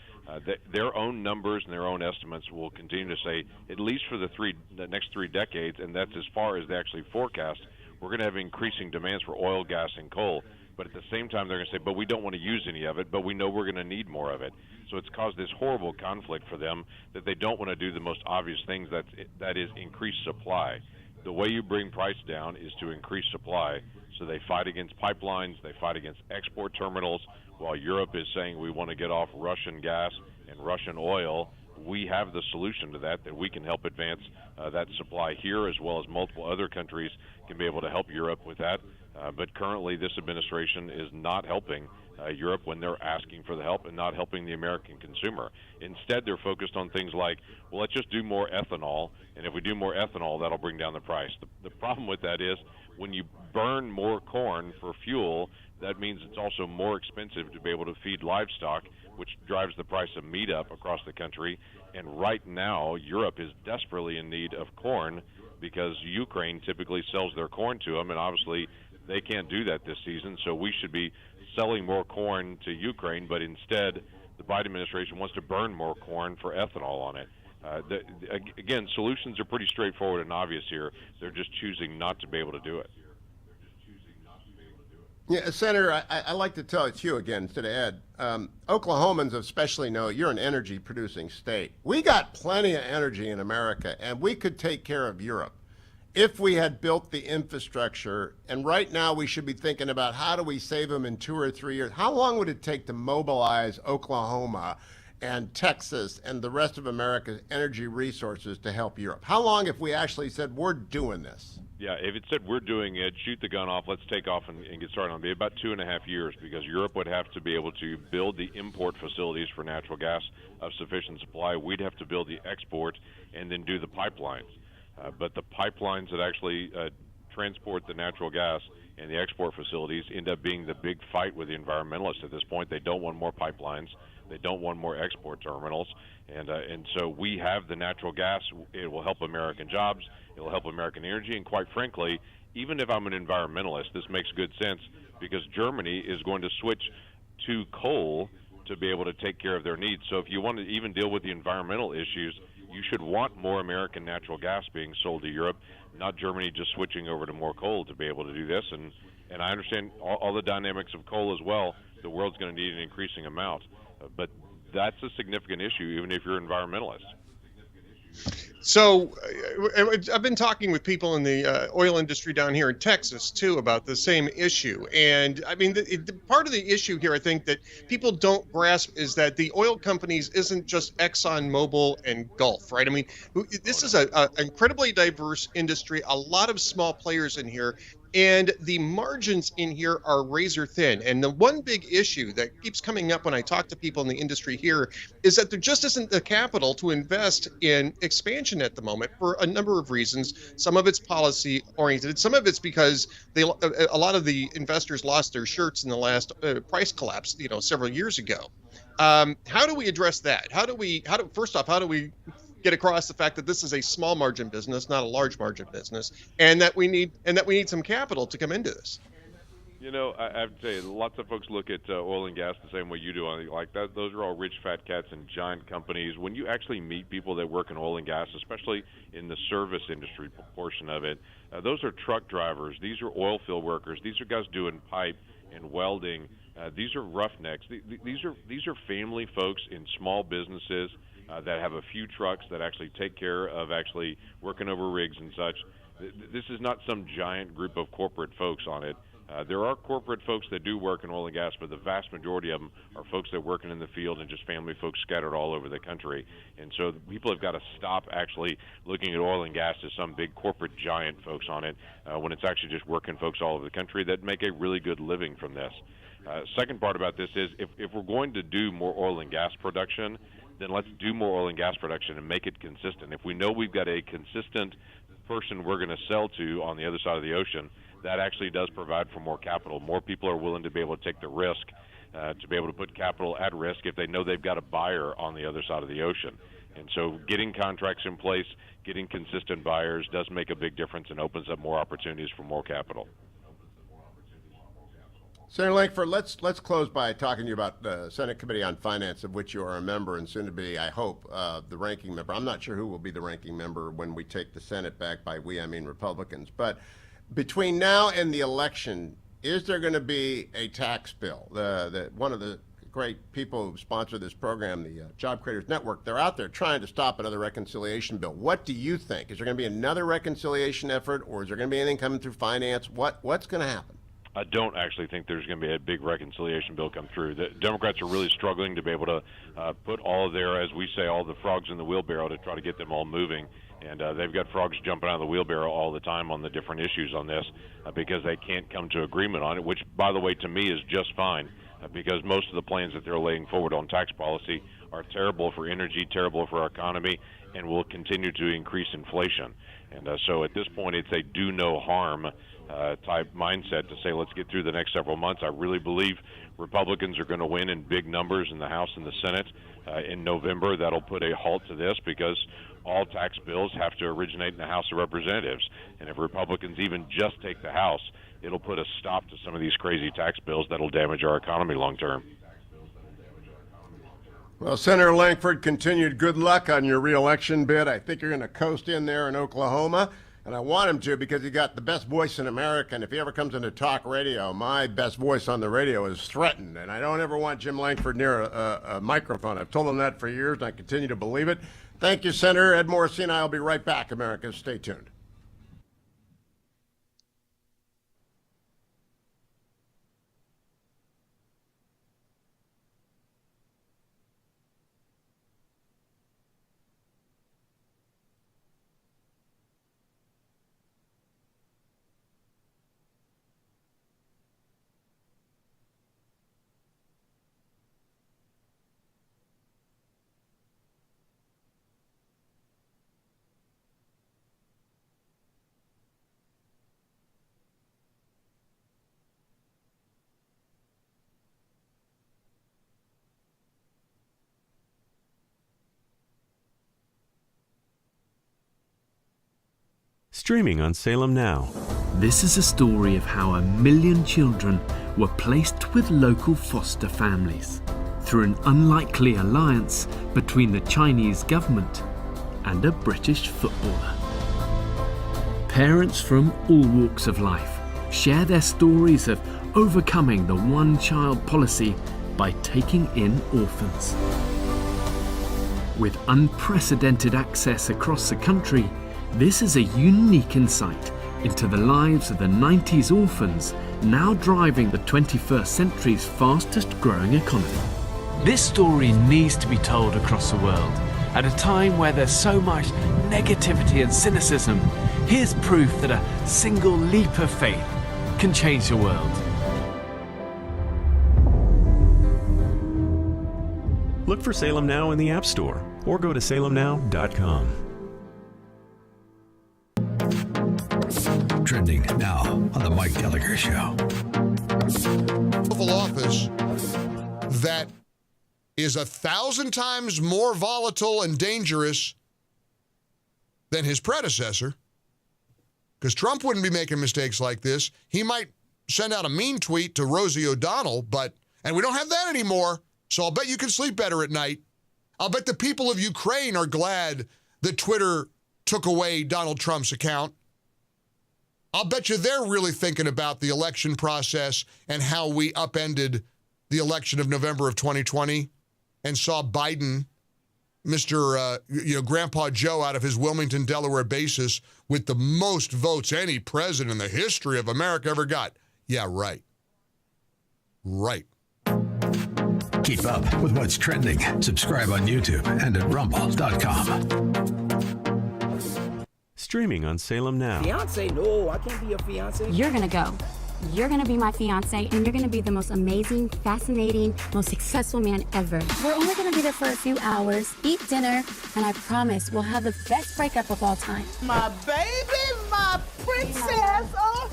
Their own numbers and their own estimates will continue to say, at least for the next 3 decades, and that's as far as they actually forecast, we're going to have increasing demands for oil, gas, and coal. But at the same time, they're going to say, but we don't want to use any of it, but we know we're going to need more of it. So it's caused this horrible conflict for them that they don't want to do the most obvious things, that is increase supply. The way you bring price down is to increase supply. So they fight against pipelines, they fight against export terminals, while Europe is saying we want to get off Russian gas and Russian oil. We have the solution to that we can help advance that supply here, as well as multiple other countries can be able to help Europe with that. But currently this administration is not helping Europe when they're asking for the help, and not helping the American consumer. Instead, they're focused on things like, well, let's just do more ethanol, and if we do more ethanol, that'll bring down the price. The problem with that is when you burn more corn for fuel, that means it's also more expensive to be able to feed livestock, which drives the price of meat up across the country. And right now, Europe is desperately in need of corn because Ukraine typically sells their corn to them, and obviously they can't do that this season, so we should be selling more corn to Ukraine, but instead the Biden administration wants to burn more corn for ethanol on it. Again, solutions are pretty straightforward and obvious here. They're just choosing not to be able to do it. Yeah, Senator, I like to tell, it's Hugh again instead of Ed. Oklahomans especially know you're an energy-producing state. We got plenty of energy in America, and we could take care of Europe if we had built the infrastructure. And right now we should be thinking about how do we save them in 2 or 3 years. How long would it take to mobilize Oklahoma and Texas and the rest of America's energy resources to help Europe? How long if we actually said we're doing this? Yeah, if it said we're doing it, shoot the gun off, let's take off and get started on it, it'd be about 2.5 years, because Europe would have to be able to build the import facilities for natural gas of sufficient supply. We'd have to build the export and then do the pipelines. But the pipelines that actually transport the natural gas and the export facilities end up being the big fight with the environmentalists at this point. They don't want more pipelines. They don't want more export terminals. And so we have the natural gas. It will help American jobs. It will help American energy. And quite frankly, even if I'm an environmentalist, this makes good sense, because Germany is going to switch to coal to be able to take care of their needs. So if you want to even deal with the environmental issues, you should want more American natural gas being sold to Europe, not Germany just switching over to more coal to be able to do this. And I understand all the dynamics of coal as well. The world's going to need an increasing amount. But that's a significant issue, even if you're an environmentalist. So I've been talking with people in the oil industry down here in Texas, too, about the same issue. And I mean, the part of the issue here, I think, that people don't grasp is that the oil companies isn't just Exxon, Mobil, and Gulf, right? I mean, this is an incredibly diverse industry, a lot of small players in here. And the margins in here are razor thin. And the one big issue that keeps coming up when I talk to people in the industry here is that there just isn't the capital to invest in expansion at the moment for a number of reasons. Some of it's policy oriented. Some of it's because a lot of the investors lost their shirts in the last price collapse, several years ago. How do we address that? First off, how do we get across the fact that this is a small margin business, not a large margin business, and that we need some capital to come into this? You know, I have to tell you, lots of folks look at oil and gas the same way you do. Like that, those are all rich fat cats and giant companies. When you actually meet people that work in oil and gas, especially in the service industry portion of it, those are truck drivers. These are oil field workers. These are guys doing pipe and welding. These are roughnecks. These are family folks in small businesses that have a few trucks that actually take care of actually working over rigs and such. This is not some giant group of corporate folks on it. There are corporate folks that do work in oil and gas, but the vast majority of them are folks that are working in the field and just family folks scattered all over the country. And so people have got to stop actually looking at oil and gas as some big corporate giant folks on it when it's actually just working folks all over the country that make a really good living from this. Second part about this is if we're going to do more oil and gas production, then let's do more oil and gas production and make it consistent. If we know we've got a consistent person we're going to sell to on the other side of the ocean, that actually does provide for more capital. More people are willing to be able to take the risk, to be able to put capital at risk if they know they've got a buyer on the other side of the ocean. And so getting contracts in place, getting consistent buyers does make a big difference and opens up more opportunities for more capital. Senator Lankford, let's close by talking to you about the Senate Committee on Finance, of which you are a member and soon to be, I hope, the ranking member. I'm not sure who will be the ranking member when we take the Senate back. By we, I mean Republicans. But between now and the election, is there going to be a tax bill? One of the great people who sponsor this program, the Job Creators Network, they're out there trying to stop another reconciliation bill. What do you think? Is there going to be another reconciliation effort, or is there going to be anything coming through finance? What's going to happen? I don't actually think there's going to be a big reconciliation bill come through. The Democrats are really struggling to be able to put all of their, as we say, all the frogs in the wheelbarrow to try to get them all moving. And they've got frogs jumping out of the wheelbarrow all the time on the different issues on this because they can't come to agreement on it, which, by the way, to me is just fine because most of the plans that they're laying forward on tax policy are terrible for energy, terrible for our economy, and will continue to increase inflation. And so at this point, it's a do no harm type mindset to say, let's get through the next several months. I really believe Republicans are going to win in big numbers in the House and the Senate in November. That'll put a halt to this because all tax bills have to originate in the House of Representatives. And if Republicans even just take the House, it'll put a stop to some of these crazy tax bills that'll damage our economy long term. Well, Senator Lankford, continued good luck on your re-election bid. I think you're going to coast in there in Oklahoma. And I want him to because he got the best voice in America. And if he ever comes into talk radio, my best voice on the radio is threatened. And I don't ever want Jim Lankford near a microphone. I've told him that for years, and I continue to believe it. Thank you, Senator. Ed Morrissey and I will be right back, America. Stay tuned. Streaming on Salem Now. This is a story of how 1 million children were placed with local foster families through an unlikely alliance between the Chinese government and a British footballer. Parents from all walks of life share their stories of overcoming the one-child policy by taking in orphans. With unprecedented access across the country, this is a unique insight into the lives of the 90s orphans now driving the 21st century's fastest growing economy. This story needs to be told across the world. At a time where there's so much negativity and cynicism, here's proof that a single leap of faith can change the world. Look for Salem Now in the App Store or go to salemnow.com. Trending now on the Mike Gallagher Show. Oval Office that is 1,000 times more volatile and dangerous than his predecessor, because Trump wouldn't be making mistakes like this. He might send out a mean tweet to Rosie O'Donnell, and we don't have that anymore, so I'll bet you can sleep better at night. I'll bet the people of Ukraine are glad that Twitter took away Donald Trump's account. I'll bet you they're really thinking about the election process and how we upended the election of November of 2020 and saw Biden, Mr. Grandpa Joe, out of his Wilmington, Delaware basis with the most votes any president in the history of America ever got. Yeah, right. Right. Keep up with what's trending. Subscribe on YouTube and at rumble.com. Streaming on Salem Now. Fiance? No, I can't be your fiance. You're gonna go. You're gonna be my fiance, and you're gonna be the most amazing, fascinating, most successful man ever. We're only gonna be there for a few hours, eat dinner, and I promise we'll have the best breakup of all time. My baby, my princess. Oh,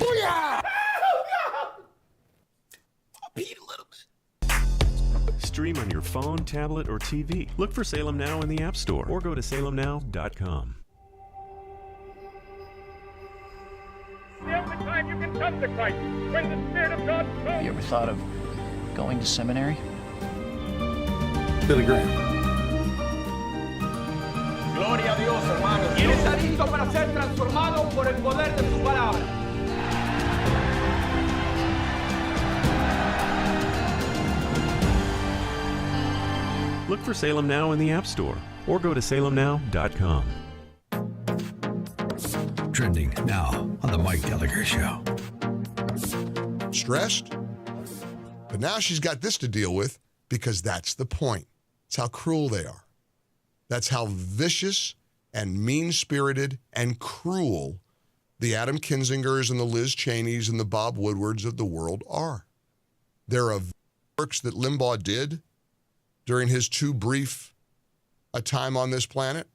yeah. I peed a little bit. Stream on your phone, tablet, or TV. Look for Salem Now in the App Store or go to salemnow.com. The only time you can come to Christ, when the Spirit of God comes. You ever thought of going to seminary? Billy Graham. Gloria a Dios, hermano. ¿Quién está listo para ser transformado por el poder de su palabra? Look for Salem Now in the App Store or go to salemnow.com. Trending now on The Mike Gallagher Show. Stressed? But now she's got this to deal with because that's the point. It's how cruel they are. That's how vicious and mean-spirited and cruel the Adam Kinzingers and the Liz Cheneys and the Bob Woodwards of the world are. They're of works that Limbaugh did during his too brief a time on this planet.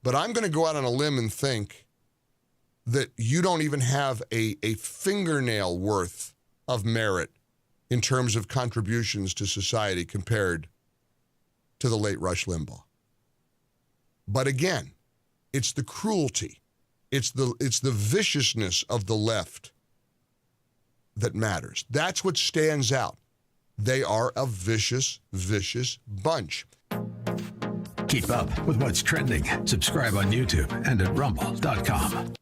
But I'm going to go out on a limb and think that you don't even have a fingernail worth of merit in terms of contributions to society compared to the late Rush Limbaugh. But again, it's the cruelty, it's the viciousness of the left that matters. That's what stands out. They are a vicious, vicious bunch. Keep up with what's trending. Subscribe on YouTube and at rumble.com.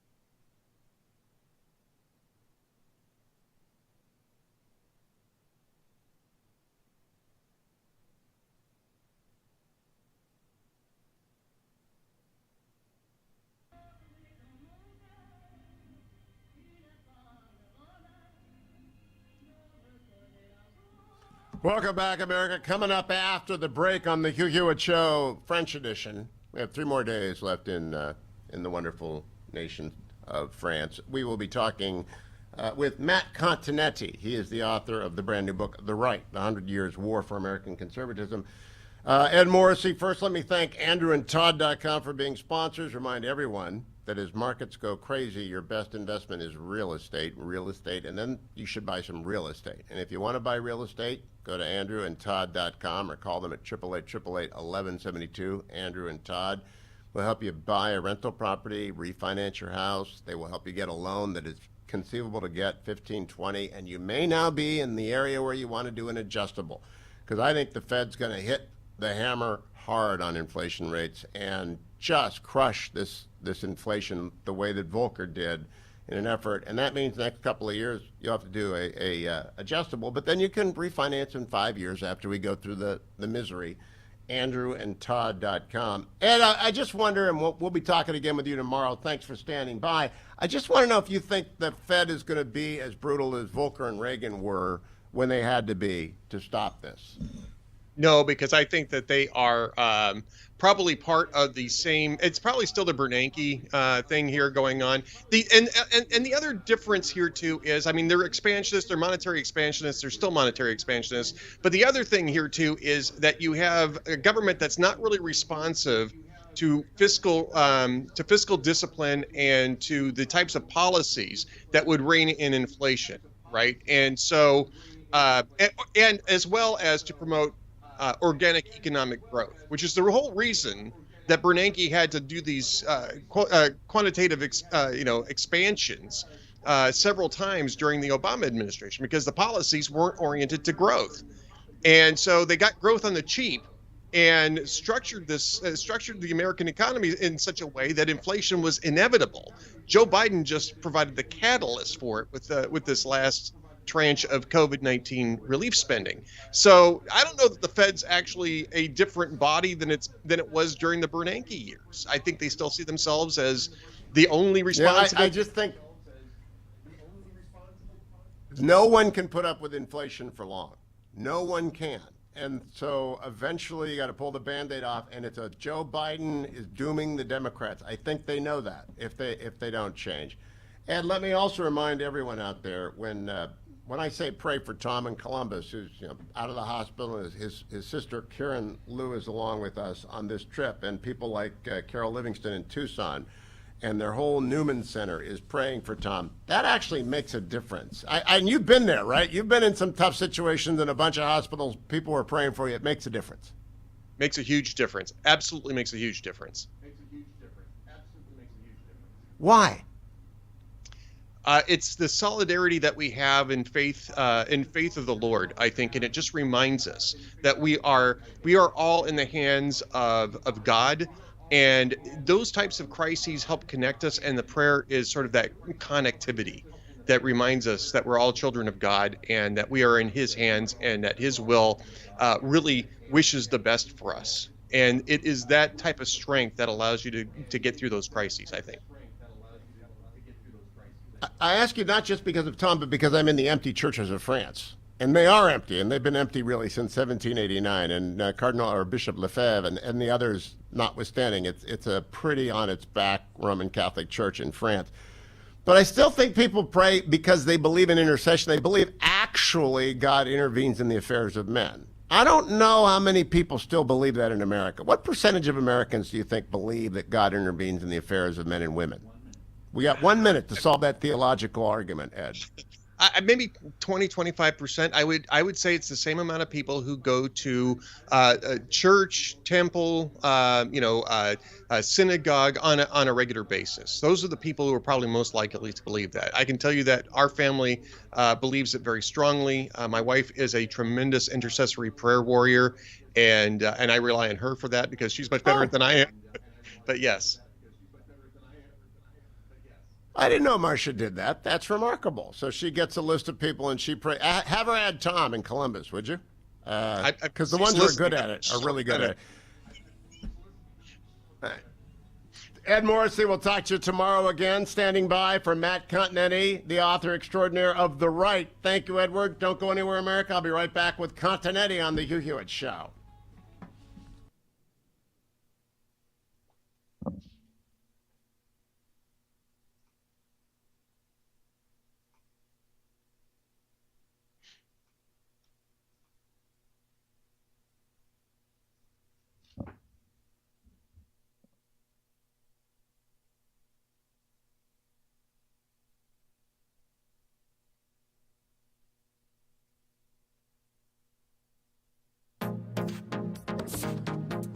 Welcome back, America. Coming up after the break on the Hugh Hewitt Show, French edition. We have 3 more days left in the wonderful nation of France. We will be talking with Matt Continetti. He is the author of the brand new book, The Right, The 100 Years War for American Conservatism. Ed Morrissey, first let me thank Andrew and Todd.com for being sponsors. Remind everyone that as markets go crazy, your best investment is real estate, and then you should buy some real estate. And if you want to buy real estate, go to andrewandtodd.com or call them at 888-888-1172. Andrew and Todd will help you buy a rental property, refinance your house. They will help you get a loan that is conceivable to get 15, 20, and you may now be in the area where you want to do an adjustable. Because I think the Fed's going to hit the hammer hard on inflation rates and just crush this inflation the way that Volcker did in an effort. And that means the next couple of years you'll have to do a adjustable, but then you can refinance in 5 years after we go through the misery. AndrewandTodd.com. Ed, I just wonder, and we'll be talking again with you tomorrow. Thanks for standing by. I just want to know if you think the Fed is going to be as brutal as Volcker and Reagan were when they had to be to stop this. No, because I think that they are probably part of the same. It's probably still the Bernanke thing here going on. And the other difference here too is, I mean, they're expansionists, they're monetary expansionists, they're still monetary expansionists. But the other thing here too is that you have a government that's not really responsive to fiscal discipline and to the types of policies that would rein in inflation, right? And so, and as well as to promote organic economic growth, which is the whole reason that Bernanke had to do these quantitative, expansions several times during the Obama administration because the policies weren't oriented to growth. And so they got growth on the cheap and structured the American economy in such a way that inflation was inevitable. Joe Biden just provided the catalyst for it with this last tranche of COVID-19 relief spending. So I don't know that the Fed's actually a different body than it was during the Bernanke years. I think they still see themselves as the only responsible. I just think no one can put up with inflation for long. No one can. And so eventually you got to pull the Band-Aid off, and it's Joe Biden is dooming the Democrats. I think they know that if they don't change. And let me also remind everyone out there, when I say pray for Tom in Columbus, who's out of the hospital, and his sister Karen Lou is along with us on this trip, and people like Carol Livingston in Tucson, and their whole Newman Center is praying for Tom. That actually makes a difference. And you've been there, right? You've been in some tough situations in a bunch of hospitals. People are praying for you. It makes a difference. Makes a huge difference. Absolutely makes a huge difference. Why? It's the solidarity that we have in faith of the Lord, I think, and it just reminds us that we are all in the hands of God. And those types of crises help connect us, and the prayer is sort of that connectivity that reminds us that we're all children of God and that we are in His hands and that His will really wishes the best for us. And it is that type of strength that allows you to get through those crises, I think. I ask you not just because of Tom, but because I'm in the empty churches of France. And they are empty, and they've been empty really since 1789. And Cardinal or Bishop Lefebvre and the others notwithstanding, it's a pretty on its back Roman Catholic Church in France. But I still think people pray because they believe in intercession. They believe actually God intervenes in the affairs of men. I don't know how many people still believe that in America. What percentage of Americans do you think believe that God intervenes in the affairs of men and women? We got 1 minute to solve that theological argument, Ed. Maybe 20-25%. I would say it's the same amount of people who go to a church, temple, a synagogue on a regular basis. Those are the people who are probably most likely to believe that. I can tell you that our family believes it very strongly. My wife is a tremendous intercessory prayer warrior, and I rely on her for that because she's much better than I am. But yes. I didn't know Marcia did that. That's remarkable. So she gets a list of people and she prays. Have her add Tom in Columbus, would you? Because the ones who are good at it are really good at it. All right. Ed Morrissey will talk to you tomorrow again. Standing by for Matt Continetti, the author extraordinaire of The Right. Thank you, Edward. Don't go anywhere, America. I'll be right back with Continetti on the Hugh Hewitt Show.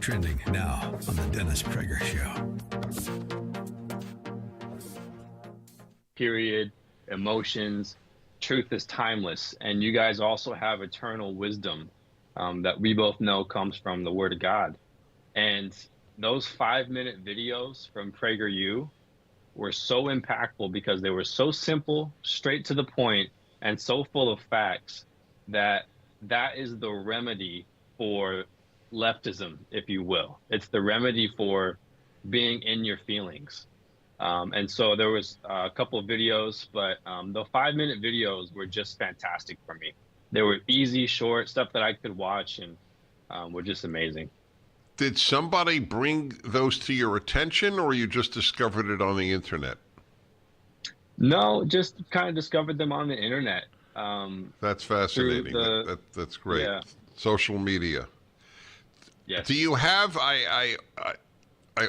Trending now on the Dennis Prager Show. Period, emotions, truth is timeless. And you guys also have eternal wisdom that we both know comes from the Word of God. And those 5-minute videos from PragerU were so impactful because they were so simple, straight to the point, and so full of facts that is the remedy for leftism, if you will. It's the remedy for being in your feelings. And so there was a couple of videos, but the 5-minute videos were just fantastic for me. They were easy, short, stuff that I could watch and were just amazing. Did somebody bring those to your attention, or you just discovered it on the internet? No, just kind of discovered them on the internet. That's fascinating. That's great. Yeah. Social media. Yes. Do you have? I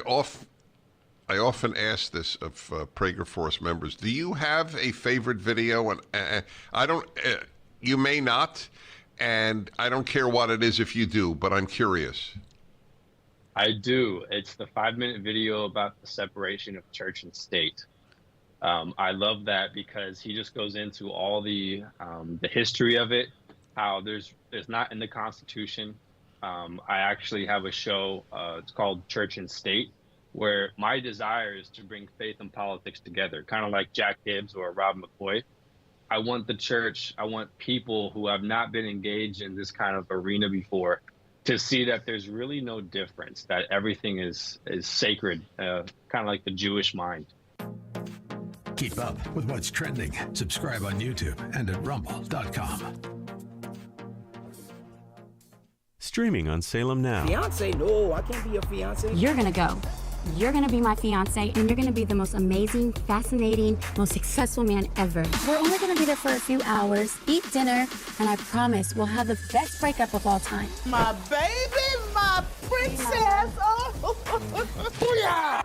often ask this of Prager Force members. Do you have a favorite video? And I don't. You may not, and I don't care what it is if you do. But I'm curious. I do. It's the 5-minute video about the separation of church and state. I love that because he just goes into all the history of it, how there's not in the Constitution. I actually have a show, it's called Church and State, where my desire is to bring faith and politics together, kind of like Jack Hibbs or Rob McCoy. I want the church, I want people who have not been engaged in this kind of arena before to see that there's really no difference, that everything is sacred, kind of like the Jewish mind. Keep up with what's trending. Subscribe on YouTube and at rumble.com. Streaming on Salem Now. Fiance? No, I can't be your fiance. You're gonna go. You're gonna be my fiance, and you're gonna be the most amazing, fascinating, most successful man ever. We're only gonna be there for a few hours, eat dinner, and I promise we'll have the best breakup of all time. My baby, my princess. Oh, yeah.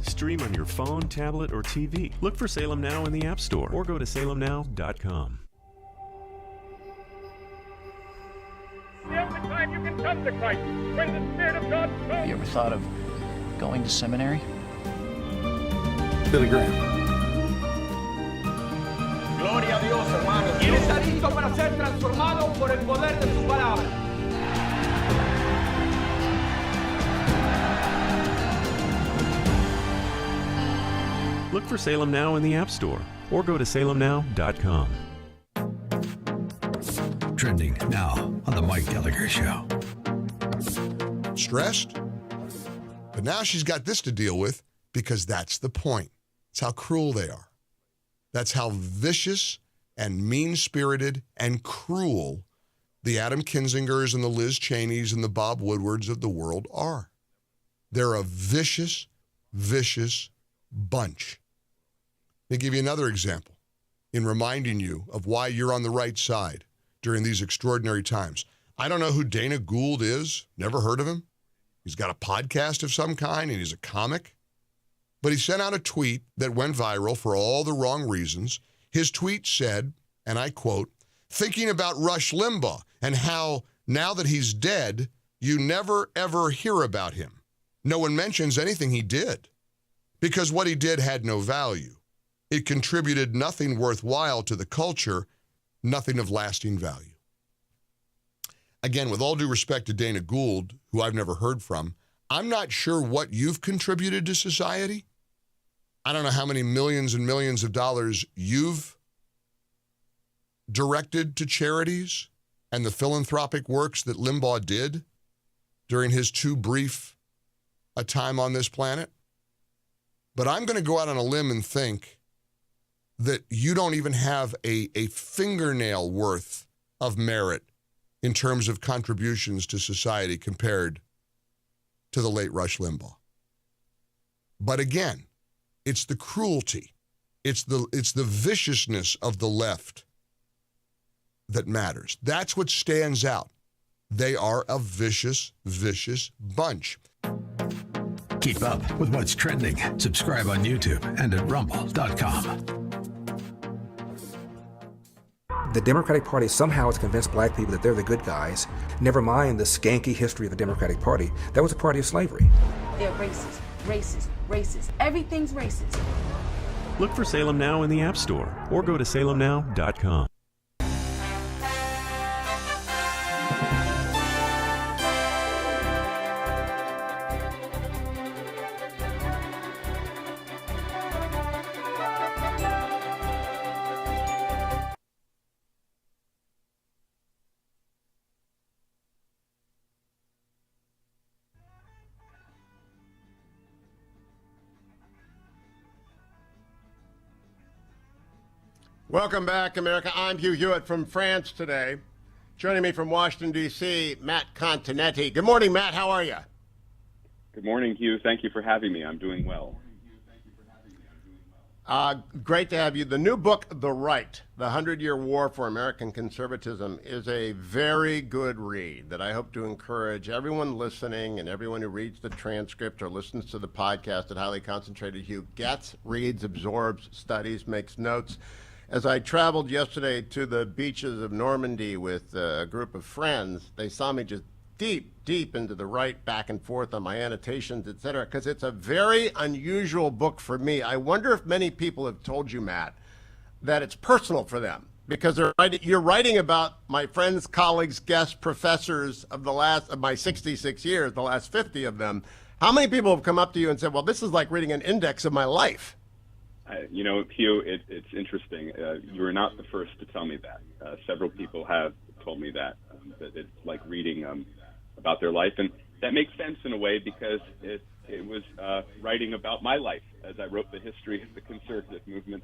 Stream on your phone, tablet, or TV. Look for Salem Now in the App Store or go to salemnow.com. The only time you can come to Christ, when the Spirit of God comes. You ever thought of going to seminary? Billy Graham. Gloria a Dios, hermano. ¿Quién está listo para ser transformado por el poder de su palabra? Look for Salem Now in the App Store or go to salemnow.com. Trending now on the Mike Gallagher Show. Stressed? But now she's got this to deal with because that's the point. It's how cruel they are. That's how vicious and mean-spirited and cruel the Adam Kinzingers and the Liz Cheneys and the Bob Woodwards of the world are. They're a vicious, vicious bunch. Let me give you another example in reminding you of why you're on the right side during these extraordinary times. I don't know who Dana Gould is. Never heard of him. He's got a podcast of some kind, and he's a comic. But he sent out a tweet that went viral for all the wrong reasons. His tweet said, and I quote, "Thinking about Rush Limbaugh and how now that he's dead, you never, ever hear about him. No one mentions anything he did because what he did had no value. It contributed nothing worthwhile to the culture, nothing of lasting value." Again, with all due respect to Dana Gould, who I've never heard from, I'm not sure what you've contributed to society. I don't know how many millions and millions of dollars you've directed to charities and the philanthropic works that Limbaugh did during his too brief a time on this planet. But I'm going to go out on a limb and think that you don't even have a fingernail worth of merit in terms of contributions to society compared to the late Rush Limbaugh. But again, it's the cruelty, it's the viciousness of the left that matters. That's what stands out. They are a vicious, vicious bunch. Keep up with what's trending. Subscribe on YouTube and at rumble.com. The Democratic Party somehow has convinced black people that they're the good guys. Never mind the skanky history of the Democratic Party. That was a party of slavery. They're racist, racist, racist. Everything's racist. Look for Salem Now in the App Store or go to salemnow.com. Welcome back, America. I'm Hugh Hewitt from France today. Joining me from Washington, D.C., Matt Continetti. Good morning, Matt. How are you? Good morning, Hugh. Thank you for having me. I'm doing well. Great to have you. The new book, The Right, The 100-Year War for American Conservatism, is a very good read that I hope to encourage everyone listening and everyone who reads the transcript or listens to the podcast that Highly Concentrated Hugh gets, reads, absorbs, studies, makes notes. As I traveled yesterday to the beaches of Normandy with a group of friends, they saw me just deep into the right, back and forth on my annotations, etc., because it's a very unusual book for me. I wonder if many people have told you, Matt, that it's personal for them, because you're writing about my friends, colleagues, guests, professors of my 66 years, the last 50 of them. How many people have come up to you and said, well, this is like reading an index of my life? Hugh, it's interesting. You are not the first to tell me that. Several people have told me that it's like reading about their life. And that makes sense in a way, because it was writing about my life as I wrote the history of the conservative movement,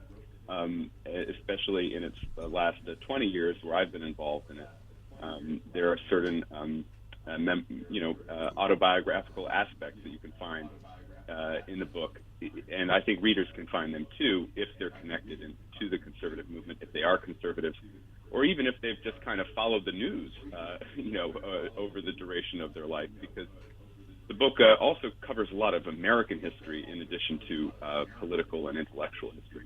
especially in its last 20 years where I've been involved in it. There are certain autobiographical aspects that you can find in the book, and I think readers can find them too if they're connected to the conservative movement, if they are conservatives, or even if they've just kind of followed the news, over the duration of their life, because the book also covers a lot of American history in addition to political and intellectual history.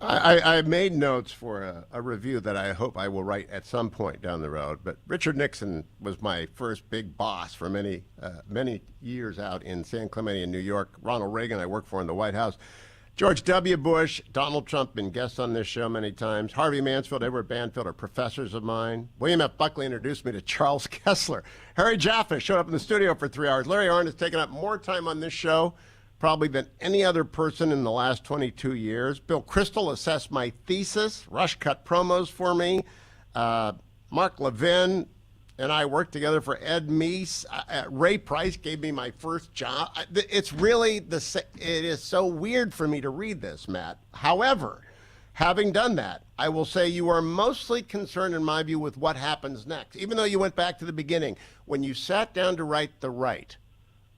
I made notes for a review that I hope I will write at some point down the road. But Richard Nixon was my first big boss for many years out in San Clemente in New York. Ronald Reagan I worked for in the White House. George W. Bush, Donald Trump, been guests on this show many times. Harvey Mansfield, Edward Banfield are professors of mine. William F. Buckley introduced me to Charles Kessler. Harry Jaffa showed up in the studio for 3 hours. Larry Arnn has taken up more time on this show probably than any other person in the last 22 years. Bill Kristol assessed my thesis. Rush cut promos for me. Mark Levin and I worked together for Ed Meese. Ray Price gave me my first job. It's really it is so weird for me to read this, Matt. However, having done that, I will say you are mostly concerned, in my view, with what happens next. Even though you went back to the beginning, when you sat down to write The Right,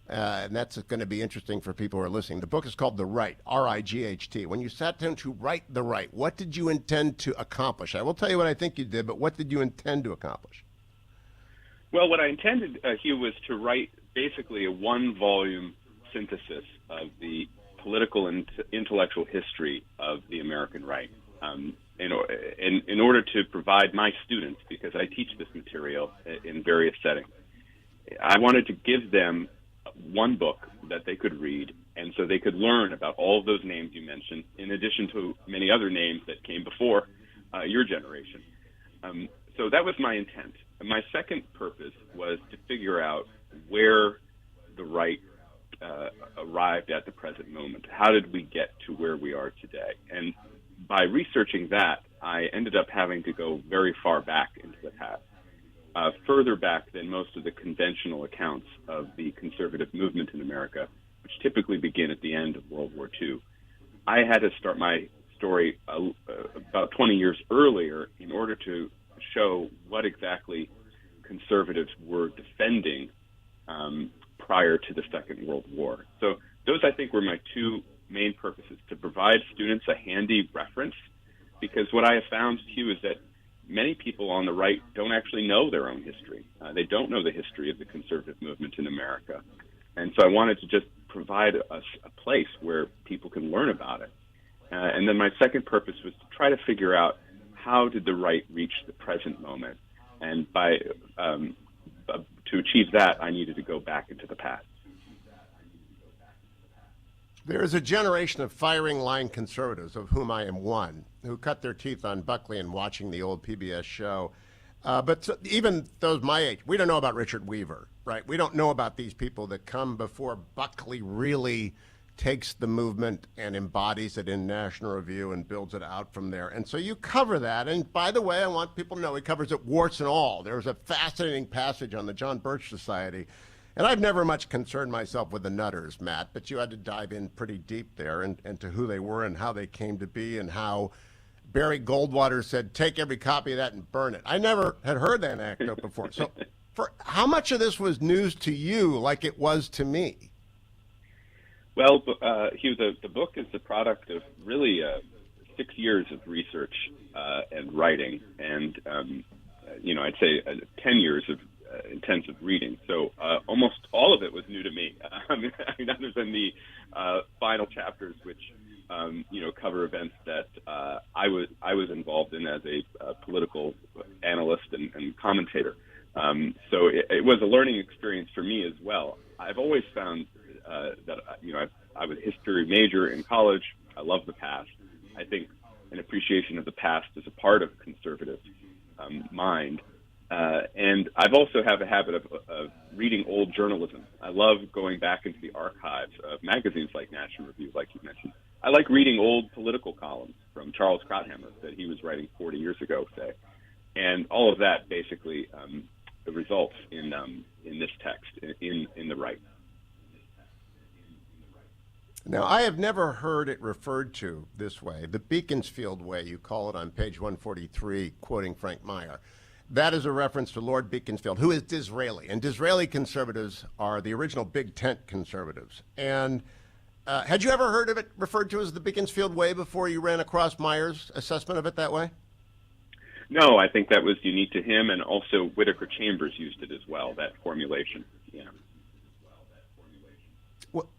and that's going to be interesting for people who are listening. The book is called The Right, R-I-G-H-T. When you sat down to write The Right, what did you intend to accomplish? I will tell you what I think you did, but what did you intend to accomplish? Well, what I intended, Hugh, was to write basically a one-volume synthesis of the political and intellectual history of the American right, in order to provide my students, because I teach this material in various settings. I wanted to give them one book that they could read, and so they could learn about all of those names you mentioned, in addition to many other names that came before your generation. So that was my intent. My second purpose was to figure out where the right arrived at the present moment. How did we get to where we are today? And by researching that, I ended up having to go very far back into the past. Further back than most of the conventional accounts of the conservative movement in America, which typically begin at the end of World War II. I had to start my story about 20 years earlier in order to show what exactly conservatives were defending prior to the Second World War. So those, I think, were my two main purposes: to provide students a handy reference, because what I have found, Hugh, is that many people on the right don't actually know their own history. They don't know the history of the conservative movement in America. And so I wanted to just provide a place where people can learn about it. And then my second purpose was to try to figure out, how did the right reach the present moment? And to achieve that, I needed to go back into the past. There is a generation of firing line conservatives, of whom I am one, who cut their teeth on Buckley and watching the old PBS show. But even those my age, we don't know about Richard Weaver, right? We don't know about these people that come before Buckley really takes the movement and embodies it in National Review and builds it out from there. And so you cover that. And by the way, I want people to know he covers it warts and all. There's a fascinating passage on the John Birch Society. And I've never much concerned myself with the Nutters, Matt, but you had to dive in pretty deep there and to who they were and how they came to be and how Barry Goldwater said, take every copy of that and burn it. I never had heard that anecdote before. So for how much of this was news to you like it was to me? Well, Hugh, the book is the product of really 6 years of research and writing, and I'd say 10 years of intensive reading. So almost all of it was new to me. Other than the final chapters, which cover events that I was involved in as a political analyst and commentator. So it was a learning experience for me as well. I've always found that, I was a history major in college. I love the past. I think an appreciation of the past is a part of conservative mind. And I've also have a habit of reading old journalism. I love going back into the archives of magazines like National Review, like you mentioned. I like reading old political columns from Charles Krauthammer that he was writing 40 years ago, say. And all of that basically results in this text, in the right. Now, I have never heard it referred to this way, the Beaconsfield way, you call it on page 143, quoting Frank Meyer. That is a reference to Lord Beaconsfield, who is Disraeli. And Disraeli conservatives are the original Big Tent conservatives. And had you ever heard of it referred to as the Beaconsfield way before you ran across Meyer's assessment of it that way? No, I think that was unique to him, and also Whittaker Chambers used it as well, that formulation. Yeah.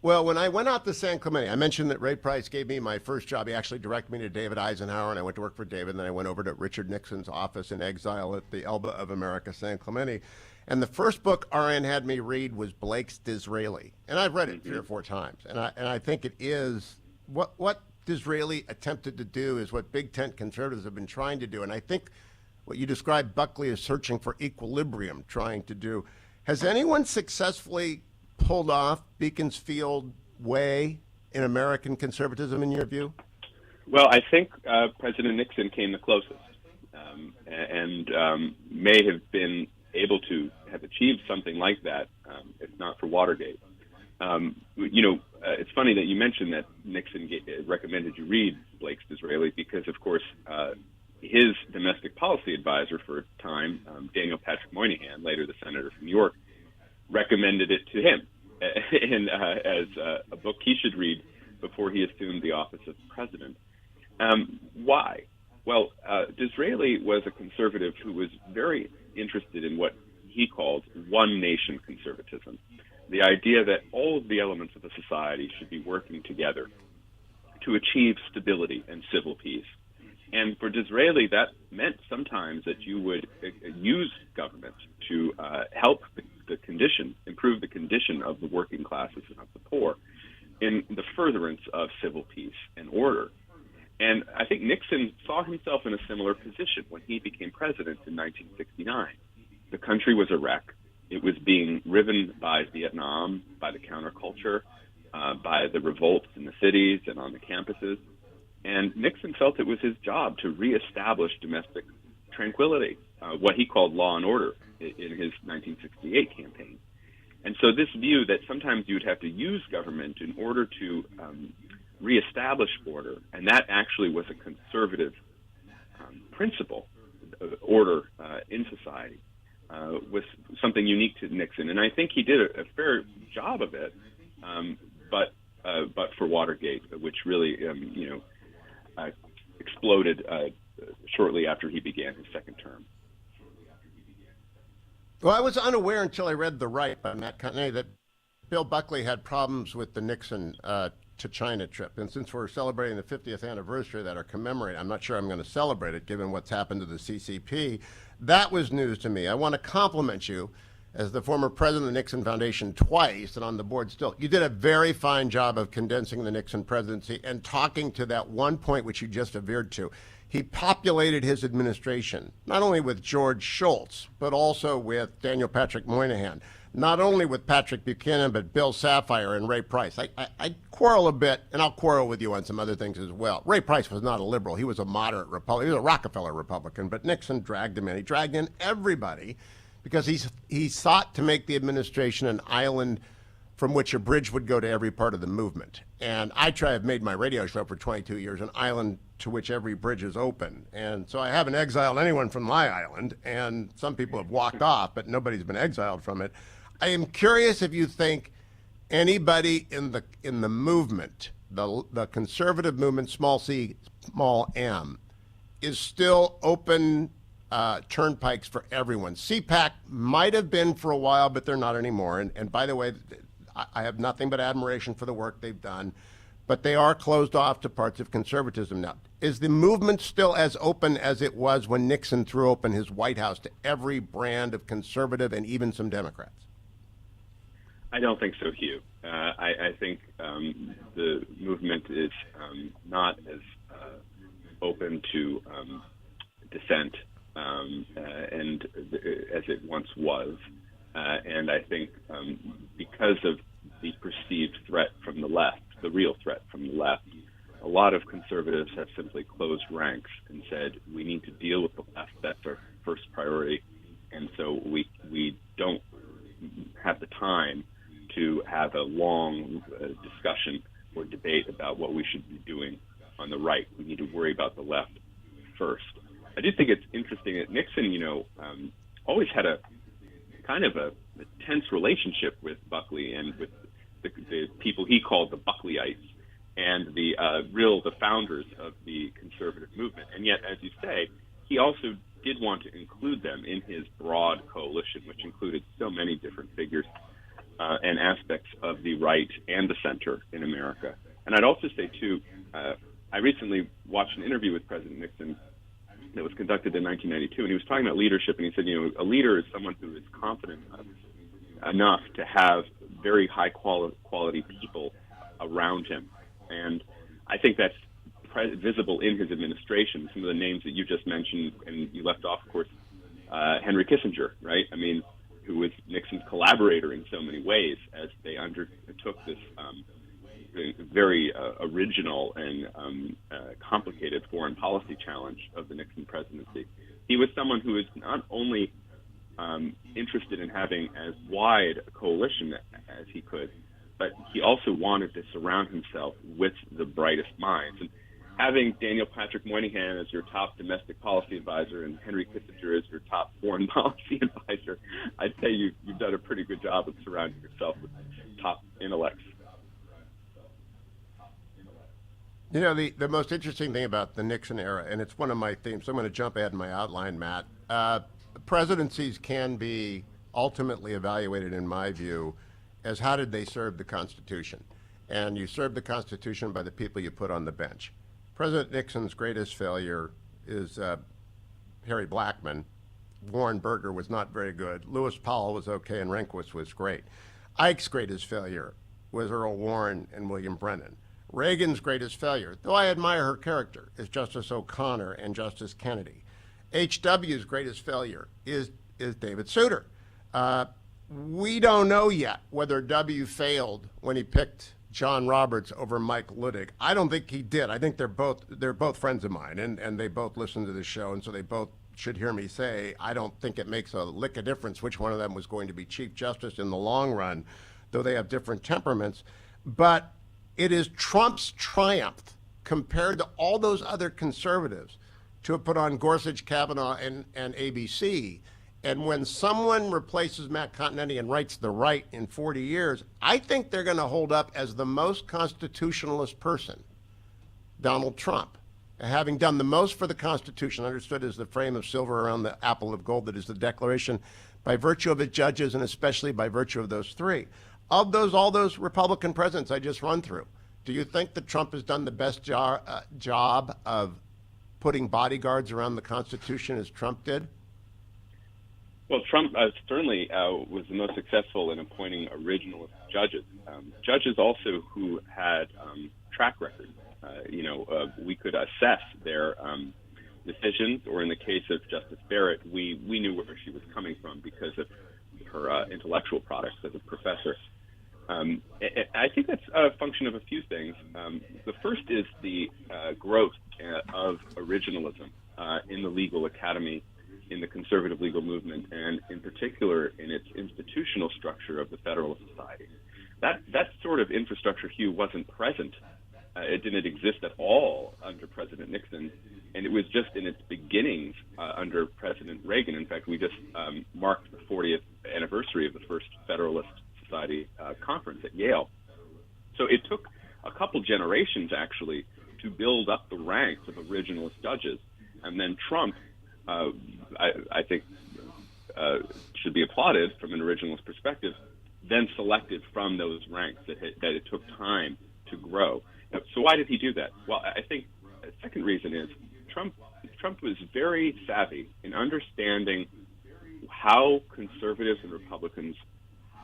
Well, when I went out to San Clemente, I mentioned that Ray Price gave me my first job. He actually directed me to David Eisenhower, and I went to work for David, and then I went over to Richard Nixon's office in exile at the Elba of America, San Clemente. And the first book RN had me read was Blake's Disraeli. And I've read it 3 or 4 times. And I think it is, what Disraeli attempted to do is what Big Tent conservatives have been trying to do. And I think what you described Buckley as searching for equilibrium, trying to do. Has anyone successfully pulled off Beaconsfield way in American conservatism, in your view? Well, I think President Nixon came the closest, and may have been able to have achieved something like that, if not for Watergate. It's funny that you mentioned that Nixon recommended you read Blake's Disraeli because, of course, his domestic policy advisor for a time, Daniel Patrick Moynihan, later the senator from New York, recommended it to him as a book he should read before he assumed the office of president. Why? Well, Disraeli was a conservative who was very interested in what he called one nation conservatism, the idea that all of the elements of a society should be working together to achieve stability and civil peace. And for Disraeli, that meant sometimes that you would use government to help the condition, improve the condition of the working classes and of the poor in the furtherance of civil peace and order. And I think Nixon saw himself in a similar position when he became president in 1969. The country was a wreck. It was being riven by Vietnam, by the counterculture, by the revolts in the cities and on the campuses. And Nixon felt it was his job to reestablish domestic tranquility, what he called law and order in his 1968 campaign. And so this view that sometimes you'd have to use government in order to reestablish order, and that actually was a conservative principle, order in society, was something unique to Nixon. And I think he did a fair job of it, but for Watergate, which really, exploded shortly after he began his second term. Well, I was unaware until I read The Right by Matt Continetti that Bill Buckley had problems with the Nixon to China trip. And since we're celebrating the 50th anniversary of that, or commemorating, I'm not sure I'm going to celebrate it given what's happened to the CCP. That was news to me. I want to compliment you as the former president of the Nixon Foundation twice and on the board still. You did a very fine job of condensing the Nixon presidency and talking to that one point which you just averred to. He populated his administration, not only with George Shultz, but also with Daniel Patrick Moynihan, not only with Patrick Buchanan, but Bill Safire and Ray Price. I quarrel a bit, and I'll quarrel with you on some other things as well. Ray Price was not a liberal. He was a moderate Republican. He was a Rockefeller Republican, but Nixon dragged him in. He dragged in everybody because he sought to make the administration an island from which a bridge would go to every part of the movement. And I've made my radio show for 22 years, an island to which every bridge is open. And so I haven't exiled anyone from my island, and some people have walked off, but nobody's been exiled from it. I am curious if you think anybody in the movement, the conservative movement, small c, small m, is still open turnpikes for everyone. CPAC might have been for a while, but they're not anymore. And by the way, I have nothing but admiration for the work they've done, but they are closed off to parts of conservatism now. Is the movement still as open as it was when Nixon threw open his White House to every brand of conservative and even some Democrats? I don't think so, Hugh. I think the movement is not as open to dissent and as it once was. And I think because of the perceived threat from the left, the real threat from the left, a lot of conservatives have simply closed ranks and said, we need to deal with the left. That's our first priority. And so we don't have the time to have a long discussion or debate about what we should be doing on the right. We need to worry about the left first. I do think it's interesting that Nixon, always had a kind of a tense relationship with Buckley and with the people he called the Buckleyites and the founders of the conservative movement. And yet, as you say, he also did want to include them in his broad coalition, which included so many different figures and aspects of the right and the center in America. And I'd also say, too, I recently watched an interview with President Nixon that was conducted in 1992, and he was talking about leadership, and he said, a leader is someone who is confident enough to have very high quality people around him. And I think that's visible in his administration. Some of the names that you just mentioned, and you left off, of course, Henry Kissinger, right? I mean, who was Nixon's collaborator in so many ways as they undertook this very original and complicated foreign policy challenge of the Nixon presidency. He was someone who was not only interested in having as wide a coalition as he could, but he also wanted to surround himself with the brightest minds. And having Daniel Patrick Moynihan as your top domestic policy advisor and Henry Kissinger as your top foreign policy advisor, I'd say you've done a pretty good job of surrounding yourself with top intellects. The most interesting thing about the Nixon era, and it's one of my themes, so I'm going to jump ahead in my outline, Matt. Presidencies can be ultimately evaluated, in my view, as how did they serve the Constitution? And you serve the Constitution by the people you put on the bench. President Nixon's greatest failure is Harry Blackman. Warren Burger was not very good. Lewis Powell was okay, and Rehnquist was great. Ike's greatest failure was Earl Warren and William Brennan. Reagan's greatest failure, though I admire her character, is Justice O'Connor and Justice Kennedy. H.W.'s greatest failure is David Souter. We don't know yet whether W failed when he picked John Roberts over Mike Luttig. I don't think he did. I think they're both friends of mine, and they both listen to the show, and so they both should hear me say I don't think it makes a lick of difference which one of them was going to be Chief Justice in the long run, though they have different temperaments. But it is Trump's triumph compared to all those other conservatives to have put on Gorsuch, Kavanaugh, and ABC. And when someone replaces Matt Continetti and writes the right in 40 years, I think they're going to hold up as the most constitutionalist person, Donald Trump. Having done the most for the Constitution, understood as the frame of silver around the apple of gold that is the Declaration, by virtue of its judges and especially by virtue of those three. Of all those Republican presidents I just run through, do you think that Trump has done the best job of putting bodyguards around the Constitution as Trump did? Well, Trump certainly was the most successful in appointing originalist judges. Judges also who had track records. We could assess their decisions, or in the case of Justice Barrett, we knew where she was coming from because of her intellectual products as a professor. I think that's a function of a few things. The first is the growth of originalism in the legal academy, in the conservative legal movement, and in particular in its institutional structure of the Federalist Society. That sort of infrastructure, Hugh, wasn't present. It didn't exist at all under President Nixon, and it was just in its beginnings under President Reagan. In fact, we just marked the 40th anniversary of the first Federalist Society conference at Yale. So it took a couple generations, actually, to build up the ranks of originalist judges. And then Trump, I think, should be applauded from an originalist perspective, then selected from those ranks that it took time to grow. So why did he do that? Well, I think second reason is Trump was very savvy in understanding how conservatives and Republicans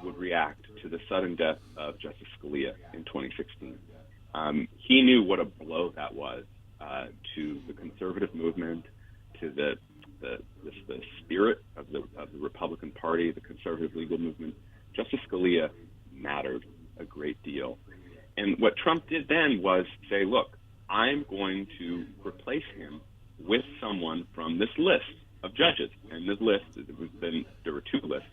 would react to the sudden death of Justice Scalia in 2016. He knew what a blow that was to the conservative movement, to the spirit of the Republican Party, the conservative legal movement. Justice Scalia mattered a great deal. And what Trump did then was say, look, I'm going to replace him with someone from this list of judges. And this list, there were two lists,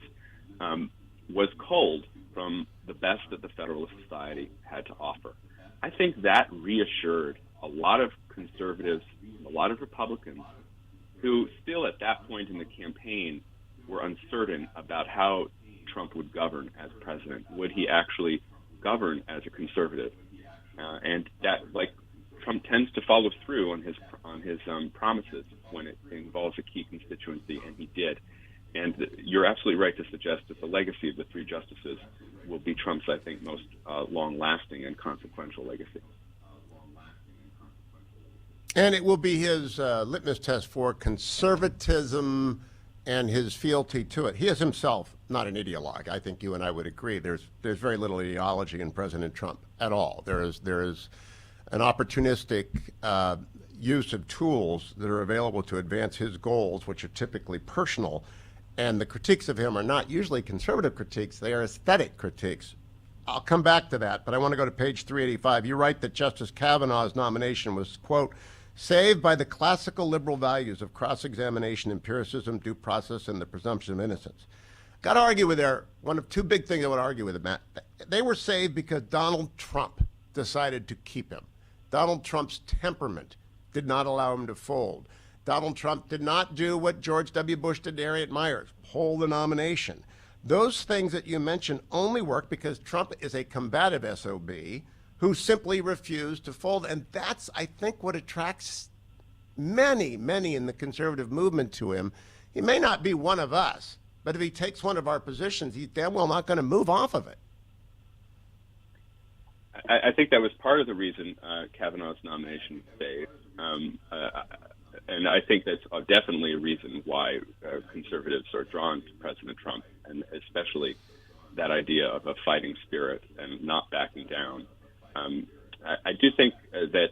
was culled from the best that the Federalist Society had to offer. I think that reassured a lot of conservatives, a lot of Republicans, who still at that point in the campaign were uncertain about how Trump would govern as president. Would he actually govern as a conservative? And that, like, Trump tends to follow through on his promises when it involves a key constituency, and he did. And you're absolutely right to suggest that the legacy of the three justices will be Trump's, I think, most long-lasting and consequential legacy. And it will be his litmus test for conservatism and his fealty to it. He is himself not an ideologue. I think you and I would agree. There's very little ideology in President Trump at all. There is an opportunistic use of tools that are available to advance his goals, which are typically personal. And the critiques of him are not usually conservative critiques. They are aesthetic critiques. I'll come back to that, but I want to go to page 385. You write that Justice Kavanaugh's nomination was, quote, saved by the classical liberal values of cross-examination, empiricism, due process, and the presumption of innocence. Got to argue with one of two big things I would argue with it, Matt. They were saved because Donald Trump decided to keep him. Donald Trump's temperament did not allow him to fold. Donald Trump did not do what George W. Bush did to Harriet Miers, hold the nomination. Those things that you mentioned only work because Trump is a combative SOB who simply refused to fold. And that's, I think, what attracts many, many in the conservative movement to him. He may not be one of us, but if he takes one of our positions, he's damn well not going to move off of it. I think that was part of the reason Kavanaugh's nomination stayed. And I think that's definitely a reason why conservatives are drawn to President Trump, and especially that idea of a fighting spirit and not backing down. I do think that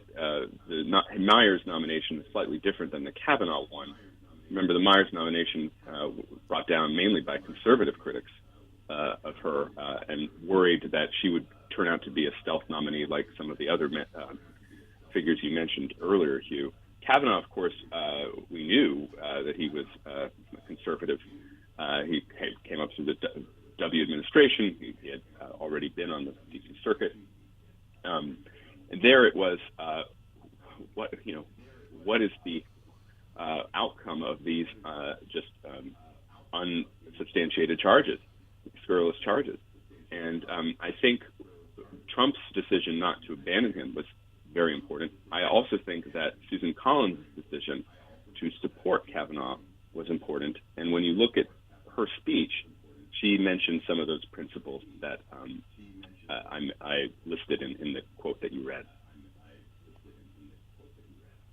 the Myers nomination is slightly different than the Kavanaugh one. Remember, the Myers nomination brought down mainly by conservative critics of her and worried that she would turn out to be a stealth nominee like some of the other figures you mentioned earlier, Hugh. Kavanaugh, of course, we knew that he was a conservative. He came up through the W administration. He had already been on the D.C. Circuit. And there it was, what is the outcome of these just unsubstantiated charges, scurrilous charges? And I think Trump's decision not to abandon him was very important. I also think that Susan Collins' decision to support Kavanaugh was important. And when you look at her speech, she mentioned some of those principles that I listed in the quote that you read.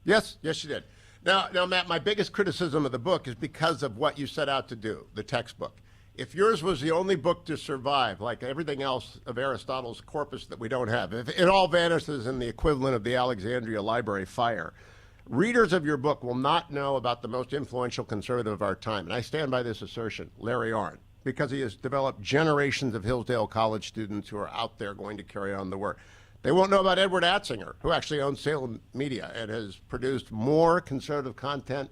Yes, you did. Now, Matt, my biggest criticism of the book is because of what you set out to do, the textbook. If yours was the only book to survive, like everything else of Aristotle's corpus that we don't have, if it all vanishes in the equivalent of the Alexandria Library fire, readers of your book will not know about the most influential conservative of our time. And I stand by this assertion, Larry Arnn, because he has developed generations of Hillsdale College students who are out there going to carry on the work. They won't know about Edward Atzinger, who actually owns Salem Media and has produced more conservative content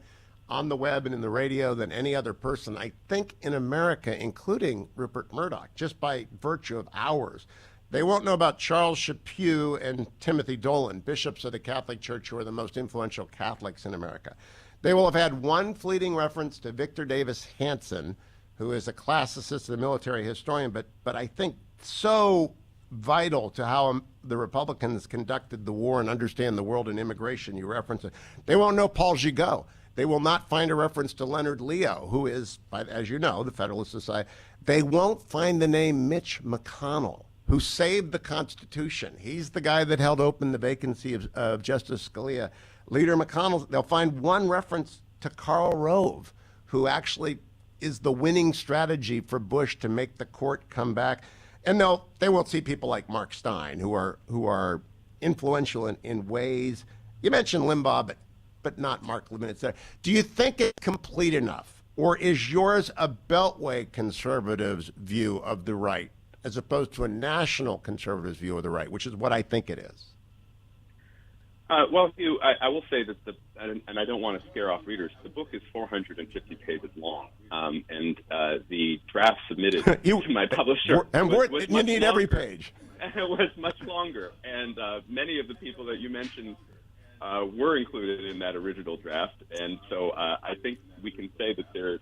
on the web and in the radio than any other person, I think, in America, including Rupert Murdoch, just by virtue of hours. They won't know about Charles Chaput and Timothy Dolan, bishops of the Catholic Church who are the most influential Catholics in America. They will have had one fleeting reference to Victor Davis Hanson, who is a classicist and a military historian, but I think so vital to how the Republicans conducted the war and understand the world in immigration. You reference it. They won't know Paul Gigot. They will not find a reference to Leonard Leo, who is, as you know, the Federalist Society. They won't find the name Mitch McConnell, who saved the Constitution. He's the guy that held open the vacancy of Justice Scalia. Leader McConnell, they'll find one reference to Karl Rove, who actually is the winning strategy for Bush to make the court come back. And they won't see people like Mark Stein, who are influential in ways. You mentioned Limbaugh, but not Mark Levin. Do you think it's complete enough, or is yours a Beltway conservative's view of the right, as opposed to a national conservative's view of the right, which is what I think it is? Well, Hugh, I will say that and I don't want to scare off readers, the book is 450 pages long, and the draft submitted to my publisher you need every page. It was much longer, and many of the people that you mentioned were included in that original draft, and so I think we can say that there,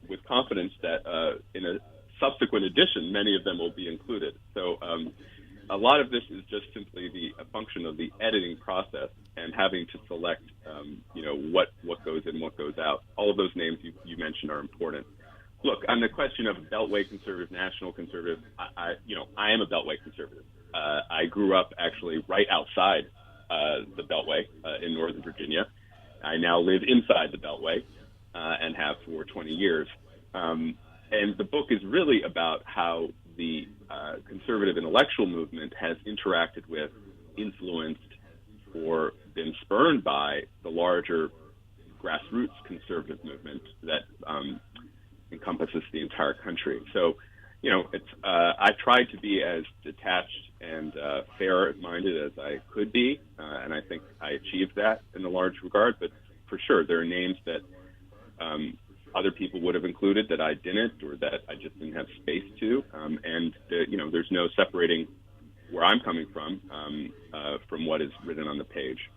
with confidence, that in a subsequent edition, many of them will be included. So a lot of this is just simply a function of the editing process and having to select, what goes in, what goes out. All of those names you mentioned are important. Look, on the question of Beltway conservative, national conservative, I am a Beltway conservative. I grew up actually right outside the Beltway in Northern Virginia. I now live inside the Beltway and have for 20 years. And the book is really about how the conservative intellectual movement has interacted with, influenced, or been spurned by the larger grassroots conservative movement that encompasses the entire country. So, I tried to be as detached and fair-minded as I could be, and I think I achieved that in a large regard. But for sure, there are names that other people would have included that I didn't, or that I just didn't have space to. There's no separating where I'm coming from what is written on the page.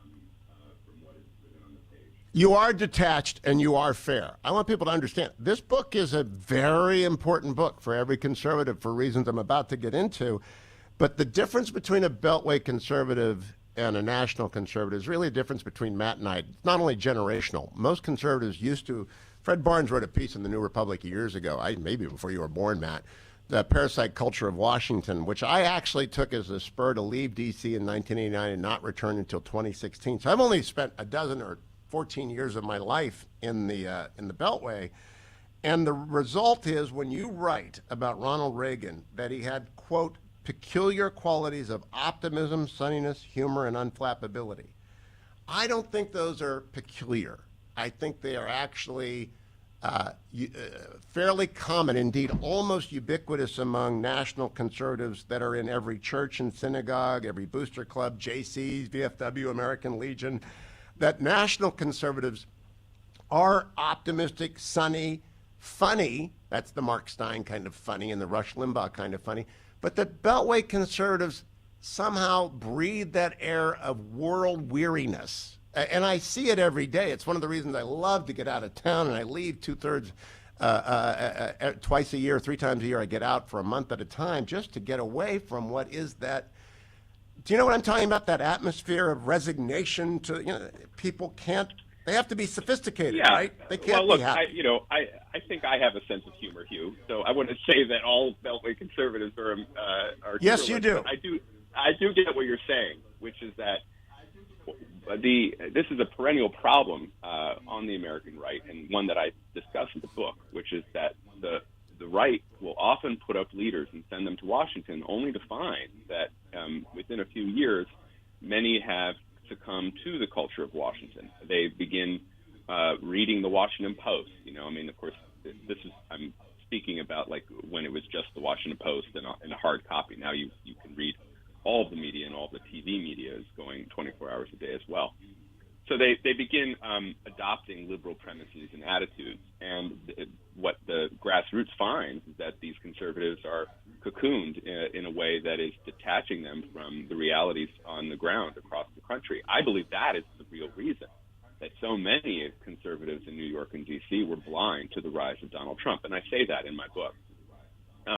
You are detached and you are fair. I want people to understand this book is a very important book for every conservative for reasons I'm about to get into. But the difference between a Beltway conservative and a national conservative is really a difference between Matt and I. It's not only generational. Most conservatives used to. Fred Barnes wrote a piece in the New Republic years ago, maybe before you were born, Matt, The Parasite Culture of Washington, which I actually took as a spur to leave D.C. in 1989 and not return until 2016. So I've only spent a dozen or 14 years of my life in the Beltway. And the result is, when you write about Ronald Reagan, that he had, quote, peculiar qualities of optimism, sunniness, humor, and unflappability. I don't think those are peculiar. I think they are actually fairly common, indeed almost ubiquitous among national conservatives that are in every church and synagogue, every booster club, JCs, VFW, American Legion, that national conservatives are optimistic, sunny, funny. That's the Mark Stein kind of funny and the Rush Limbaugh kind of funny. But the Beltway conservatives somehow breathe that air of world weariness. And I see it every day. It's one of the reasons I love to get out of town, and I leave two-thirds twice a year, 3 times a year. I get out for a month at a time just to get away from what is that. Do you know what I'm talking about? That atmosphere of resignation to, people can't, they have to be sophisticated, right? They can't be happy. I think I have a sense of humor, Hugh. So I wouldn't say that all Beltway conservatives are yes, you do. I do get what you're saying, which is that this is a perennial problem on the American right, and one that I discuss in the book, which is that the right will often put up leaders and send them to Washington, only to find that within a few years, many have succumbed to the culture of Washington. They begin reading the Washington Post. Of course, I'm speaking about like when it was just the Washington Post in a hard copy. Now you can read all of the media, and all of the TV media is going 24 hours a day as well. So they begin adopting liberal premises and attitudes. And what the grassroots finds is that these conservatives are cocooned in a way that is detaching them from the realities on the ground across the country. I believe that is the real reason that so many conservatives in New York and D.C. were blind to the rise of Donald Trump. And I say that in my book.